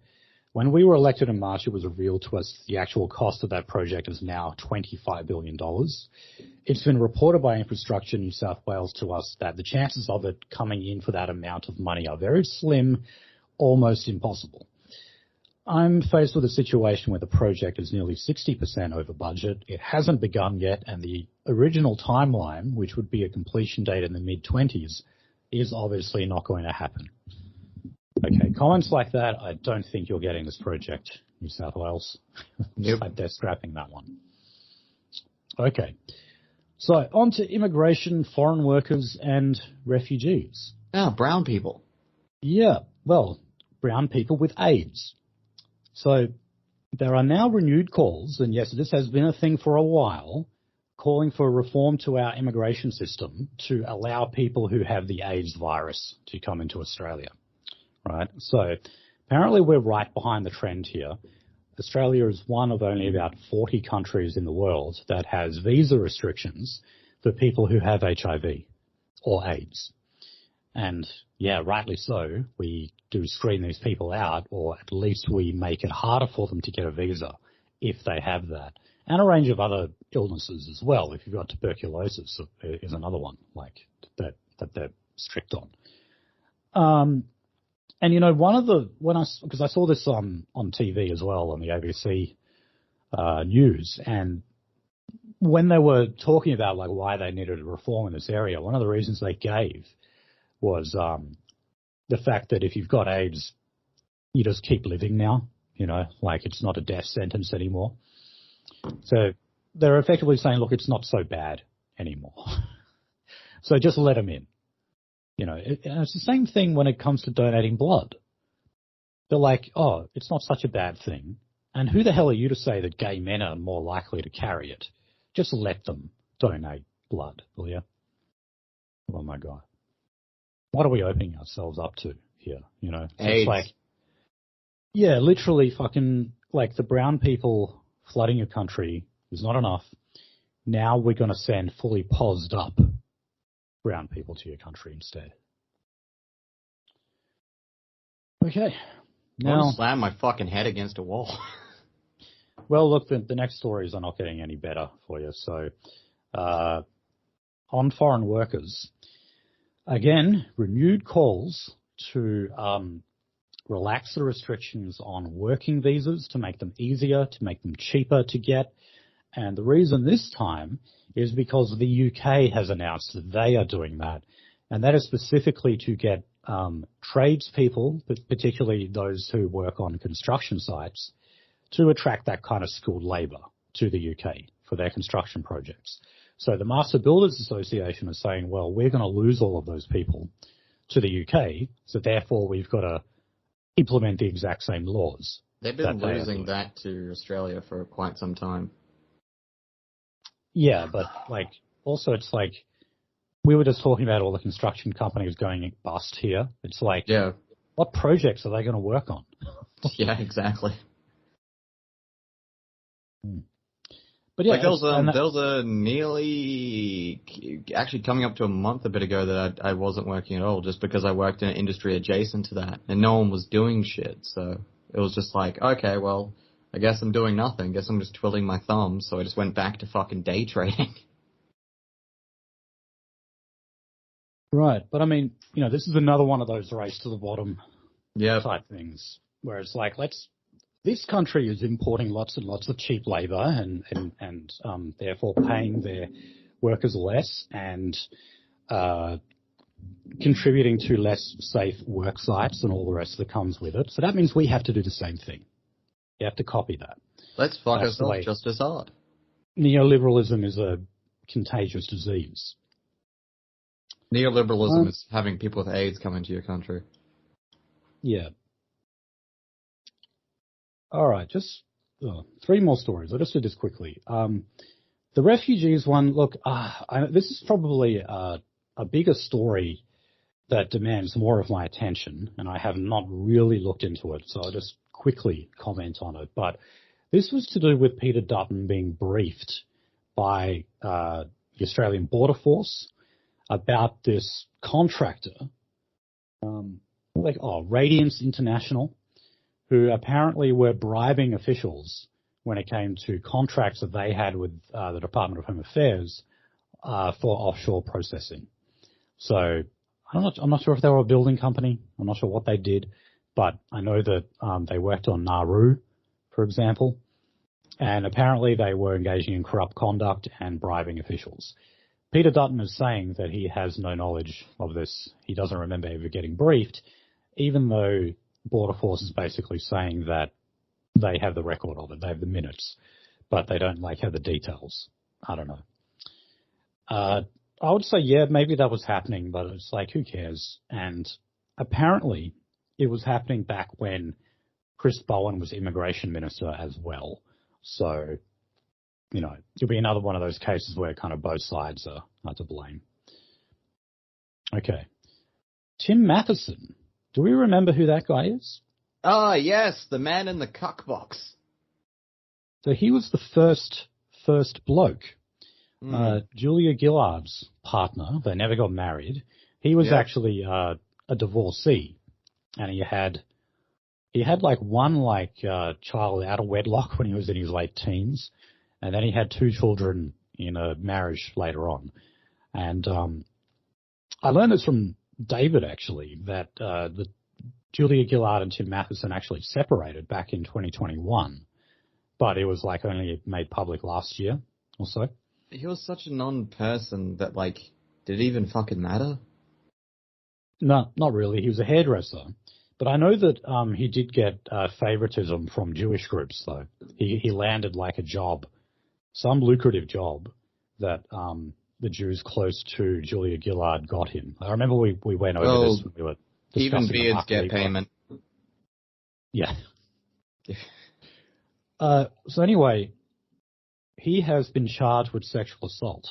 S1: when we were elected in March, it was revealed to us the actual cost of that project is now $25 billion. It's been reported by Infrastructure New South Wales to us that the chances of it coming in for that amount of money are very slim, almost impossible. I'm faced with a situation where the project is nearly 60% over budget. It hasn't begun yet, and the original timeline, which would be a completion date in the mid-20s, is obviously not going to happen. Okay, comments like that, I don't think you're getting this project, New South Wales.
S2: Yep.
S1: They're scrapping that one. Okay, so on to immigration, foreign workers, and refugees.
S2: Yeah, brown people.
S1: Yeah, well, brown people with AIDS. So there are now renewed calls, and yes, this has been a thing for a while, calling for reform to our immigration system to allow people who have the AIDS virus to come into Australia, right? So apparently we're right behind the trend here. Australia is one of only about 40 countries in the world that has visa restrictions for people who have HIV or AIDS. And yeah, rightly so, we do screen these people out, or at least we make it harder for them to get a visa if they have that. And a range of other illnesses as well. If you've got tuberculosis is another one like that they're strict on. And you know, because I saw this on TV as well on the ABC news, and when they were talking about like why they needed a reform in this area, one of the reasons they gave was the fact that if you've got AIDS, you just keep living now, you know, like it's not a death sentence anymore. So they're effectively saying, look, it's not so bad anymore. So just let them in. You know, it's the same thing when it comes to donating blood. They're like, oh, it's not such a bad thing. And who the hell are you to say that gay men are more likely to carry it? Just let them donate blood, will you? Oh, my God. What are we opening ourselves up to here, you know?
S2: AIDS.
S1: It's like, yeah, literally fucking, like the brown people flooding your country is not enough. Now we're going to send fully posed up brown people to your country instead. Okay.
S2: I want to slam my fucking head against a wall.
S1: Well, look, the next stories are not getting any better for you. So, on foreign workers, again, renewed calls to relax the restrictions on working visas to make them easier, to make them cheaper to get. And the reason this time is because the UK has announced that they are doing that. And that is specifically to get tradespeople, particularly those who work on construction sites, to attract that kind of skilled labour to the UK for their construction projects. So the Master Builders Association is saying, well, we're going to lose all of those people to the UK, so therefore we've got to implement the exact same laws.
S2: They've been losing that to Australia for quite some time.
S1: Yeah, but like also it's like we were just talking about all the construction companies going bust here. It's like,
S2: yeah,
S1: what projects are they going to work on?
S2: Yeah, exactly.
S1: But yeah,
S2: like there was a nearly actually coming up to a month a bit ago that I wasn't working at all just because I worked in an industry adjacent to that and no one was doing shit. So it was just like, okay, well, I guess I'm doing nothing. Guess I'm just twiddling my thumbs. So I just went back to fucking day trading.
S1: Right. But I mean, you know, this is another one of those race to the bottom type things where it's like, this country is importing lots and lots of cheap labour and therefore paying their workers less and contributing to less safe work sites and all the rest that comes with it. So that means we have to do the same thing. You have to copy that.
S2: Let's fuck ourselves just as hard.
S1: Neoliberalism is a contagious disease.
S2: Neoliberalism is having people with AIDS come into your country. Yeah.
S1: All right, just 3 more stories. I'll just do this quickly. The refugees one, look, this is probably a bigger story that demands more of my attention, and I have not really looked into it, so I'll just quickly comment on it. But this was to do with Peter Dutton being briefed by the Australian Border Force about this contractor, Radiance International, who apparently were bribing officials when it came to contracts that they had with the Department of Home Affairs for offshore processing. So I'm not sure if they were a building company. I'm not sure what they did, but I know that they worked on Nauru, for example, and apparently they were engaging in corrupt conduct and bribing officials. Peter Dutton is saying that he has no knowledge of this. He doesn't remember ever getting briefed, even though Border Force is basically saying that they have the record of it. They have the minutes, but they don't have the details. I don't know. I would say, yeah, maybe that was happening, but it's who cares? And apparently it was happening back when Chris Bowen was immigration minister as well. So, it'll be another one of those cases where kind of both sides are to blame. Okay. Tim Matheson. Do we remember who that guy is?
S2: Ah, yes, the man in the cuck
S1: So he was the first bloke. Julia Gillard's partner, they never got married. He was actually a divorcee, and he had one child out of wedlock when he was in his late teens, and then he had 2 children in a marriage later on. And I learned this from David actually, that the Julia Gillard and Tim Matheson actually separated back in 2021, but it was only made public last year or so.
S2: He was such a non-person that, did it even fucking matter?
S1: No, not really. He was a hairdresser. But I know that he did get favoritism from Jewish groups, though. He landed a job, some lucrative job that the Jews close to Julia Gillard got him. I remember we went over this when we were discussing.
S2: Even beards get payment.
S1: Yeah. So anyway, he has been charged with sexual assault.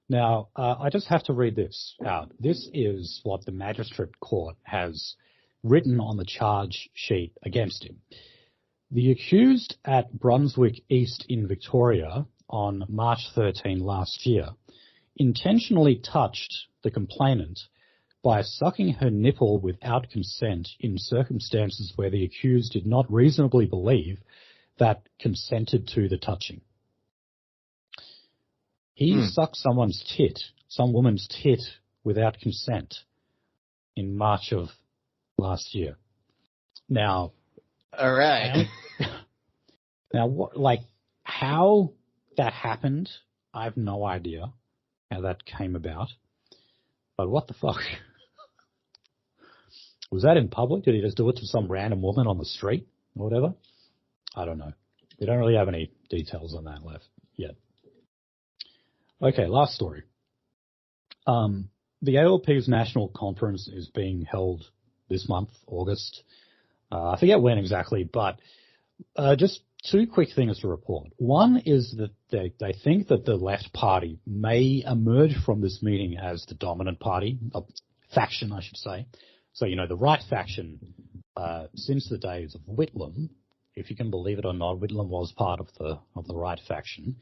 S1: Now, I just have to read this out. This is what the magistrate court has written on the charge sheet against him. The accused at Brunswick East in Victoria on March 13 last year intentionally touched the complainant by sucking her nipple without consent in circumstances where the accused did not reasonably believe that consented to the touching. He sucked some woman's tit without consent in March of last year. Now,
S2: all right.
S1: Now, how that happened, I have no idea how that came about. But what the fuck? Was that in public? Did he just do it to some random woman on the street or whatever? I don't know. We don't really have any details on that left yet. Okay, last story. The ALP's national conference is being held this month, August. I forget when exactly, but just 2 quick things to report. One is that they think that the left party may emerge from this meeting as the dominant party, faction, I should say. So, the right faction, since the days of Whitlam, if you can believe it or not, Whitlam was part of the right faction.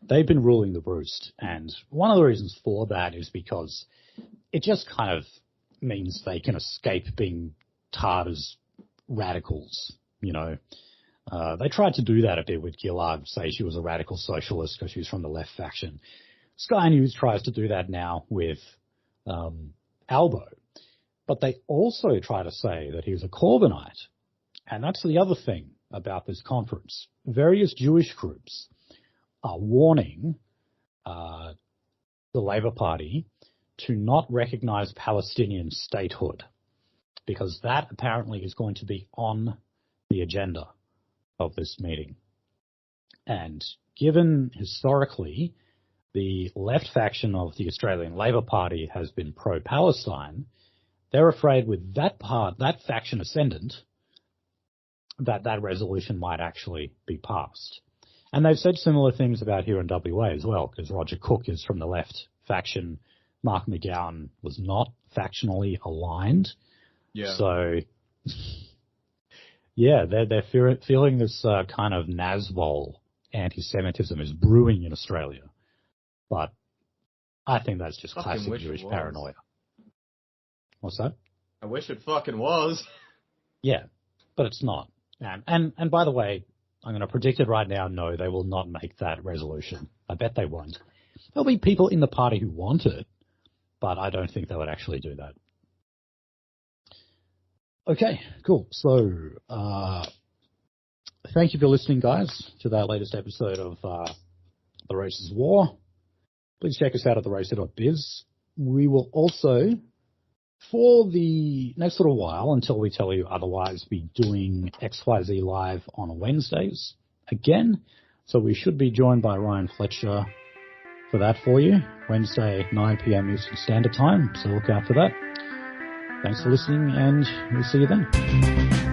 S1: They've been ruling the roost, and one of the reasons for that is because it just kind of means they can escape being tarred as radicals, They tried to do that a bit with Gillard, say she was a radical socialist because she was from the left faction. Sky News tries to do that now with Albo. But they also try to say that he was a Corbynite. And that's the other thing about this conference. Various Jewish groups are warning the Labour Party to not recognize Palestinian statehood, because that apparently is going to be on the agenda of this meeting. And given historically the left faction of the Australian Labour Party has been pro-Palestine, they're afraid with that faction ascendant, that resolution might actually be passed. And they've said similar things about here in WA as well, because Roger Cook is from the left faction. Mark McGowan was not factionally aligned. Yeah. So, yeah, they're feeling this kind of Nazwol anti-Semitism is brewing in Australia. But I think that's just classic Jewish paranoia. What's that?
S2: I wish it fucking was.
S1: Yeah, but it's not. And by the way, I'm going to predict it right now. No, they will not make that resolution. I bet they won't. There'll be people in the party who want it, but I don't think they would actually do that. Okay, cool. So, thank you for listening, guys, to that latest episode of The Race is War. Please check us out at theracer.biz. We will also, for the next little while, until we tell you otherwise, be doing XYZ Live on Wednesdays again. So we should be joined by Ryan Fletcher for that for you, Wednesday, 9 p.m. Eastern Standard Time. So look out for that. Thanks for listening, and we'll see you then.